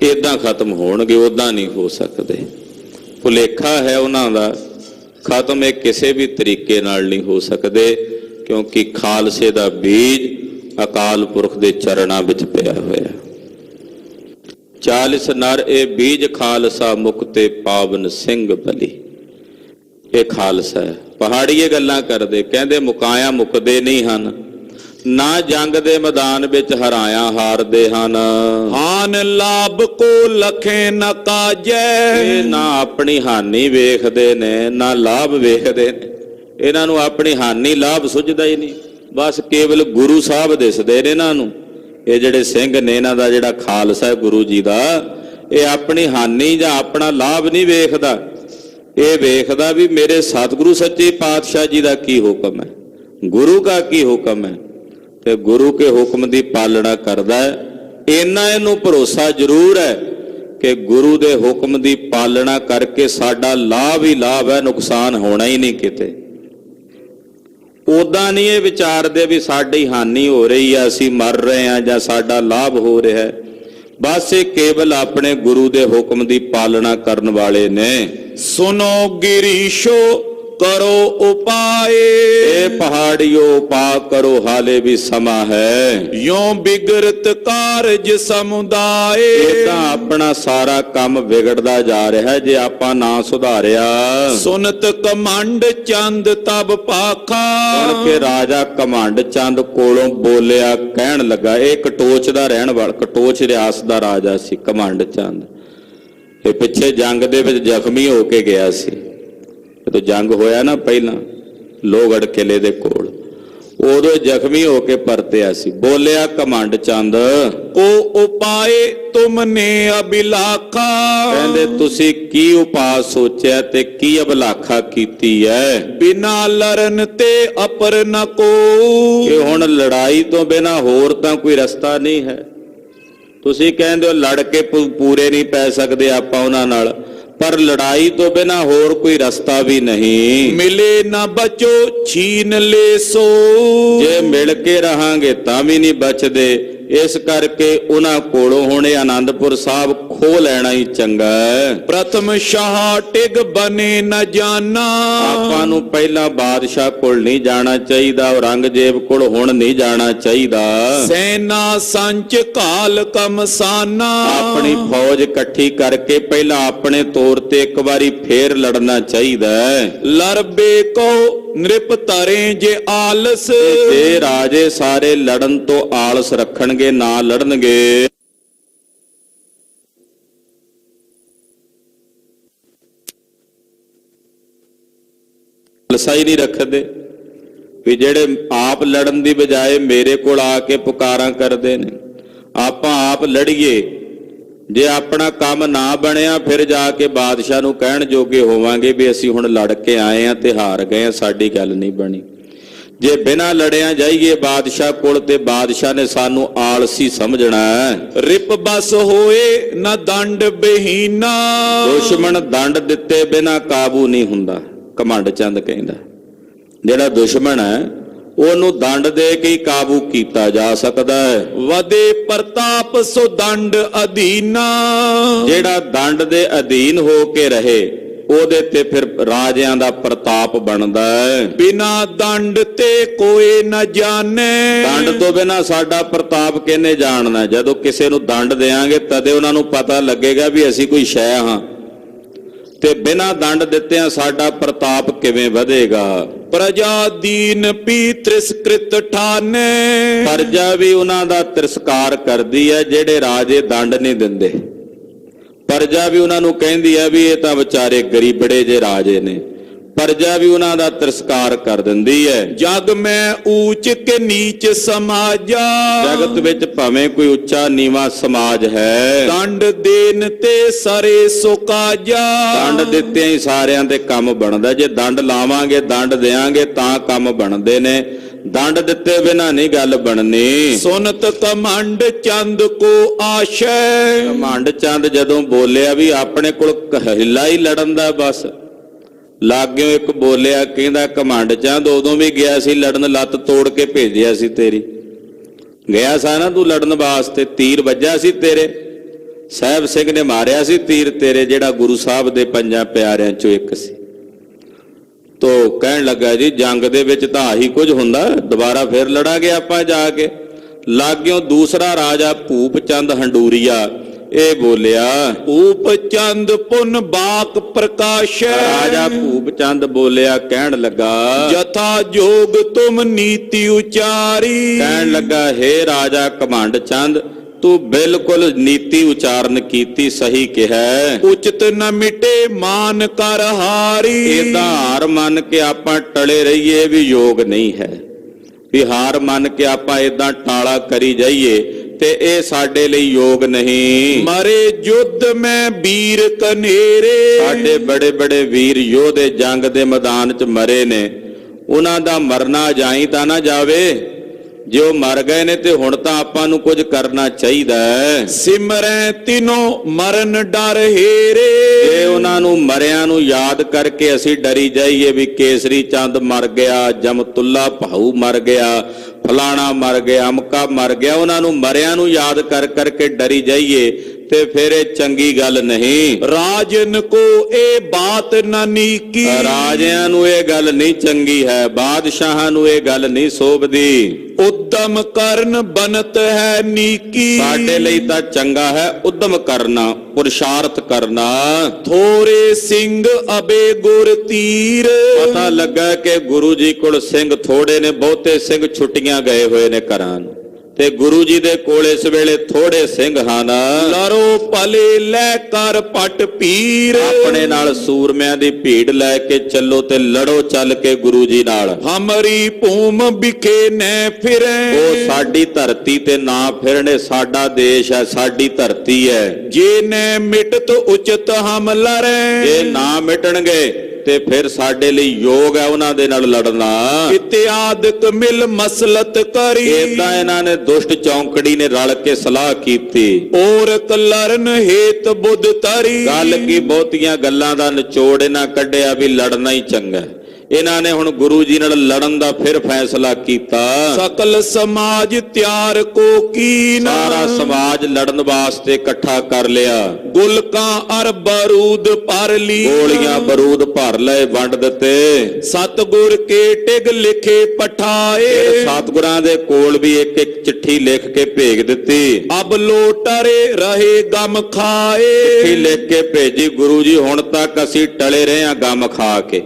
ਇਦਾਂ ਖਤਮ ਹੋਣਗੇ, ਉੱਦਾਂ ਨਹੀਂ ਹੋ ਸਕਦੇ। ਭੁਲੇਖਾ ਹੈ ਉਹਨਾਂ ਦਾ, ਖਤਮ ਇਹ ਕਿਸੇ ਵੀ ਤਰੀਕੇ ਨਾਲ ਨਹੀਂ ਹੋ ਸਕਦੇ, ਕਿਉਂਕਿ ਖਾਲਸੇ ਦਾ ਬੀਜ ਅਕਾਲ ਪੁਰਖ ਦੇ ਚਰਨਾਂ ਵਿੱਚ ਪਿਆ ਹੋਇਆ। 40 ਨਰ ਇਹ ਬੀਜ ਖਾਲਸਾ, ਮੁਕਤੇ ਪਾਵਨ ਸਿੰਘ ਬਲੀ। ਇਹ ਖਾਲਸਾ ਹੈ। ਪਹਾੜੀਏ ਗੱਲਾਂ ਕਰਦੇ, ਕਹਿੰਦੇ ਮੁਕਾਇਆ ਮੁਕਦੇ ਨਹੀਂ ਹਨ, ਨਾ ਜੰਗ ਦੇ ਮੈਦਾਨ ਵਿੱਚ ਹਰਾਇਆ ਹਾਰਦੇ ਹਨ। ਹਾਨ ਲਾਭ ਕੋ ਲਖੇ ਨ ਕਾਜੈ। ਇਹ ਨਾ ਆਪਣੀ ਹਾਨੀ ਵੇਖਦੇ ਨੇ, ਨਾ ਲਾਭ ਵੇਖਦੇ ਨੇ। ਇਹਨਾਂ ਨੂੰ ਆਪਣੀ ਹਾਨੀ ਲਾਭ ਸੁਝਦਾ ਹੀ ਨਹੀਂ, ਬਸ ਕੇਵਲ ਗੁਰੂ ਸਾਹਿਬ ਦਿਸਦੇ ਨੇ ਇਹਨਾਂ ਨੂੰ। ਇਹ ਜਿਹੜੇ ਸਿੰਘ ਨੇ, ਇਹਨਾਂ ਦਾ ਜਿਹੜਾ ਖਾਲਸਾ ਗੁਰੂ ਜੀ ਦਾ, ਇਹ ਆਪਣੀ ਹਾਨੀ ਜਾਂ ਆਪਣਾ ਲਾਭ ਨਹੀਂ ਵੇਖਦਾ। ਇਹ ਵੇਖਦਾ ਵੀ ਮੇਰੇ ਸਤਿਗੁਰੂ ਸੱਚੇ ਪਾਤਸ਼ਾਹ ਜੀ ਦਾ ਕੀ ਹੁਕਮ ਹੈ, ਗੁਰੂ ਦਾ ਕੀ ਹੁਕਮ ਹੈ, ਤੇ ਗੁਰੂ ਕੇ ਹੁਕਮ ਦੀ ਪਾਲਣਾ ਕਰਦਾ ਹੈ। ਇੰਨਾ ਇਹਨੂੰ ਭਰੋਸਾ ਜ਼ਰੂਰ ਹੈ ਕਿ ਗੁਰੂ ਦੇ ਹੁਕਮ ਦੀ ਪਾਲਣਾ ਕਰਕੇ ਸਾਡਾ ਲਾਭ ਹੀ ਲਾਭ ਹੈ, ਨੁਕਸਾਨ ਹੋਣਾ ਹੀ ਨਹੀਂ ਕਿਤੇ। ਉਦਾਂ ਨਹੀਂ ਇਹ ਵਿਚਾਰਦੇ ਵੀ ਸਾਡੀ ਹਾਨੀ ਹੋ ਰਹੀ ਆ, ਅਸੀਂ ਮਰ ਰਹੇ ਹਾਂ, ਜਾਂ ਸਾਡਾ ਲਾਭ ਹੋ ਰਿਹਾ ਹੈ। ਬਸ ਇਹ ਕੇਵਲ ਆਪਣੇ ਗੁਰੂ ਦੇ ਹੁਕਮ ਦੀ ਪਾਲਣਾ ਕਰਨ ਵਾਲੇ ਨੇ। ਸੁਨੋ ਗਿਰੀਸ਼ੋ ਕਰੋ ਉਪਾਏ। ਇਹ ਪਹਾੜੀਓ ਉਪਾਅ ਕਰੋ, ਹਾਲੇ ਵੀ ਸਮਾਂ ਹੈ। ਯੋਂ ਬਿਗੜਤ ਕਾਰਜ ਸਮੁਦਾਏ। ਇਹ ਤਾਂ ਆਪਣਾ ਸਾਰਾ ਕੰਮ ਵਿਗੜਦਾ ਜਾ ਰਿਹਾ ਜੇ ਆਪਾਂ ਨਾ ਸੁਧਾਰਿਆ। ਸੁਨਤ ਕਮੰਡ ਚੰਦ ਤਬ ਪਾਖਾ। ਸੁਣ ਕੇ ਰਾਜਾ ਕਮੰਡ ਚੰਦ ਕੋਲੋਂ ਬੋਲਿਆ, ਕਹਿਣ ਲੱਗਾ, ਇਹ ਕਟੋਚ ਦਾ ਰਹਿਣ ਵਾਲਾ, ਕਟੋਚ ਰਿਆਸਤ ਦਾ ਰਾਜਾ ਸੀ ਕਮੰਡ ਚੰਦ। ਇਹ ਪਿੱਛੇ ਜੰਗ ਦੇ ਵਿੱਚ ਜ਼ਖਮੀ ਹੋ ਕੇ ਗਿਆ ਸੀ। ਜਦੋਂ ਜੰਗ ਹੋਇਆ ਨਾ ਪਹਿਲਾਂ ਲੋਹਗੜ੍ਹ ਕਿਲੇ ਦੇ ਕੋਲ, ਉਦੋਂ ਜ਼ਖਮੀ ਹੋ ਕੇ ਪਰਤਿਆ ਸੀ। ਬੋਲਿਆ ਕਮੰਡ ਚੰਦ, ਕੋ ਉਪਾਏ ਤੁਮਨੇ ਅਭਿਲਾਖਾ। ਕਹਿੰਦੇ ਤੁਸੀਂ ਕੀ ਉਪਾਅ ਸੋਚਿਆ ਤੇ ਕੀ ਅਭਿਲਾਖਾ ਕੀਤੀ ਹੈ। ਬਿਨਾ ਲਰਨ ਤੇ ਅਪਰ ਨ ਕੋ। ਕਿ ਹੁਣ ਲੜਾਈ ਤੋਂ ਬਿਨਾ ਹੋਰ ਤਾਂ ਕੋਈ ਰਸਤਾ ਨਹੀਂ ਹੈ। ਤੁਸੀਂ ਕਹਿੰਦੇ ਹੋ ਲੜ ਕੇ ਪੂਰੇ ਨਹੀਂ ਪੈ ਸਕਦੇ ਆਪਾਂ ਉਹਨਾਂ ਨਾਲ, ਪਰ ਲੜਾਈ ਤੋਂ ਬਿਨਾ ਹੋਰ ਕੋਈ ਰਸਤਾ ਵੀ ਨਹੀਂ। ਮਿਲੇ ਨਾ ਬਚੋ ਛੀਨ ਲੈ ਸੋ। ਜੇ ਮਿਲ ਕੇ ਰਹਾਂਗੇ ਤਾਂ ਵੀ ਨਹੀਂ ਬਚਦੇ। ਇਸ ਕਰਕੇ ਉਹਨਾਂ ਕੋਲੋਂ ਹੁਣ ਆਨੰਦਪੁਰ ਸਾਹਿਬ ਖੋਹ ਲੈਣਾ ਹੀ ਚੰਗਾ ਹੈ। ਪ੍ਰਥਮ ਸ਼ਾਹ ਟਿਗ ਬਨੇ ਨ ਜਾਣਾ। ਆਪਾਂ ਨੂੰ ਪਹਿਲਾਂ ਬਾਦਸ਼ਾਹ ਕੋਲ ਨਹੀਂ ਜਾਣਾ ਚਾਹੀਦਾ, ਔਰੰਗਜ਼ੇਬ ਕੋਲ ਹੁਣ ਨਹੀਂ ਜਾਣਾ ਚਾਹੀਦਾ। ਸੈਨਾ ਸੰਚ ਕਾਲ ਕਮਸਾਨਾ। ਆਪਣੀ ਫੌਜ ਇਕੱਠੀ ਕਰਕੇ ਪਹਿਲਾਂ ਆਪਣੇ ਤੌਰ ਤੇ ਇੱਕ ਵਾਰੀ ਫੇਰ ਲੜਨਾ ਚਾਹੀਦਾ ਹੈ। ਲਰਬੇ ਕੋ ਨ੍ਰਿਪ ਧਰੇ ਜੇ ਆਲਸ। ਜੇ ਰਾਜੇ ਸਾਰੇ ਲੜਨ ਤੋਂ ਆਲਸ ਰੱਖਣਗੇ, ਨਾ ਲੜਨਗੇ, ਆਲਸਾ ਹੀ ਨਹੀਂ ਰੱਖਦੇ ਵੀ ਜਿਹੜੇ ਆਪ ਲੜਨ ਦੀ ਬਜਾਏ ਮੇਰੇ ਕੋਲ ਆ ਕੇ ਪੁਕਾਰਾਂ ਕਰਦੇ ਨੇ। ਆਪਾਂ ਆਪ ਲੜੀਏ, ਜੇ ਆਪਣਾ ਕੰਮ ਨਾ ਬਣਿਆ ਫਿਰ ਜਾ ਕੇ ਬਾਦਸ਼ਾਹ ਨੂੰ ਕਹਿਣ ਜੋਗੇ ਹੋਵਾਂਗੇ ਵੀ ਅਸੀਂ ਹੁਣ ਲੜ ਕੇ ਆਏ ਆ ਤੇ ਹਾਰ ਗਏ ਆ, ਸਾਡੀ ਗੱਲ ਨਹੀਂ ਬਣੀ। ਜੇ ਬਿਨਾਂ ਲੜਿਆ ਜਾਈਏ ਬਾਦਸ਼ਾਹ ਕੋਲ ਤੇ ਬਾਦਸ਼ਾਹ ਨੇ ਸਾਨੂੰ ਆਲਸੀ ਸਮਝਣਾ ਹੈ। ਰਿਪ ਬਸ ਹੋਏ ਨਾ ਦੰਡ ਬਹੀਨਾ। ਦੁਸ਼ਮਣ ਦੰਡ ਦਿੱਤੇ ਬਿਨਾਂ ਕਾਬੂ ਨਹੀਂ ਹੁੰਦਾ। ਕਮੰਡ ਚੰਦ ਕਹਿੰਦਾ ਜਿਹੜਾ ਦੁਸ਼ਮਣ ਹੈ ਉਹਨੂੰ ਦੰਡ ਦੇ ਕੇ ਹੀ ਕਾਬੂ ਕੀਤਾ ਜਾ ਸਕਦਾ ਹੈ। ਵਦੇ ਪ੍ਰਤਾਪ ਸੋ ਦੰਡ ਅਧੀਨਾ। ਜਿਹੜਾ ਦੰਡ ਦੇ ਅਧੀਨ ਹੋ ਕੇ ਰਹੇ ਉਹਦੇ ਤੇ ਫਿਰ ਰਾਜਿਆਂ ਦਾ ਪ੍ਰਤਾਪ ਬਣਦਾ ਹੈ। ਬਿਨਾ ਦੰਡ ਤੇ ਕੋਈ ਨਾ ਜਾਣੇ। ਦੰਡ ਤੋਂ ਬਿਨਾ ਸਾਡਾ ਪ੍ਰਤਾਪ ਕਿਹਨੇ ਜਾਣਨਾ। ਜਦੋਂ ਕਿਸੇ ਨੂੰ ਦੰਡ ਦੇਾਂਗੇ ਤਦੇ ਉਹਨਾਂ ਨੂੰ ਪਤਾ ਲੱਗੇਗਾ ਵੀ ਅਸੀਂ ਕੋਈ ਸ਼ੈ ਹਾਂ, ਤੇ ਬਿਨਾ ਦੰਡ ਦਿੱਤਿਆਂ ਸਾਡਾ ਪ੍ਰਤਾਪ ਕਿਵੇਂ ਵਧੇਗਾ। ਪ੍ਰਜਾ ਦੀਨ ਪੀ ਤ੍ਰਿਸਕ੍ਰਿਤ ਠਾਨੇ। ਪ੍ਰਜਾ ਵੀ ਉਹਨਾਂ ਦਾ ਤਿਰਸਕਾਰ ਕਰਦੀ ਹੈ ਜਿਹੜੇ ਰਾਜੇ ਦੰਡ ਨਹੀਂ ਦਿੰਦੇ। ਪ੍ਰਜਾ ਵੀ ਉਹਨਾਂ ਨੂੰ ਕਹਿੰਦੀ ਹੈ ਵੀ ਇਹ ਤਾਂ ਵਿਚਾਰੇ ਗਰੀਬੜੇ ਜੇ ਰਾਜੇ ਨੇ, ਪ੍ਰਜਾ ਵੀ ਉਹਨਾਂ ਦਾ ਤਿਰਸਕਾਰ ਕਰ ਦਿੰਦੀ ਹੈ। ਜਗ ਮੈਂ ਊਚ ਕੇ ਨੀਚ ਸਮਾਜਾ, ਜਗਤ ਵਿੱਚ ਭਾਵੇਂ ਕੋਈ ਉੱਚਾ ਨੀਵਾਂ ਸਮਾਜ ਹੈ, ਦੰਡ ਦੇਨ ਤੇ ਸਰੇ ਸੁਕਾਜਾ। ਦੰਡ ਦਿੱਤਿਆਂ ਹੀ ਸਾਰਿਆਂ ਦੇ ਕੰਮ ਬਣਦਾ। ਜੇ ਦੰਡ ਲਾਵਾਂਗੇ, ਦੰਡ ਦੇਾਂਗੇ ਤਾਂ ਕੰਮ ਬਣਦੇ ਨੇ। ਦੰਡ ਦਿੱਤੇ ਬਿਨਾਂ ਨਹੀਂ ਗੱਲ ਬਣਨੀ। ਸੁਨਤ ਕਮੰਡ ਚੰਦ ਕੋ ਆਸ਼ੈ, ਘਮੰਡ ਚੰਦ ਜਦੋਂ ਬੋਲਿਆ ਵੀ ਆਪਣੇ ਕੋਲ ਹਿੱਲਾ ਹੀ ਲੜਨ ਦਾ, ਬਸ ਲਾਗਿਓ ਇੱਕ ਬੋਲਿਆ, ਕਹਿੰਦਾ ਘਮੰਡ ਚੰਦ ਉਦੋਂ ਵੀ ਗਿਆ ਸੀ ਲੜਨ, ਲੱਤ ਤੋੜ ਕੇ ਭੇਜਿਆ ਸੀ ਤੇਰੀ। ਗਿਆ ਸਾ ਨਾ ਤੂੰ ਲੜਨ ਵਾਸਤੇ, ਤੀਰ ਵੱਜਾ ਸੀ ਤੇਰੇ, ਸਾਹਿਬ ਸਿੰਘ ਨੇ ਮਾਰਿਆ ਸੀ ਤੀਰ ਤੇਰੇ, ਜਿਹੜਾ ਗੁਰੂ ਸਾਹਿਬ ਦੇ ਪੰਜਾਂ ਪਿਆਰਿਆਂ ਚੋਂ ਇੱਕ ਸੀ। ਤੋ ਕਹਿਣ ਲੱਗਾ ਜੀ ਜੰਗ ਦੇ ਵਿੱਚ ਤਾਂ ਆਹੀ ਕੁਝ ਹੁੰਦਾ, ਦੁਬਾਰਾ ਫਿਰ ਲੜਾਂਗੇ ਆਪਾਂ ਜਾ ਕੇ। ਲਾਗਿਓ ਦੂਸਰਾ ਰਾਜਾ ਭੂਪ ਚੰਦ ਹੰਡੂਰੀਆ, ਇਹ ਬੋਲਿਆ, ਊਪ ਚੰਦ ਪੁਨ ਬਾਕ ਪ੍ਰਕਾਸ਼। ਰਾਜਾ ਭੂਪ ਚੰਦ ਬੋਲਿਆ, ਕਹਿਣ ਲੱਗਾ, ਜਥਾ ਜੋਗ ਤੁਮ ਨੀਤੀ ਉਚਾਰੀ। ਕਹਿਣ ਲੱਗਾ, ਹੇ ਰਾਜਾ ਘਮੰਡ ਚੰਦ, ਤੂੰ ਬਿਲਕੁਲ ਨੀਤੀ ਉਚਾਰਨ ਕੀਤੀ, ਸਹੀ ਕਿਹਾ। ਉਚਿਤ ਨ ਮਿਟੇ ਮਾਨ ਕਰ ਹਾਰੀ। ਇਹਦਾ ਹਾਰ ਮੰਨ ਕੇ ਆਪਾਂ ਟਲੇ ਰਹੀਏ ਵੀ ਯੋਗ ਨਹੀਂ ਹੈ, ਵੀ ਹਾਰ ਮੰਨ ਕੇ ਆਪਾਂ ਏਦਾਂ ਟਾਲਾ ਕਰੀ ਜਾਈਏ ਤੇ ਇਹ ਸਾਡੇ ਲਈ ਯੋਗ ਨਹੀਂ। ਮਰੇ ਯੁੱਧ ਮੈਂ ਵੀਰ ਕਨੇਰੇ, ਸਾਡੇ ਬੜੇ ਬੜੇ ਵੀਰ ਯੋਧੇ ਜੰਗ ਦੇ ਮੈਦਾਨ 'ਚ ਮਰੇ ਨੇ, ਉਹਨਾਂ ਦਾ ਮਰਨਾ ਜਾਈ ਤਾਂ ਨਾ ਜਾਵੇ। ਜੇ ਉਹ ਮਰ ਗਏ ਨੇ ਤੇ ਹੁਣ ਤਾਂ ਆਪਾਂ ਨੂੰ ਕੁਝ ਕਰਨਾ ਚਾਹੀਦਾ ਹੈ। ਸਿਮਰੈ ਤਿਨੋ ਮਰਨ ਡਰ ਹੇਰੇ, ਜੇ ਉਹਨਾਂ ਨੂੰ ਮਰਿਆਂ ਨੂੰ ਯਾਦ ਕਰਕੇ ਅਸੀਂ ਡਰੀ ਜਾਈਏ ਵੀ ਕੇਸਰੀ ਚੰਦ ਮਰ ਗਿਆ, ਜਮਤੁੱਲਾ ਭਾਊ ਮਰ ਗਿਆ, ਫਲਾਣਾ ਮਰ ਗਿਆ, ਅਮਕਾ ਮਰ ਗਿਆ, ਉਹਨਾਂ ਨੂੰ ਮਰਿਆਂ ਨੂੰ ਯਾਦ ਕਰ ਕਰਕੇ ਡਰੀ ਜਾਈਏ ਤੇ ਫਿਰ ਇਹ ਚੰਗੀ ਗੱਲ ਨਹੀਂ। ਰਾਜਨ ਕੋ ਇਹ ਬਾਤ ਨਾ ਨੀਕੀ, ਰਾਜਿਆਂ ਨੂੰ ਇਹ ਗੱਲ ਨਹੀਂ ਚੰਗੀ ਹੈ, ਬਾਦਸ਼ਾਹਾਂ ਨੂੰ ਇਹ ਗੱਲ ਨਹੀਂ ਸੋਭਦੀ। ਉਦਮ ਕਰਨ ਬਨਤ ਹੈ ਨੀਕੀ, ਸਾਡੇ ਲਈ ਤਾਂ ਚੰਗਾ ਹੈ ਉਦਮ ਕਰਨਾ, ਪੁਰਸ਼ਾਰਥ ਕਰਨਾ। ਥੋਰੇ ਸਿੰਘ ਅਬੇ ਗੁਰ ਤੀਰ, ਪਤਾ ਲੱਗਾ ਕਿ ਗੁਰੂ ਜੀ ਕੋਲ ਸਿੰਘ ਥੋੜੇ ਨੇ, ਬਹੁਤੇ ਸਿੰਘ ਛੁੱਟੀਆਂ ਗਏ ਹੋਏ ਨੇ ਘਰਾਂ ਨੂੰ, ਤੇ ਗੁਰੂ ਜੀ ਦੇ ਕੋਲ ਇਸ ਵੇਲੇ ਥੋੜੇ ਸਿੰਘ ਹਨ। ਲਰੋ ਭਲੇ ਲੈ ਕਰ ਪਟ ਪੀਰ, ਆਪਣੇ ਨਾਲ ਸੂਰਮਿਆਂ ਦੀ ਭੀੜ ਲੈ ਕੇ ਚੱਲੋ ਤੇ ਲੜੋ ਚੱਲ ਕੇ ਗੁਰੂ ਜੀ ਨਾਲ। ਹਮਰੀ ਭੂਮ ਵਿਖੇ ਨੈ ਫਿਰੈ, ਉਹ ਸਾਡੀ ਧਰਤੀ ਤੇ ਨਾ ਫਿਰਨੇ, ਸਾਡਾ ਦੇਸ਼ ਹੈ, ਸਾਡੀ ਧਰਤੀ ਹੈ। ਜੇ ਨੈ ਮਿਟਤ ਉਚਿਤ ਹਮ ਲੜੈ, ਜੇ ਨਾ ਮਿਟਣਗੇ ਤੇ ਫਿਰ ਸਾਡੇ ਲਈ ਯੋਗ ਹੈ ਉਹਨਾਂ ਦੇ ਨਾਲ ਲੜਨਾ। ਇਤਿਆਦਿਕ ਮਿਲ ਮਸਲਤ ਕਰੀ, ਏਦਾਂ ਇਹਨਾਂ ਨੇ ਦੁਸ਼ਟ ਚੌਂਕੜੀ ਨੇ ਰਲ ਕੇ ਸਲਾਹ ਕੀਤੀ। ਔਰ ਕਲਰਨ ਹੇਤ ਬੁੱਧ ਤਰੀ, ਗੱਲ ਕੀ ਬਹੁਤੀਆਂ ਗੱਲਾਂ ਦਾ ਨਿਚੋੜ ਇਹਨਾਂ ਕੱਢਿਆ ਵੀ ਲੜਨਾ ਹੀ ਚੰਗਾ। ਇਹਨਾਂ ਨੇ ਹੁਣ ਗੁਰੂ ਜੀ ਨਾਲ ਲੜਨ ਦਾ ਫਿਰ ਫੈਸਲਾ ਕੀਤਾ। ਸਕਲ ਸਮਾਜ ਤਿਆਰ ਕੋ ਕੀਨ, ਸਾਰਾ ਸਮਾਜ ਲੜਨ ਵਾਸਤੇ ਇਕੱਠਾ ਕਰ ਲਿਆ। ਗੁਲਕਾਂ ਅਰ ਬਰੂਦ ਭਰ ਲਈ, ਗੋਲੀਆਂ ਬਰੂਦ ਭਰ ਲਏ, ਵੰਡ ਦਿੱਤੇ। ਸਤਗੁਰ ਕੇ ਟਿਗ ਲਿਖੇ ਪਠਾਏ, ਸਤਿਗੁਰਾਂ ਦੇ ਕੋਲ ਵੀ ਇੱਕ ਇੱਕ ਚਿੱਠੀ ਲਿਖ ਕੇ ਭੇਜ ਦਿੱਤੀ। ਅਬ ਲੋਟਰੇ ਰਹੇ ਗਮ ਖਾਏ, ਚਿੱਠੀ ਲਿਖ ਕੇ ਭੇਜੀ, ਗੁਰੂ ਜੀ ਹੁਣ ਤੱਕ ਅਸੀਂ ਟਲੇ ਰਹੇ ਹਾਂ ਗਮ ਖਾ ਕੇ,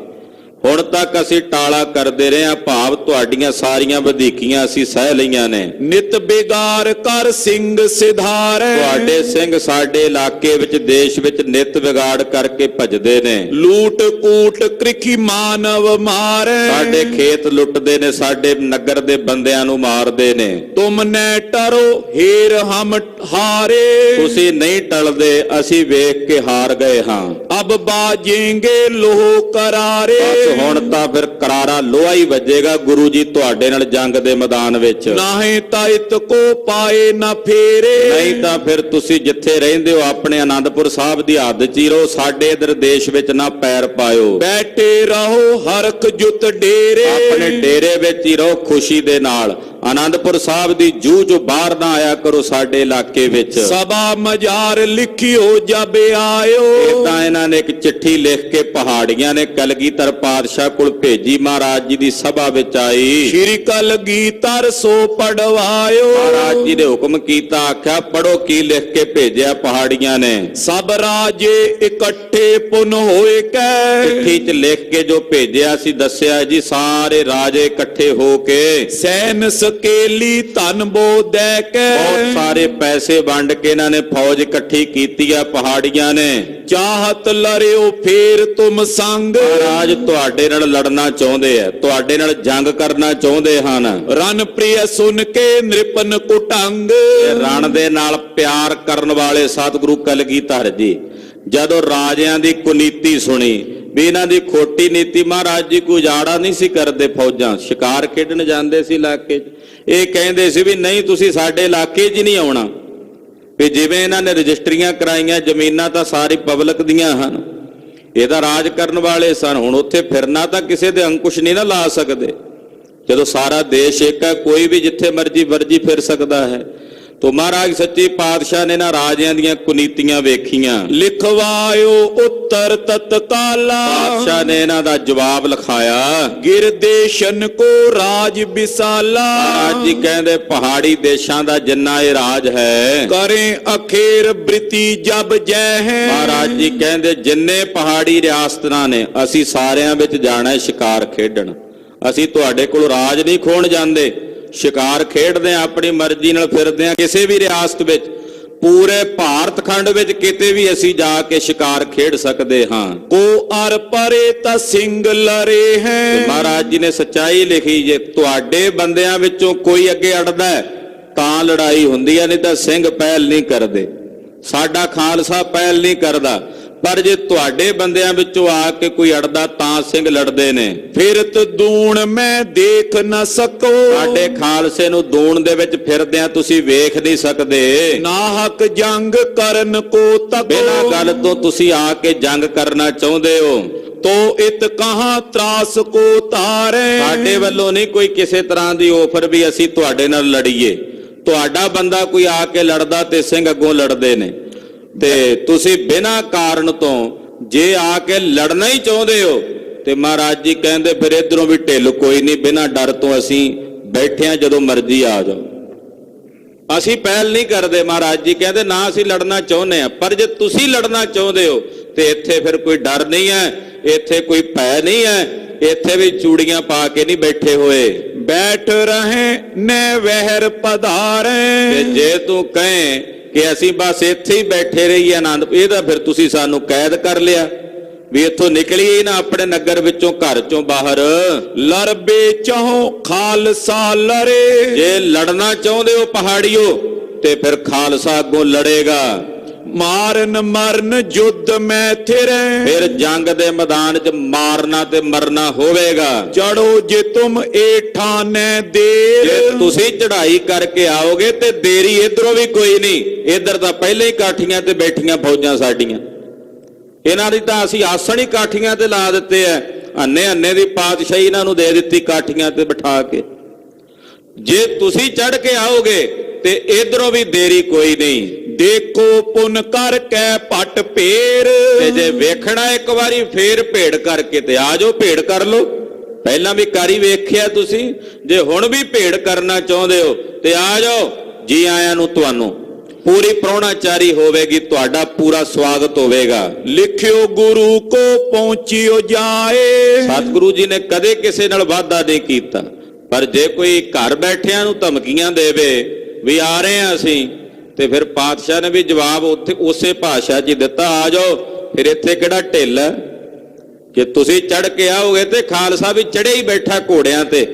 ਹੁਣ ਤੱਕ ਅਸੀਂ ਟਾਲਾ ਕਰਦੇ ਰਹੇ ਹਾਂ, ਭਾਵ ਤੁਹਾਡੀਆਂ ਸਾਰੀਆਂ ਵਧੀਕੀਆਂ ਅਸੀਂ ਸਹਿ ਲਈਆਂ ਨੇ। ਨਿਤ ਬਿਗਾਰ ਕਰ ਸਿੰਘ ਸਿਧਾਰੈ, ਤੁਹਾਡੇ ਸਿੰਘ ਸਾਡੇ ਇਲਾਕੇ ਵਿੱਚ ਦੇਸ਼ ਵਿੱਚ ਨਿਤ ਵਿਗਾੜ ਕਰਕੇ ਭਜਦੇ ਨੇ। ਲੂਟ ਕੂਟ ਕ੍ਰਿਖੀ ਮਾਨਵ ਮਾਰੈ, ਸਾਡੇ ਖੇਤ ਲੁੱਟਦੇ ਨੇ, ਸਾਡੇ ਨਗਰ ਦੇ ਬੰਦਿਆਂ ਨੂੰ ਮਾਰਦੇ ਨੇ। ਤੁਮ ਨੈ ਟਰੋ ਹੀਰ ਹਮ ਹਾਰੇ, ਤੁਸੀਂ ਨਹੀਂ ਟਲਦੇ, ਅਸੀਂ ਵੇਖ ਕੇ ਹਾਰ ਗਏ ਹਾਂ। ਅਬ ਬਾਜੇਂਗੇ ਲੋਹ ਕਰਾਰੇ, ਹੁਣ ਤਾਂ ਫਿਰ ਕਰਾਰਾ ਲੋਹਾ ਹੀ ਵੱਜੇਗਾ ਗੁਰੂ ਜੀ ਤੁਹਾਡੇ ਨਾਲ ਜੰਗ ਦੇ ਮੈਦਾਨ ਵਿੱਚ। ਨਾਹੀਂ ਤਾਇਤ ਕੋ ਪਾਏ ਨਾ ਫੇਰੇ, ਨਹੀਂ ਤਾਂ ਫਿਰ ਤੁਸੀਂ ਜਿੱਥੇ ਰਹਿੰਦੇ ਹੋ ਆਪਣੇ ਆਨੰਦਪੁਰ ਸਾਹਿਬ ਦੀ ਹੱਦ 'ਚ ਹੀ ਰਹੋ, ਸਾਡੇ ਇਧਰ ਦੇਸ਼ ਵਿੱਚ ਨਾ ਪੈਰ ਪਾਇਓ। ਬੈਠੇ ਰਹੋ ਹਰਖ ਜੁਤ ਡੇਰੇ, ਆਪਣੇ ਡੇਰੇ ਵਿੱਚ ਹੀ ਰਹੋ ਖੁਸ਼ੀ ਦੇ ਨਾਲ। ਆਨੰਦਪੁਰ ਸਾਹਿਬ ਦੀ ਜੂਹ ਚੋਂ ਬਾਹਰ ਨਾ ਆਇਆ ਕਰੋ ਸਾਡੇ ਇਲਾਕੇ ਵਿੱਚ। ਸਭਾ ਮਜ਼ਾਰ ਲਿਖਿਓ ਜਬ ਆਇਓ, ਇਦਾਂ ਇਹਨਾਂ ਨੇ ਇੱਕ ਚਿੱਠੀ ਲਿਖ ਕੇ ਪਹਾੜੀਆਂ ਨੇ ਕਲਗੀਧਰ ਪਾਤਸ਼ਾਹ ਕੋਲ ਭੇਜੀ। ਮਹਾਰਾਜ ਜੀ ਦੀ ਸਭਾ ਵਿੱਚ ਆਈ। ਸ਼੍ਰੀ ਕਲਗੀਧਰ ਸੋ ਪੜਵਾਇਓ, ਮਹਾਰਾਜ ਜੀ ਨੇ ਹੁਕਮ ਕੀਤਾ, ਆਖਿਆ ਪੜੋ ਕੀ ਲਿਖ ਕੇ ਭੇਜਿਆ ਪਹਾੜੀਆਂ ਨੇ। ਸਭ ਰਾਜੇ ਇਕੱਠੇ ਪੁਨ ਹੋਏ ਕੈ, ਚਿੱਠੀ 'ਚ ਲਿਖ ਕੇ ਜੋ ਭੇਜਿਆ ਸੀ ਦੱਸਿਆ ਜੀ, ਸਾਰੇ ਰਾਜੇ ਇਕੱਠੇ ਹੋ ਕੇ ਸੈਨ ਸਕੇਲੀ ਧਨ ਬੋਦੈ ਕੈ। ਬਹੁਤ ਸਾਰੇ ਪੈਸੇ ਵੰਡ ਕੇ ਇਹਨਾਂ ਨੇ ਫੌਜ ਇਕੱਠੀ ਕੀਤੀ ਆ ਪਹਾੜੀਆਂ ਨੇ। ਚਾਹਤ ਲਰਿਓ ਫੇਰ ਤੁਮ ਸੰਗ। ਮਹਾਰਾਜ ਤੁਹਾਡੇ ਨਾਲ ਲੜਨਾ ਚਾਹੁੰਦੇ ਆ, ਤੁਹਾਡੇ ਨਾਲ ਜੰਗ ਕਰਨਾ ਚਾਹੁੰਦੇ ਹਨ। ਰਨ ਪ੍ਰਿਯ ਸੁਨ ਕੇ ਨ੍ਰਿਪਨ ਕੁਟੰਗ। ਰਣ ਦੇ ਨਾਲ ਪਿਆਰ ਕਰਨ ਵਾਲੇ ਸਤਿਗੁਰੂ ਕਲਗੀਧਰ ਜੀ ਜਦੋਂ ਰਾਜਿਆਂ ਦੀ ਕੁਨੀਤੀ ਸੁਣੀ ਵੀ ਇਹਨਾਂ ਦੀ ਖੋਟੀ ਨੀਤੀ, ਮਹਾਰਾਜ ਜੀ ਕੋਈ ਉਜਾੜਾ ਨਹੀਂ ਸੀ ਕਰਦੇ। ਫੌਜਾਂ ਸ਼ਿਕਾਰ ਖੇਡਣ ਜਾਂਦੇ ਸੀ ਇਲਾਕੇ 'ਚ, ਇਹ ਕਹਿੰਦੇ ਸੀ ਵੀ ਨਹੀਂ ਤੁਸੀਂ ਸਾਡੇ ਇਲਾਕੇ 'ਚ ਨਹੀਂ ਆਉਣਾ। ਵੀ ਜਿਵੇਂ ਇਹਨਾਂ ਨੇ ਰਜਿਸਟਰੀਆਂ ਕਰਾਈਆਂ, ਜ਼ਮੀਨਾਂ ਤਾਂ ਸਾਰੀ ਪਬਲਿਕ ਦੀਆਂ ਹਨ, ਇਹ ਤਾਂ ਰਾਜ ਕਰਨ ਵਾਲੇ ਸਨ। ਹੁਣ ਉੱਥੇ ਫਿਰਨਾ ਤਾਂ ਕਿਸੇ ਦੇ ਅੰਕੁਸ਼ ਨਹੀਂ ਨਾ ਲਾ ਸਕਦੇ। ਜਦੋਂ ਸਾਰਾ ਦੇਸ਼ ਇੱਕ ਹੈ, ਕੋਈ ਵੀ ਜਿੱਥੇ ਮਰਜੀ ਵਰਜੀ ਫਿਰ ਸਕਦਾ ਹੈ। ਤੋ ਮਹਾਰਾਜ ਸੱਚੇ ਪਾਤਸ਼ਾਹ ਨੇ ਨਾ ਰਾਜਿਆਂ ਦੀਆਂ ਕੁਨੀਤੀਆਂ ਵੇਖੀਆਂ। ਲਿਖਵਾਇਓ ਉੱਤਰ ਤਤਕਾਲਾ। ਪਾਤਸ਼ਾਹ ਨੇ ਇਹਨਾਂ ਦਾ ਜਵਾਬ ਲਿਖਾਇਆ। ਗਿਰਦੇਸ਼ਨ ਕੋ ਰਾਜ ਵਿਸਾਲਾ। ਮਹਾਰਾਜ ਜੀ ਕਹਿੰਦੇ ਪਹਾੜੀ ਦੇਸ਼ਾਂ ਦਾ ਜਿੰਨਾ ਇਹ ਰਾਜ ਹੈ, ਕਰੇ ਅਖੇਰ ਬ੍ਰਿਤੀ ਜਬ ਜੈ ਹੈ। ਮਹਾਰਾਜ ਜੀ ਕਹਿੰਦੇ ਜਿੰਨੇ ਪਹਾੜੀ ਰਿਆਸਤਾਂ ਨੇ ਅਸੀਂ ਸਾਰਿਆਂ ਵਿੱਚ ਜਾਣਾ ਹੈ ਸ਼ਿਕਾਰ ਖੇਡਣ। ਅਸੀਂ ਤੁਹਾਡੇ ਕੋਲ ਰਾਜ ਨਹੀਂ ਖੋਣ ਜਾਂਦੇ, ਸ਼ਿਕਾਰ ਖੇਡਦੇ ਆ, ਆਪਣੀ ਮਰਜ਼ੀ ਨਾਲ ਫਿਰਦੇ ਆ ਕਿਸੇ ਵੀ ਰਿਆਸਤ ਵਿੱਚ। ਪੂਰੇ ਭਾਰਤ ਖੰਡ ਵਿੱਚ ਕਿਤੇ ਵੀ ਅਸੀਂ ਜਾ ਕੇ ਸ਼ਿਕਾਰ ਖੇਡ ਸਕਦੇ ਹਾਂ। ਕੋ ਅਰ ਪਰੇ ਤਾਂ ਸਿੰਘ ਲਰੇ ਹੈ। ਮਹਾਰਾਜ ਜੀ ਨੇ ਸੱਚਾਈ ਲਿਖੀ, ਜੇ ਤੁਹਾਡੇ ਬੰਦਿਆਂ ਵਿੱਚੋਂ ਕੋਈ ਅੱਗੇ ਅੜਦਾ ਤਾਂ ਲੜਾਈ ਹੁੰਦੀ ਹੈ, ਨਹੀਂ ਤਾਂ ਸਿੰਘ ਪਹਿਲ ਨਹੀਂ ਕਰਦੇ। ਸਾਡਾ ਖਾਲਸਾ ਪਹਿਲ ਨਹੀਂ ਕਰਦਾ, ਪਰ ਜੇ ਤੁਹਾਡੇ ਬੰਦਿਆਂ ਵਿੱਚੋਂ ਆ ਕੇ ਕੋਈ ਅੜਦਾ ਤਾਂ ਸਿੰਘ ਲੜਦੇ ਨੇ। ਫਿਰਤ ਦੂਣ ਮੈਂ ਦੇਖ ਨਾ ਸਕੋ। ਸਾਡੇ ਖਾਲਸੇ ਨੂੰ ਦੂਣ ਦੇ ਵਿੱਚ ਫਿਰਦਿਆਂ ਤੁਸੀਂ ਵੇਖ ਨਹੀਂ ਸਕਦੇ। ਨਾਹਕ ਜੰਗ ਕਰਨ ਕੋ ਤਕੋ। ਬਿਨਾਂ ਗੱਲ ਤੋਂ ਤੁਸੀਂ ਆ ਕੇ ਜੰਗ ਕਰਨਾ ਚਾਹੁੰਦੇ ਹੋ। ਤੋ ਇਤ ਕਹਾਂ ਤਰਾਸ ਕੋ ਤਾਰੇ। ਸਾਡੇ ਵੱਲੋਂ ਨਹੀਂ ਕੋਈ ਕਿਸੇ ਤਰ੍ਹਾਂ ਦੀ ਆਫਰ ਵੀ ਅਸੀਂ ਤੁਹਾਡੇ ਨਾਲ ਲੜੀਏ। ਤੁਹਾਡਾ ਬੰਦਾ ਕੋਈ ਆ ਕੇ ਲੜਦਾ ਤੇ ਸਿੰਘ ਅੱਗੋਂ ਲੜਦੇ ਨੇ, ਤੇ ਤੁਸੀਂ ਬਿਨਾਂ ਕਾਰਨ ਤੋਂ ਜੇ ਆ ਕੇ ਲੜਨਾ ਹੀ ਚਾਹੁੰਦੇ ਹੋ ਤੇ ਮਹਾਰਾਜ ਜੀ ਕਹਿੰਦੇ ਫਿਰ ਇਧਰੋਂ ਵੀ ਢਿੱਲ ਕੋਈ ਨਹੀਂ, ਬਿਨਾਂ ਡਰ ਤੋਂ ਅਸੀਂ ਬੈਠੇ ਆ, ਜਦੋਂ ਮਰਜ਼ੀ ਆ ਜਾਓ। ਅਸੀਂ ਪਹਿਲ ਨਹੀਂ ਕਰਦੇ। ਮਹਾਰਾਜ ਜੀ ਕਹਿੰਦੇ ਨਾ ਅਸੀਂ ਲੜਨਾ ਚਾਹੁੰਦੇ ਆ, ਪਰ ਜੇ ਤੁਸੀਂ ਲੜਨਾ ਚਾਹੁੰਦੇ ਹੋ ਤੇ ਇੱਥੇ ਫਿਰ ਕੋਈ ਡਰ ਨਹੀਂ ਹੈ, ਇੱਥੇ ਕੋਈ ਭੈ ਨਹੀਂ ਹੈ, ਇੱਥੇ ਵੀ ਚੂੜੀਆਂ ਪਾ ਕੇ ਨਹੀਂ ਬੈਠੇ ਹੋਏ। ਬੈਠ ਰਹੇ ਨੇ ਵਹਿਰ ਪਧਾਰੇ। ਤੇ ਜੇ ਤੂੰ ਕਹੇ ਕਿ ਅਸੀਂ ਬਸ ਇੱਥੇ ਹੀ ਬੈਠੇ ਰਹੀਏ ਆਨੰਦ, ਇਹਦਾ ਫਿਰ ਤੁਸੀਂ ਸਾਨੂੰ ਕੈਦ ਕਰ ਲਿਆ ਵੀ ਇੱਥੋਂ ਨਿਕਲੀਏ ਨਾ ਆਪਣੇ ਨਗਰ ਵਿੱਚੋਂ, ਘਰ ਚੋਂ ਬਾਹਰ। ਲਰਬੇ ਚਾਹੋ ਖਾਲਸਾ ਲਰੇ। ਜੇ ਲੜਨਾ ਚਾਹੁੰਦੇ ਹੋ ਪਹਾੜੀਓ ਤੇ ਫਿਰ ਖਾਲਸਾ ਅੱਗੋਂ ਲੜੇਗਾ। ਮਾਰਨ ਮਰਨ ਯੁੱਧ ਮੈਂ ਥਿਰੇ। ਫਿਰ ਜੰਗ ਦੇ ਮੈਦਾਨ 'ਚ ਮਾਰਨਾ ਤੇ ਮਰਨਾ ਹੋਵੇਗਾ। ਚੜੋ ਜੇ ਤੁਮ ਏ ਠਾਨੇ ਦੇਰ। ਜੇ ਤੁਸੀਂ ਚੜ੍ਹਾਈ ਕਰਕੇ ਆਓਗੇ ਤੇ ਦੇਰੀ ਇਧਰੋਂ ਵੀ ਕੋਈ ਨਹੀਂ, ਇਧਰ ਤਾਂ ਪਹਿਲੇ ਹੀ ਕਾਠੀਆਂ ਤੇ ਬੈਠੀਆਂ ਫੌਜਾਂ ਸਾਡੀਆਂ। ਇਹਨਾਂ ਦੀ ਤਾਂ ਅਸੀਂ ਆਸਣ ਹੀ ਕਾਠੀਆਂ ਤੇ ਲਾ ਦਿੱਤੇ ਐ, ਅੰਨੇ ਅੰਨੇ ਦੀ ਪਾਤਸ਼ਾਹੀ ਇਹਨਾਂ ਨੂੰ ਦੇ ਦਿੱਤੀ ਕਾਠੀਆਂ ਤੇ ਬਿਠਾ ਕੇ। ਜੇ ਤੁਸੀਂ ਚੜ੍ਹ ਕੇ ਆਓਗੇ ਤੇ ਇਧਰੋਂ ਵੀ ਦੇਰੀ ਕੋਈ ਨਹੀਂ। ਦੇਖੋ ਪੁੰਨ ਕਰ ਕੈ ਪਟ ਭੇਰ। ਤੇ ਜੇ ਵੇਖਣਾ ਇੱਕ ਵਾਰੀ ਫੇਰ ਭੇੜ ਕਰਕੇ ਤੇ ਆ ਜਾਓ, ਭੇੜ ਕਰ ਲਓ। ਪਹਿਲਾਂ ਵੀ ਕਾਰੀ ਵੇਖਿਆ ਤੁਸੀਂ, ਜੇ ਹੁਣ ਵੀ ਭੇੜ ਕਰਨਾ ਚਾਹੁੰਦੇ ਹੋ ਤੇ ਆ ਜਾਓ। ਜੀ ਆਇਆਂ ਨੂੰ ਤੁਹਾਨੂੰ ਪੂਰੀ ਪ੍ਰਾਹੁਣਾਚਾਰੀ ਹੋਵੇਗੀ, ਤੁਹਾਡਾ ਪੂਰਾ ਸਵਾਗਤ ਹੋਵੇਗਾ। ਲਿਖਿਓ ਗੁਰੂ ਕੋ ਪਹੁੰਚਿਓ ਜਾਏ। ਸਤਿਗੁਰੂ ਜੀ ਨੇ ਕਦੇ ਕਿਸੇ ਨਾਲ ਵਾਅਦਾ ਨਹੀਂ ਕੀਤਾ, ਪਰ ਜੇ ਕੋਈ ਘਰ ਬੈਠਿਆਂ ਨੂੰ ਧਮਕੀਆਂ ਦੇਵੇ ਵੀ ਆ ਰਹੇ ਹਾਂ ਅਸੀਂ, ਤੇ ਫਿਰ ਪਾਤਸ਼ਾਹ ਨੇ ਵੀ ਜਵਾਬ ਉੱਥੇ ਉਸੇ ਭਾਸ਼ਾ 'ਚ ਦਿੱਤਾ, ਆ ਜਾਓ। ਫਿਰ ਇੱਥੇ ਕਿਹੜਾ ਢਿੱਲ ਹੈ? ਜੇ ਤੁਸੀਂ ਚੜ ਕੇ ਆਓਗੇ ਤੇ ਖਾਲਸਾ ਵੀ ਚੜੇ ਹੀ ਬੈਠਾ ਘੋੜਿਆਂ ਤੇ,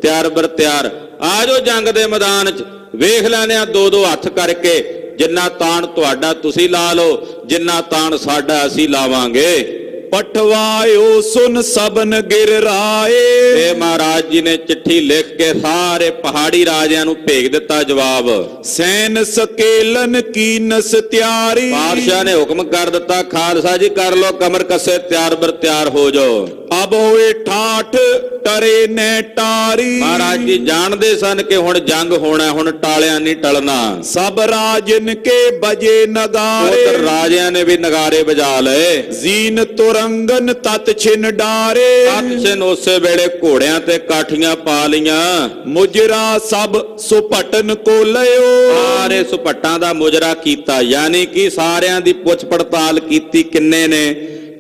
ਤਿਆਰ ਬਰ ਤਿਆਰ। ਆ ਜਾਓ ਜੰਗ ਦੇ ਮੈਦਾਨ 'ਚ, ਵੇਖ ਲੈਣੇ ਆ ਦੋ ਦੋ ਹੱਥ ਕਰਕੇ। ਜਿੰਨਾ ਤਾਣ ਤੁਹਾਡਾ ਤੁਸੀਂ ਲਾ ਲਓ, ਜਿੰਨਾ ਤਾਣ ਸਾਡਾ ਅਸੀਂ ਲਾਵਾਂਗੇ। ਪਟਵਾਇਓ ਸੁਨ ਸਬਨ ਗਿਰ ਰਾਏ। ਇਹ ਮਹਾਰਾਜ ਜੀ ਨੇ ਚਿੱਠੀ ਲਿਖ ਕੇ ਸਾਰੇ ਪਹਾੜੀ ਰਾਜਿਆਂ ਨੂੰ ਭੇਜ ਦਿੱਤਾ ਜਵਾਬ। ਸੈਨ ਸਕੇਲਨ ਕੀ ਨਸ ਤਿਆਰੀ। ਬਾਦਸ਼ਾਹ ਨੇ ਹੁਕਮ ਕਰ ਦਿੱਤਾ, ਖਾਲਸਾ ਜੀ ਕਰ ਲੋ ਕਮਰ ਕੱਸੇ, ਤਿਆਰ ਬਰ ਤਿਆਰ ਹੋ ਜਾਓ। ਅਬ ਹੋਏ ਠਾਠ ਟਰੇ ਨੇ ਟਾਰੀ। ਮਹਾਰਾਜ ਜੀ ਜਾਣਦੇ ਸਨ ਕਿ ਹੁਣ ਜੰਗ ਹੋਣਾ, ਹੁਣ ਟਾਲਿਆਂ ਨਹੀਂ ਟਲਣਾ। ਸਭ ਰਾਜਨ ਕੇ ਬਜੇ ਨਗਾਰੇ। ਉਧਰ ਰਾਜਿਆਂ ਨੇ ਵੀ ਨਗਾਰੇ ਵਜਾ ਲਏ। ਜ਼ੀਨ ਤੁਰੰਗਨ ਤਤ ਛਿਨ ਡਾਰੇ। ਤਤ ਛਿਨ ਉਸੇ ਵੇਲੇ ਘੋੜਿਆਂ ਤੇ ਕਾਠੀਆਂ ਪਾ ਲੀਆਂ। ਮੁਜਰਾ ਸਭ ਸੁਪਟਨ ਕੋ ਲਿਓ। ਸਾਰੇ ਸੁਪੱਟਾਂ ਦਾ ਮੁਜਰਾ ਕੀਤਾ, ਯਾਨੀ ਕਿ ਸਾਰਿਆਂ ਦੀ ਪੁੱਛ ਪੜਤਾਲ ਕੀਤੀ, ਕਿੰਨੇ ਨੇ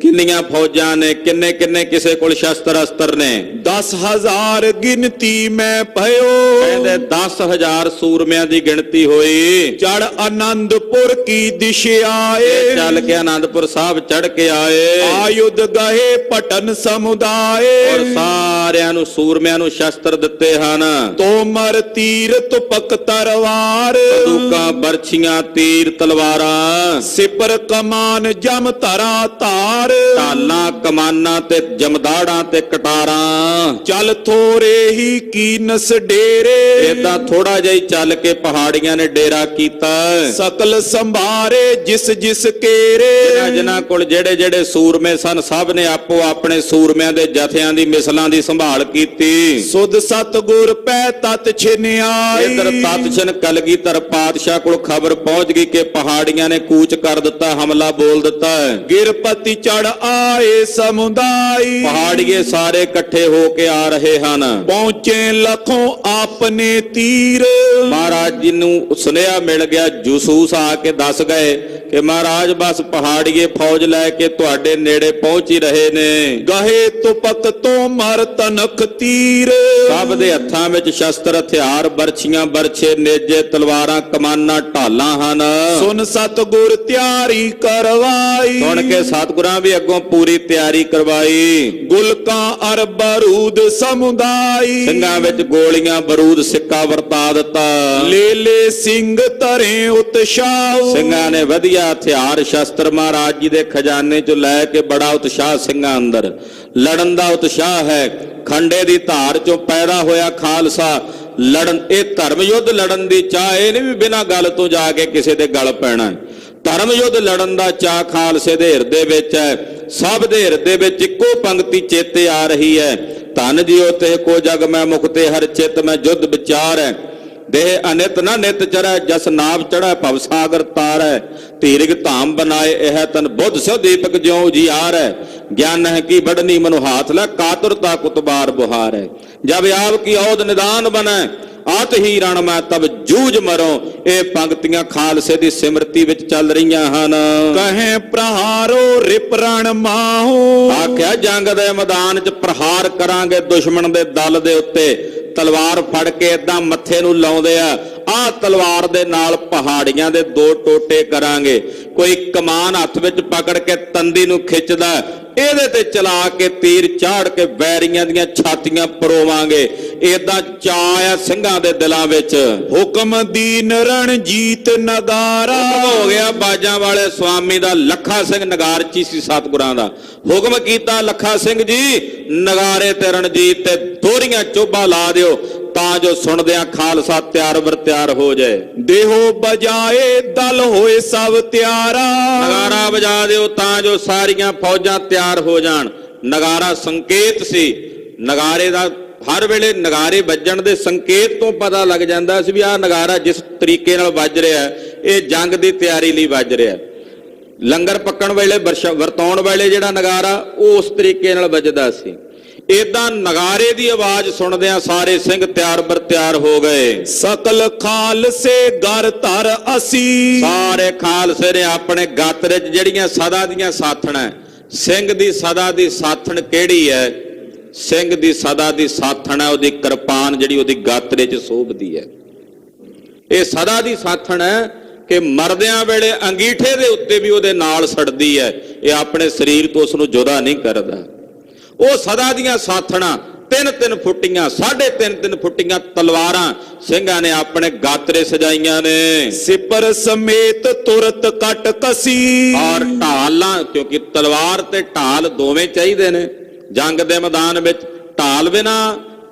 ਕਿੰਨੀਆਂ ਫੌਜਾਂ ਨੇ, ਕਿੰਨੇ ਕਿੰਨੇ ਕਿਸੇ ਕੋਲ ਸ਼ਸਤਰ ਅਸਤਰ ਨੇ। 10,000 ਗਿਣਤੀ ਮੈਂ ਭਇਓ, ਕਹਿੰਦੇ 10,000 ਸੂਰਮਿਆਂ ਦੀ ਗਿਣਤੀ ਹੋਈ। ਚੜ ਆਨੰਦਪੁਰ ਕੀ ਦਿਸ਼ ਆਏ, ਚੱਲ ਕੇ ਆਨੰਦਪੁਰ ਸਾਹਿਬ ਚੜ ਕੇ ਆਏ। ਆਯੁਧ ਗਏ ਪਟਨ ਸਮੁਦਾਏ, ਔਰ ਸਾਰਿਆਂ ਨੂੰ ਸੂਰਮਿਆਂ ਨੂੰ ਸ਼ਸਤਰ ਦਿੱਤੇ ਹਨ। ਤੋਮਰ ਤੀਰ ਤੁਪਕ ਤਰਵਾਰ, ਬੰਦੂਕਾਂ, ਬਰਛੀਆਂ, ਤੀਰ, ਤਲਵਾਰਾਂ, ਸਿਪਰ ਕਮਾਨ ਜਮ ਧਰਾ ਧਾਰ, ਢਾਲਾਂ, ਕਮਾਨਾਂ ਤੇ ਜਮਦਾੜਾਂ ਤੇ ਕਟਾਰਾਂ। ਚਲ ਥੋਰੇ ਹੀ ਕੀਨਸ ਡੇਰੇ, ਏਦਾਂ ਥੋੜਾ ਜਿਹਾ ਹੀ ਚੱਲ ਕੇ ਪਹਾੜੀਆਂ ਨੇ ਡੇਰਾ ਕੀਤਾ। ਸਕਲ ਸੰਭਾਰੇ ਜਿਸ ਜਿਸ ਕੇਰੇ, ਜਿਨ੍ਹਾਂ ਕੋਲ ਜਿਹੜੇ ਜਿਹੜੇ ਸੂਰਮੇ ਸਨ ਸਭ ਨੇ ਆਪੋ ਆਪਣੇ ਸੂਰਮਿਆਂ ਦੇ ਜਥਿਆਂ ਦੀ ਮਿਸਲਾਂ ਦੀ ਸੰਭਾਲ ਕੀਤੀ। ਸੁਧ ਸਤਗੁਰ ਪੈ ਤਤ ਛਿਨਿਆਈ, ਇਧਰ ਤਤਛਨ ਕਲਗੀਧਰ ਪਾਤਸ਼ਾਹ ਕੋਲ ਖਬਰ ਪਹੁੰਚ ਗਈ ਕਿ ਪਹਾੜੀਆਂ ਨੇ ਕੂਚ ਕਰ ਦਿੱਤਾ, ਹਮਲਾ ਬੋਲ ਦਿੱਤਾ ਹੈ। ਗਿਰਪਤੀ ਚੜ ਆਏ ਸਮੁਦਾਈ, ਪਹਾੜੀਏ ਸਾਰੇ ਇਕੱਠੇ ਹੋ ਕੇ ਆ ਰਹੇ ਹਨ। ਪਹੁੰਚੇ ਲੱਖੋਂ ਆਪਨੇ ਤੀਰ, ਮਹਾਰਾਜ ਜੀ ਨੂੰ ਸੁਨੇਹਾ ਮਿਲ ਗਿਆ, ਜਸੂਸ ਆ ਕੇ ਦੱਸ ਗਏ ਕਿ ਮਹਾਰਾਜ ਬਸ ਪਹਾੜੀਏ ਫੌਜ ਲੈ ਕੇ ਤੁਹਾਡੇ ਨੇੜੇ ਪਹੁੰਚ ਹੀ ਰਹੇ ਨੇ। ਗਹੇ ਤੁਪਕ ਤੋਂ ਮਰ ਤਨਖ ਤੀਰ, ਸਭ ਦੇ ਹੱਥਾਂ ਵਿੱਚ ਸ਼ਸਤਰ ਹਥਿਆਰ, ਬਰਛੀਆਂ, ਬਰਛੇ, ਨੇਜੇ, ਤਲਵਾਰਾਂ, ਕਮਾਨਾਂ, ਢਾਲਾਂ ਹਨ। ਸੁਨ ਸਤਗੁਰ ਤਿਆਰੀ ਕਰਵਾਈ, ਸੁਣ ਕੇ ਸਤਿਗੁਰਾਂ ਵੀ ਅੱਗੋਂ ਪੂਰੀ ਤਿਆਰੀ ਕਰਵਾਈ। ਗੁਲਕਾਂ ਅਰ ਬਰੂਦ ਸਮੁਦਾਈ, ਸਿੰਘਾਂ ਵਿੱਚ ਗੋਲੀਆਂ, ਬਰੂਦ, ਸਿੱਕਾ ਵਰਤਾ ਦਿੱਤਾ। ਲੇਲੇ ਸਿੰਘ ਧਰੇ ਉਤਸ਼ਾਹ, ਸਿੰਘਾਂ ਨੇ ਵਧੀਆ ਹਥਿਆਰ ਸ਼ਸਤਰ ਮਹਾਰਾਜ ਜੀ ਦੇ ਖਜ਼ਾਨੇ ਚੋਂ ਲੈ ਕੇ ਬੜਾ ਉਤਸ਼ਾਹ ਸਿੰਘਾਂ ਅੰਦਰ, ਲੜਨ ਦਾ ਉਤਸ਼ਾਹ ਹੈ। ਖੰਡੇ ਦੀ ਧਾਰ ਚੋਂ ਪੈਦਾ ਹੋਇਆ ਖਾਲਸਾ ਲੜਨ, ਇਹ ਧਰਮ ਯੁੱਧ ਲੜਨ ਦੀ ਚਾਹ, ਇਹ ਨਹੀਂ ਵੀ ਬਿਨਾਂ ਗੱਲ ਤੋਂ ਜਾ ਕੇ ਕਿਸੇ ਦੇ ਗਲ ਪੈਣਾ। ਧਰਮ ਯੁੱਧ ਲੜਨ ਦਾ ਚਾਹ ਖਾਲਸੇ ਦੇ ਹਿਰਦੇ ਵਿੱਚ ਹੈ। ਸਭ ਦੇ ਹਿਰਦੇ ਵਿੱਚ ਇੱਕੋ ਪੰਕਤੀ ਚੇਤੇ ਆ ਰਹੀ ਹੈ, ਧਨ ਜਿਉ ਤੇ ਕੋ ਜਗ ਮੈਂ ਮੁਕਤੇ ਹਰ ਚਿਤ ਮੈਂ ਜੁਧ ਵਿਚਾਰ ਹੈ। ਦੇਹ ਅਨਿਤ ਨਾ ਨਿਤ ਚੜੈ, ਜਸ ਨਾਮ ਚੜੈ ਭਵ ਸਾਗਰ ਤਾਰੈ। ਧੀਰਗ ਧਾਮ ਬਨਾਏ ਇਹ ਤਨ ਬੁੱਧ ਸੋ ਦੀਪਕ ਜਿਉ ਉਜਿਆਰ ਹੈ। ਗਿਆਨ ਹੈ ਕੀ ਬੜਨੀ ਮਨੁ ਹਾਥ ਲੈ, ਕਾਤੁਰਤਾ ਕੁਤਬਾਰ ਬੁਹਾਰ ਹੈ। ਜਬ ਆਪ ਕੀ ਔਦ ਨਿਦਾਨ ਬਨੈ, ਆਤ ਹੀ ਰਣ ਮੈਂ ਤਬ ਜੂਝ ਮਰੋ। ਇਹ ਪੰਕਤੀਆਂ ਖਾਲਸੇ ਦੀ ਸਿਮਰਤੀ ਵਿੱਚ ਚੱਲ ਰਹੀਆਂ ਹਨ। ਕਹੇ ਪ੍ਰਹਾਰੋ ਰਿਪਰਣ ਮਾਹੂ, ਆਖਿਆ ਜੰਗ ਦੇ ਮੈਦਾਨ 'ਚ ਪ੍ਰਹਾਰ ਕਰਾਂਗੇ ਦੁਸ਼ਮਣ ਦੇ ਦਲ ਦੇ ਉੱਤੇ। ਤਲਵਾਰ ਫੜ ਕੇ ਏਦਾਂ ਮੱਥੇ ਨੂੰ ਲਾਉਂਦੇ ਆ, ਆਹ ਤਲਵਾਰ ਦੇ ਨਾਲ ਪਹਾੜੀਆਂ ਦੇ 2 ਟੋਟੇ ਕਰਾਂਗੇ। ਕੋਈ ਕਮਾਨ ਹੱਥ ਵਿੱਚ ਪਕੜ ਕੇ ਤੰਦੀ ਨੂੰ ਖਿੱਚਦਾ, ਇਹਦੇ ਤੇ ਚਲਾ ਕੇ ਤੀਰ ਚਾੜ ਕੇ ਵੈਰੀਆਂ ਦੀਆਂ ਛਾਤੀਆਂ ਪਰੋਵਾਂਗੇ। ਏਦਾਂ ਚਾਅ ਆ ਸਿੰਘਾਂ ਦੇ ਦਿਲਾਂ ਵਿੱਚ। ਹੁਕਮ ਦੀਨ ਰਣਜੀਤ ਨਗਾਰਾ, ਹੋ ਗਿਆ ਬਾਜਾਂ ਵਾਲੇ ਸਵਾਮੀ ਦਾ, ਲੱਖਾ ਸਿੰਘ ਨਗਾਰਚੀ ਸੀ ਸਤਿਗੁਰਾਂ ਦਾ। ਹੁਕਮ ਕੀਤਾ ਲੱਖਾ ਸਿੰਘ ਜੀ ਨਗਾਰੇ ਤੇ ਰਣਜੀਤ ਤੇ ਦੋਹਰੀਆਂ ਚੋਭਾ ਲਾ ਦਿਓ, ਤਾਂ ਜੋ ਸੁਣਦਿਆਂ ਖਾਲਸਾ ਤਿਆਰ ਬਰ ਤਿਆਰ ਹੋ ਜਾਏ। ਦੇਹੋ ਬਜਾਏ ਦਲ ਹੋਏ ਸਭ ਤਿਆਰਾ, ਨਗਾਰਾ ਵਜਾ ਦਿਓ ਤਾਂ ਜੋ ਸਾਰੀਆਂ ਫੌਜਾਂ ਤਿਆਰ ਹੋ ਜਾਣ। ਨਗਾਰਾ ਸੰਕੇਤ ਸੀ, ਨਗਾਰੇ ਦਾ ਹਰ ਵੇਲੇ ਨਗਾਰੇ ਵੱਜਣ ਦੇ ਸੰਕੇਤ ਤੋਂ ਪਤਾ ਲੱਗ ਜਾਂਦਾ ਸੀ ਵੀ ਆਹ ਨਗਾਰਾ ਜਿਸ ਤਰੀਕੇ ਨਾਲ ਵੱਜ ਰਿਹਾ ਇਹ ਜੰਗ ਦੀ ਤਿਆਰੀ ਲਈ ਵੱਜ ਰਿਹਾ। ਲੰਗਰ ਪੱਕਣ ਵੇਲੇ ਵਰਤਾਉਣ ਵੇਲੇ ਜਿਹੜਾ ਨਗਾਰਾ ਉਹ ਉਸ ਤਰੀਕੇ ਨਾਲ ਵੱਜਦਾ ਸੀ। ਏਦਾਂ ਨਗਾਰੇ ਦੀ ਆਵਾਜ਼ ਸੁਣਦਿਆਂ ਸਾਰੇ ਸਿੰਘ ਤਿਆਰ ਬਰ ਤਿਆਰ ਹੋ ਗਏ। ਸਕਲ ਖਾਲਸੇ ਗਰ ਧਰ ਅਸੀਂ, ਸਾਰੇ ਖਾਲਸੇ ਨੇ ਆਪਣੇ ਗਾਤਰੇ 'ਚ ਜਿਹੜੀਆਂ ਸਦਾ ਦੀਆਂ ਸਾਥਣਾਂ, ਸਿੰਘ ਦੀ ਸਦਾ ਦੀ ਸਾਥਣ ਕਿਹੜੀ ਹੈ? ਸਿੰਘ ਦੀ ਸਦਾ ਦੀ ਸਾਥਣ ਹੈ ਉਹਦੀ ਕਿਰਪਾਨ ਜਿਹੜੀ ਉਹਦੀ ਗਾਤਰੇ 'ਚ ਸੋਭਦੀ ਹੈ। ਇਹ ਸਦਾ ਦੀ ਸਾਥਣ ਹੈ ਕਿ ਮਰਦਿਆਂ ਵੇਲੇ ਅੰਗੀਠੇ ਦੇ ਉੱਤੇ ਵੀ ਉਹਦੇ ਨਾਲ ਸੜਦੀ ਹੈ। ਇਹ ਆਪਣੇ ਸਰੀਰ ਤੋਂ ਉਸ ਨੂੰ ਜੁਦਾ ਨਹੀਂ ਕਰਦਾ। ਉਹ ਸਦਾ ਦੀਆਂ ਸਾਥਣਾਂ 3-3 ਫੁੱਟੀਆਂ 3.5 ਫੁੱਟੀਆਂ ਤਲਵਾਰਾਂ ਸਿੰਘਾਂ ਨੇ ਆਪਣੇ ਗਾਤਰੇ ਸਜਾਈਆਂ ਨੇ। ਸਿਪਰ ਸਮੇਤ ਤੁਰਤ ਕੱਟ ਕਸੀ, ਔਰ ਢਾਲਾਂ, ਕਿਉਂਕਿ ਤਲਵਾਰ ਤੇ ਢਾਲ ਦੋਵੇਂ ਚਾਹੀਦੇ ਨੇ ਜੰਗ ਦੇ ਮੈਦਾਨ ਵਿੱਚ। ਢਾਲ ਬਿਨਾ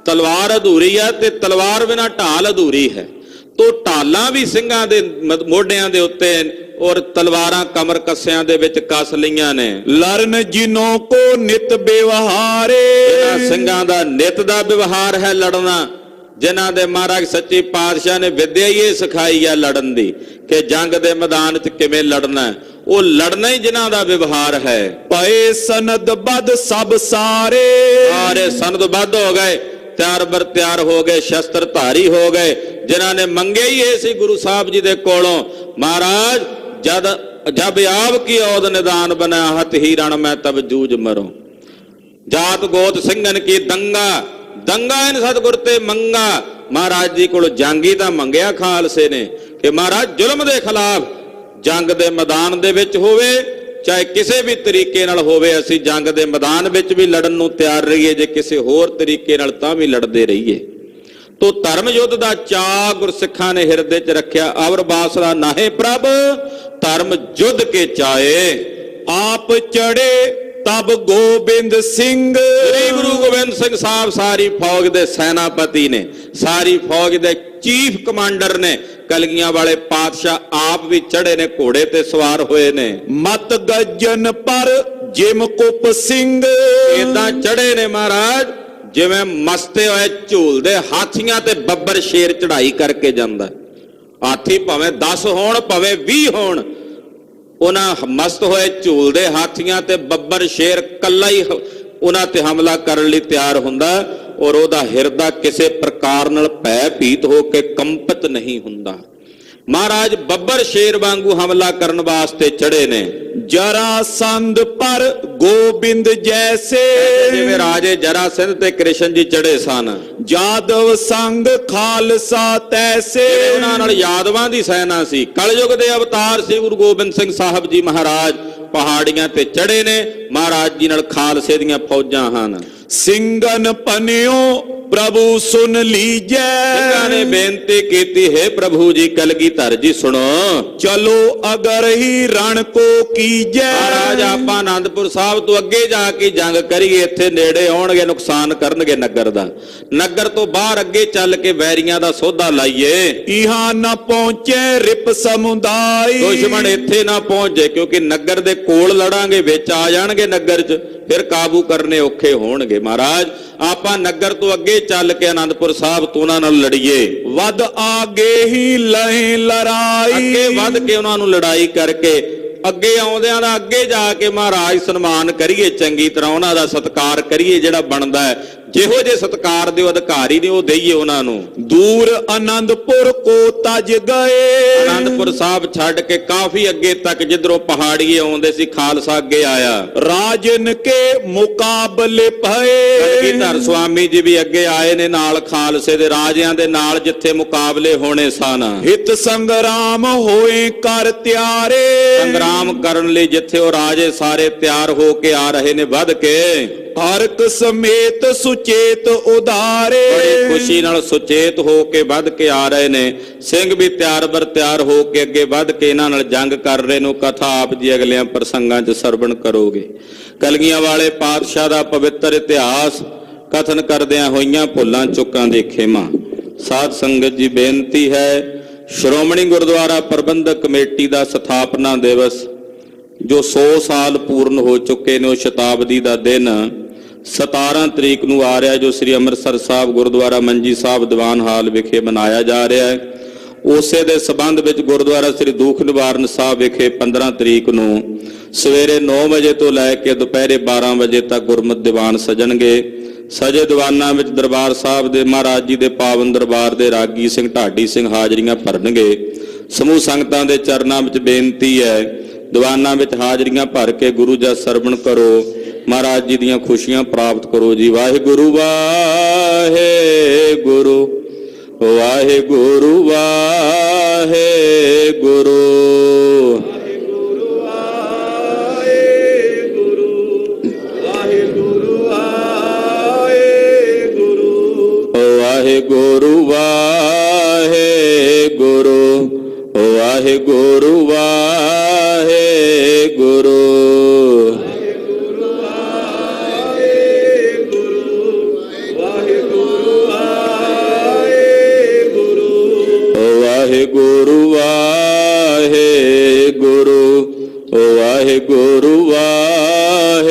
ਤਲਵਾਰ ਅਧੂਰੀ ਹੈ ਤੇ ਤਲਵਾਰ ਬਿਨਾ ਢਾਲ ਅਧੂਰੀ ਹੈ। ਤੋ ਢਾਲਾਂ ਵੀ ਸਿੰਘਾਂ ਦੇ ਮੋਢਿਆਂ ਦੇ ਉੱਤੇ ਔਰ ਤਲਵਾਰਾਂ ਕਮਰ ਕੱਸਿਆਂ ਦੇ ਵਿੱਚ ਕੱਸ ਲਈਆਂ ਨੇ। ਲਰਨ ਜਿਨੋਂ ਕੋ ਨਿਤ ਵਿਵਹਾਰੇ, ਇਹਨਾਂ ਸਿੰਘਾਂ ਦਾ ਨਿਤ ਦਾ ਵਿਵਹਾਰ ਹੈ ਲੜਨਾ। ਜਿਨ੍ਹਾਂ ਦੇ ਮਹਾਰਾਜ ਸੱਚੇ ਪਾਤਸ਼ਾਹ ਨੇ ਵਿਦਿਆ ਹੀ ਇਹ ਸਿਖਾਈ ਹੈ ਲੜਨ ਦੀ, ਕਿ ਜੰਗ ਦੇ ਮੈਦਾਨ 'ਚ ਕਿਵੇਂ ਲੜਨਾ। ਉਹ ਲੜਨਾ ਹੀ ਜਿਨ੍ਹਾਂ ਦਾ ਵਿਵਹਾਰ ਹੈ। ਪਏ ਸਨਦ ਬਦ ਸਭ ਸਾਰੇ, ਸਾਰੇ ਸਨਦਬੱਧ ਹੋ ਗਏ, ਤਿਆਰ ਬਰ ਤਿਆਰ ਹੋ ਗਏ, ਸ਼ਸਤਰ ਧਾਰੀ ਹੋ ਗਏ। ਜਿਨ੍ਹਾਂ ਨੇ ਮੰਗੇ ਹੀ ਇਹ ਸੀ ਗੁਰੂ ਸਾਹਿਬ ਜੀ ਦੇ ਕੋਲੋਂ, ਮਹਾਰਾਜ ਜਦ जब आव की औद निदान बना हत ही रण में तब जूझ मरो। जात गोत ਸਿੰਘਨ की दंगा इन सतगुर ते मंगा। महाराज जी को जंगी ਤਾਂ ਮੰਗਿਆ ਖਾਲਸੇ ਨੇ ਕਿ ਮਹਾਰਾਜ ਜ਼ੁਲਮ ਦੇ ਖਿਲਾਫ ਜੰਗ ਦੇ ਮੈਦਾਨ ਦੇ ਵਿੱਚ ਹੋਵੇ ਚਾਹੇ ਕਿਸੇ ਵੀ ਤਰੀਕੇ ਨਾਲ ਹੋਵੇ, ਅਸੀਂ ਜੰਗ ਦੇ ਮੈਦਾਨ ਵਿੱਚ ਵੀ ਲੜਨ ਨੂੰ ਤਿਆਰ ਰਹੀਏ, ਜੇ ਕਿਸੇ ਹੋਰ ਤਰੀਕੇ ਨਾਲ ਤਾਂ ਵੀ ਲੜਦੇ ਰਹੀਏ। ਤੋ ਧਰਮ ਯੁੱਧ ਦਾ ਚਾਅ ਗੁਰਸਿੱਖਾਂ ਨੇ ਹਿਰਦੇ 'ਚ ਰੱਖਿਆ। ਅਵਰ ਬਾਸਰਾ ਨਾਹੇ ਪ੍ਰਭ ਧਰਮ ਯੁੱਧ ਕੇ ਚਾਏ। आप चढ़े तब गोबिंद सिंह। ਸ੍ਰੀ ਗੁਰੂ ਗੋਬਿੰਦ ਸਿੰਘ ਸਾਹਿਬ ਸਾਰੀ ਫੌਜ ਦੇ ਸੈਨਾਪਤੀ ਨੇ, ਸਾਰੀ ਫੌਜ ਦੇ ਚੀਫ ਕਮਾਂਡਰ ਨੇ। ਕਲਗੀਆਂ ਵਾਲੇ ਪਾਤਸ਼ਾਹ ਆਪ ਵੀ ਚੜੇ ਨੇ, ਘੋੜੇ ਤੇ ਸਵਾਰ ਹੋਏ ਨੇ। मत गजन पर जिम कुप सिंह। ਇਦਾਂ ਚੜੇ ਨੇ ਮਹਾਰਾਜ ਜਿਵੇਂ ਮਸਤੇ ਹੋਏ ਝੂਲਦੇ ਹਾਥੀਆਂ ਤੇ ਬੱਬਰ ਸ਼ੇਰ ਚੜ੍ਹਾਈ ਕਰਕੇ ਜਾਂਦਾ। ਹਾਥੀ ਭਾਵੇਂ 10 ਹੋਣ ਭਾਵੇਂ 20 ਹੋਣ, ਉਹਨਾਂ ਮਸਤ ਹੋਏ ਝੂਲਦੇ ਹਾਥੀਆਂ ਤੇ ਬੱਬਰ ਸ਼ੇਰ ਕੱਲਾ ਹੀ ਉਹਨਾਂ ਤੇ ਹਮਲਾ ਕਰਨ ਲਈ ਤਿਆਰ ਹੁੰਦਾ, ਔਰ ਉਹਦਾ ਹਿਰਦਾ ਕਿਸੇ ਪ੍ਰਕਾਰ ਨਾਲ ਭੈ ਭੀਤ ਹੋ ਕੇ ਕੰਪਿਤ ਨਹੀਂ ਹੁੰਦਾ। ਮਹਾਰਾਜ ਬੱਬਰ ਸ਼ੇਰ ਵਾਂਗੂ ਹਮਲਾ ਕਰਨ ਵਾਸਤੇ ਚੜੇ ਨੇ। जरासंध पर गोबिंद जैसे। ਜਿਵੇਂ ਰਾਜੇ ਜਰਾਸੰਧ ਤੇ ਕ੍ਰਿਸ਼ਨ ਜੀ ਚੜੇ ਸਨ। यादव संग खालसा तैसे। ਉਹਨਾਂ ਨਾਲ ਯਾਦਵਾਂ ਦੀ ਸੈਨਾ ਸੀ। ਕਲਯੁਗ ਦੇ ਅਵਤਾਰ ਸੀ ਗੁਰੂ ਗੋਬਿੰਦ ਸਿੰਘ ਸਾਹਿਬ ਜੀ ਮਹਾਰਾਜ ਪਹਾੜੀਆਂ ਤੇ ਚੜੇ ਨੇ। ਮਹਾਰਾਜ ਜੀ ਨਾਲ ਖਾਲਸੇ ਦੀਆਂ ਫੌਜਾਂ ਹਨ। ਸਿੰਘਨ ਪਨਿਓ प्रभु सुन लीजै। ਸਿੰਘਾਂ ਨੇ ਬੇਨਤੀ ਕੀਤੀ, ਹੈ ਪ੍ਰਭੂ ਜੀ ਕਲਗੀਧਰ ਜੀ ਸੁਣੋ, चलो अगर ही रण को कीजै। ਮਹਾਰਾਜ ਆਪਾਂ ਆਨੰਦਪੁਰ ਸਾਹਿਬ ਤੋਂ ਅੱਗੇ ਜਾ ਕੇ ਜੰਗ ਕਰੀਏ, ਇੱਥੇ ਨੇੜੇ ਆਉਣਗੇ ਨੁਕਸਾਨ ਕਰਨਗੇ ਨਗਰ ਦਾ। ਨਗਰ ਤੋਂ ਬਾਹਰ ਅੱਗੇ ਚੱਲ ਕੇ ਵੈਰੀਆਂ ਦਾ ਸੌਦਾ ਲਾਈਏ। इहाँ न पहुंचे रिप समुदाय। ਦੁਸ਼ਮਣ ਇੱਥੇ ਨਾ ਪਹੁੰਚੇ, ਕਿਉਂਕਿ ਨਗਰ ਦੇ ਕੋਲ ਲੜਾਂਗੇ, ਵਿੱਚ ਆ ਜਾਣਗੇ ਨਗਰ 'ਚ, ਫਿਰ ਕਾਬੂ ਕਰਨੇ ਔਖੇ ਹੋਣਗੇ। ਮਹਾਰਾਜ ਆਪਾਂ ਨਗਰ ਤੋਂ ਅੱਗੇ ਚੱਲ ਕੇ ਆਨੰਦਪੁਰ ਸਾਹਿਬ ਤੋਂ ਉਹਨਾਂ ਨਾਲ ਲੜੀਏ। वद आगे ही लहे लड़ाई। ਅੱਗੇ ਵੱਧ ਕੇ ਉਹਨਾਂ ਨੂੰ ਲੜਾਈ ਕਰਕੇ ਅੱਗੇ ਆਉਂਦਿਆਂ ਦਾ ਅੱਗੇ ਜਾ ਕੇ ਮਹਾਰਾਜ ਸਨਮਾਨ ਕਰੀਏ, ਚੰਗੀ ਤਰ੍ਹਾਂ ਉਹਨਾਂ ਦਾ ਸਤਿਕਾਰ ਕਰੀਏ ਜਿਹੜਾ ਬਣਦਾ ਹੈ। ਜਿਹੋ ਜੇ ਸਤਿਕਾਰ ਦੇ ਅਧਿਕਾਰੀ ਨੇ ਉਹ ਦਈਏ ਉਹਨਾਂ ਨੂੰ। दूर आनंदपुर को तज गए। ਆਨੰਦਪੁਰ ਸਾਹਿਬ ਛੱਡ ਕੇ ਕਾਫੀ ਅੱਗੇ ਤੱਕ ਜਿੱਧਰੋਂ ਪਹਾੜੀਏ ਆਉਂਦੇ ਸੀ, ਖਾਲਸਾ ਅੱਗੇ ਆਇਆ। राजन के मुकाबले भये। ਕਲਗੀਧਰ ਸੁਆਮੀ ਜੀ ਵੀ ਅੱਗੇ ਆਏ ਨੇ ਨਾਲ ਖਾਲਸੇ ਦੇ ਰਾਜਿਆਂ ਦੇ ਨਾਲ, ਜਿੱਥੇ ਮੁਕਾਬਲੇ ਹੋਣੇ ਸਨ। हित संग्राम होए कर त्यारे। ਸੰਗਰਾਮ ਕਰਨ ਲਈ ਜਿੱਥੇ ਉਹ ਰਾਜੇ ਸਾਰੇ ਤਿਆਰ ਹੋ ਕੇ ਆ ਰਹੇ ਨੇ ਵੱਧ ਕੇ। हरक समेत सुचेत उदारे। ਬੜੀ ਖੁਸ਼ੀ ਨਾਲ ਸੁਚੇਤ ਹੋ ਕੇ ਵੱਧ ਕੇ ਆ ਰਹੇ ਨੇ। ਸਿੰਘ ਵੀ ਤਿਆਰ ਬਰ ਤਿਆਰ ਹੋ ਕੇ ਅੱਗੇ ਵੱਧ ਕੇ ਇਹਨਾਂ ਨਾਲ ਜੰਗ ਕਰ ਰਹੇ ਨੂੰ। ਕਥਾ ਆਪ ਜੀ ਅਗਲਿਆਂ ਪ੍ਰਸੰਗਾਂ 'ਚ ਸਰਵਣ ਕਰੋਗੇ। ਕਲਗੀਆਂ ਵਾਲੇ ਪਾਤਸ਼ਾਹ ਦਾ ਪਵਿੱਤਰ ਇਤਿਹਾਸ ਕਥਨ ਕਰਦਿਆਂ ਹੋਈਆਂ ਭੁੱਲਾਂ ਚੁੱਕਾਂ ਦੇ ਖੇਮਾ। ਸਾਧ ਸੰਗਤ ਜੀ ਬੇਨਤੀ ਹੈ, ਸ਼੍ਰੋਮਣੀ ਗੁਰਦੁਆਰਾ ਪ੍ਰਬੰਧਕ ਕਮੇਟੀ ਦਾ ਸਥਾਪਨਾ ਦਿਵਸ ਜੋ 100 ਸਾਲ ਪੂਰਨ ਹੋ ਚੁੱਕੇ ਨੇ, ਉਹ ਸ਼ਤਾਬਦੀ ਦਾ ਦਿਨ 17 ਤਰੀਕ ਨੂੰ ਆ ਰਿਹਾ, ਜੋ ਸ੍ਰੀ ਅੰਮ੍ਰਿਤਸਰ ਸਾਹਿਬ ਗੁਰਦੁਆਰਾ ਮੰਜੀ ਸਾਹਿਬ ਦੀਵਾਨ ਹਾਲ ਵਿਖੇ ਮਨਾਇਆ ਜਾ ਰਿਹਾ ਹੈ। ਉਸੇ ਦੇ ਸਬੰਧ ਵਿੱਚ ਗੁਰਦੁਆਰਾ ਸ੍ਰੀ ਦੁੱਖ ਨਿਵਾਰਨ ਸਾਹਿਬ ਵਿਖੇ 15 ਤਰੀਕ ਨੂੰ ਸਵੇਰੇ 9 ਵਜੇ ਤੋਂ ਲੈ ਕੇ ਦੁਪਹਿਰੇ 12 ਵਜੇ ਤੱਕ ਗੁਰਮਤਿ ਦੀਵਾਨ ਸਜਣਗੇ। ਸਜੇ ਦੀਵਾਨਾਂ ਵਿੱਚ ਦਰਬਾਰ ਸਾਹਿਬ ਦੇ ਮਹਾਰਾਜ ਜੀ ਦੇ ਪਾਵਨ ਦਰਬਾਰ ਦੇ ਰਾਗੀ ਸਿੰਘ ਢਾਡੀ ਸਿੰਘ ਹਾਜ਼ਰੀਆਂ ਭਰਨਗੇ। ਸਮੂਹ ਸੰਗਤਾਂ ਦੇ ਚਰਨਾਂ ਵਿੱਚ ਬੇਨਤੀ ਹੈ, ਦੀਵਾਨਾਂ ਵਿੱਚ ਹਾਜ਼ਰੀਆਂ ਭਰ ਕੇ ਗੁਰੂ ਜਸ ਸਰਵਣ ਕਰੋ, ਮਹਾਰਾਜ ਜੀ ਦੀਆਂ ਖੁਸ਼ੀਆਂ ਪ੍ਰਾਪਤ ਕਰੋ ਜੀ। ਵਾਹਿਗੁਰੂ ਵਾਹਿਗੁਰੂ ਵਾਹਿਗੁਰੂ ਵਾਹਿਗੁਰੂ। ਵਾਹਿਗੁਰੂ ਵਾਹਿਗੁਰੂ ਵਾਹਿਗੁਰੂ ਵਾਹਿਗੁਰੂ। ਵਾਹਿਗੁਰੂ ਵਾਹਿਗੁਰੂ ਵਾਹਿਗੁਰੂ ਵਾਹਿਗੁਰੂ।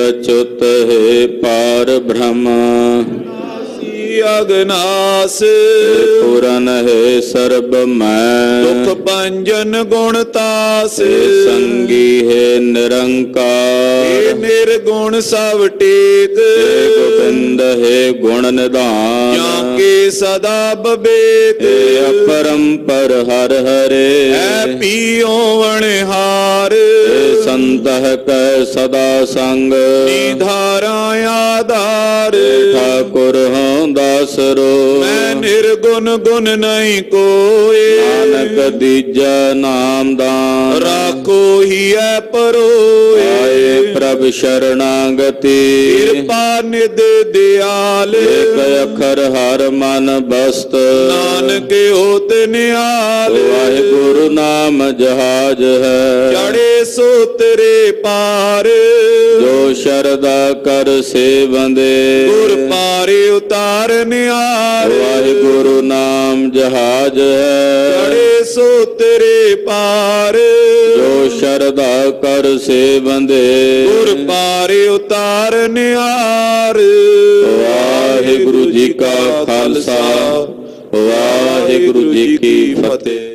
ਅਚੁੱਤ ਹੈ ਪਾਰ ਬ੍ਰਹਮ ਅਗਨਾਸ ਪੂਰਨ ਹੈ ਸਰਬ ਮੈਂ ਦੁਖ ਭੰਜਨ ਗੁਣ ਤਾਸ ਸੰਗੀ ਹੈ ਨਿਰੰਕਾਰ ਏ ਨਿਰਗੁਣ ਸਭ ਟੇਕ ਗੋਬਿੰਦ ਹੈ ਗੁਣ ਨਿਧਾਨ ਜਾਂ ਕੇ ਸਦਾ ਬਬੇਕ ਅਪਰੰਪਰ ਹਰ ਹਰੇ ਐ ਪੀਓ ਵਣਹਾਰ ਸੰਤਹ ਕੈ ਸਦਾ ਸੰਗ ਨਿਧਾਰਾ ਆਧਾਰ ਠਾਕੁਰ ਹਾਂ ਦਾਸਰੋ ਮੈਂ ਨਿਰਗੁਣ ਗੁਣ ਨਹੀਂ ਕੋਏ ਨਾਨਕ ਦੀਜਾ ਨਾਮ ਦਾਨ ਰਾਖੋ ਹੀ ਐ ਪਰੋਏ ਆਏ ਪ੍ਰਭ ਸ਼ਰਣਾਗਤੀ ਕਿਰਪਾ ਨਿਧ ਦਿਆਲ ਏਕ ਅੱਖਰ ਹਰ ਮਨ ਬਸਤ ਨਾਨਕ ਹੋਤ ਨਿਹਾਲ ਵਾਹਿਗੁਰੂ ਨਾਮ ਜਹਾਜ ਹੈ ਚੜੇ ਸੋ ਤੇਰੇ ਪਾਰ ਜੋ ਸ਼ਰਦਾ ਕਰ ਸੇਵੰਦੇ ਗੁਰ ਪਾਰੇ ਉਤਾਰ ਨਿਹਾਲ ਵਾਹਿਗੁਰੂ ਨਾਮ ਜਹਾਜ ਹੈ ਚੜੇ ਸੋ ਤੇਰੇ ਪਾਰ ਜੋ ਸ਼ਰਦਾ ਕਰ ਸੇਵੰਦੇ ਗੁਰ ਪਾਰੇ ਉਤਾਰ ਨਿਹਾਰ ਵਾਹਿਗੁਰੂ ਜੀ ਕਾ ਖਾਲਸਾ ਵਾਹਿਗੁਰੂ ਜੀ ਕੀ ਫਤਿਹ।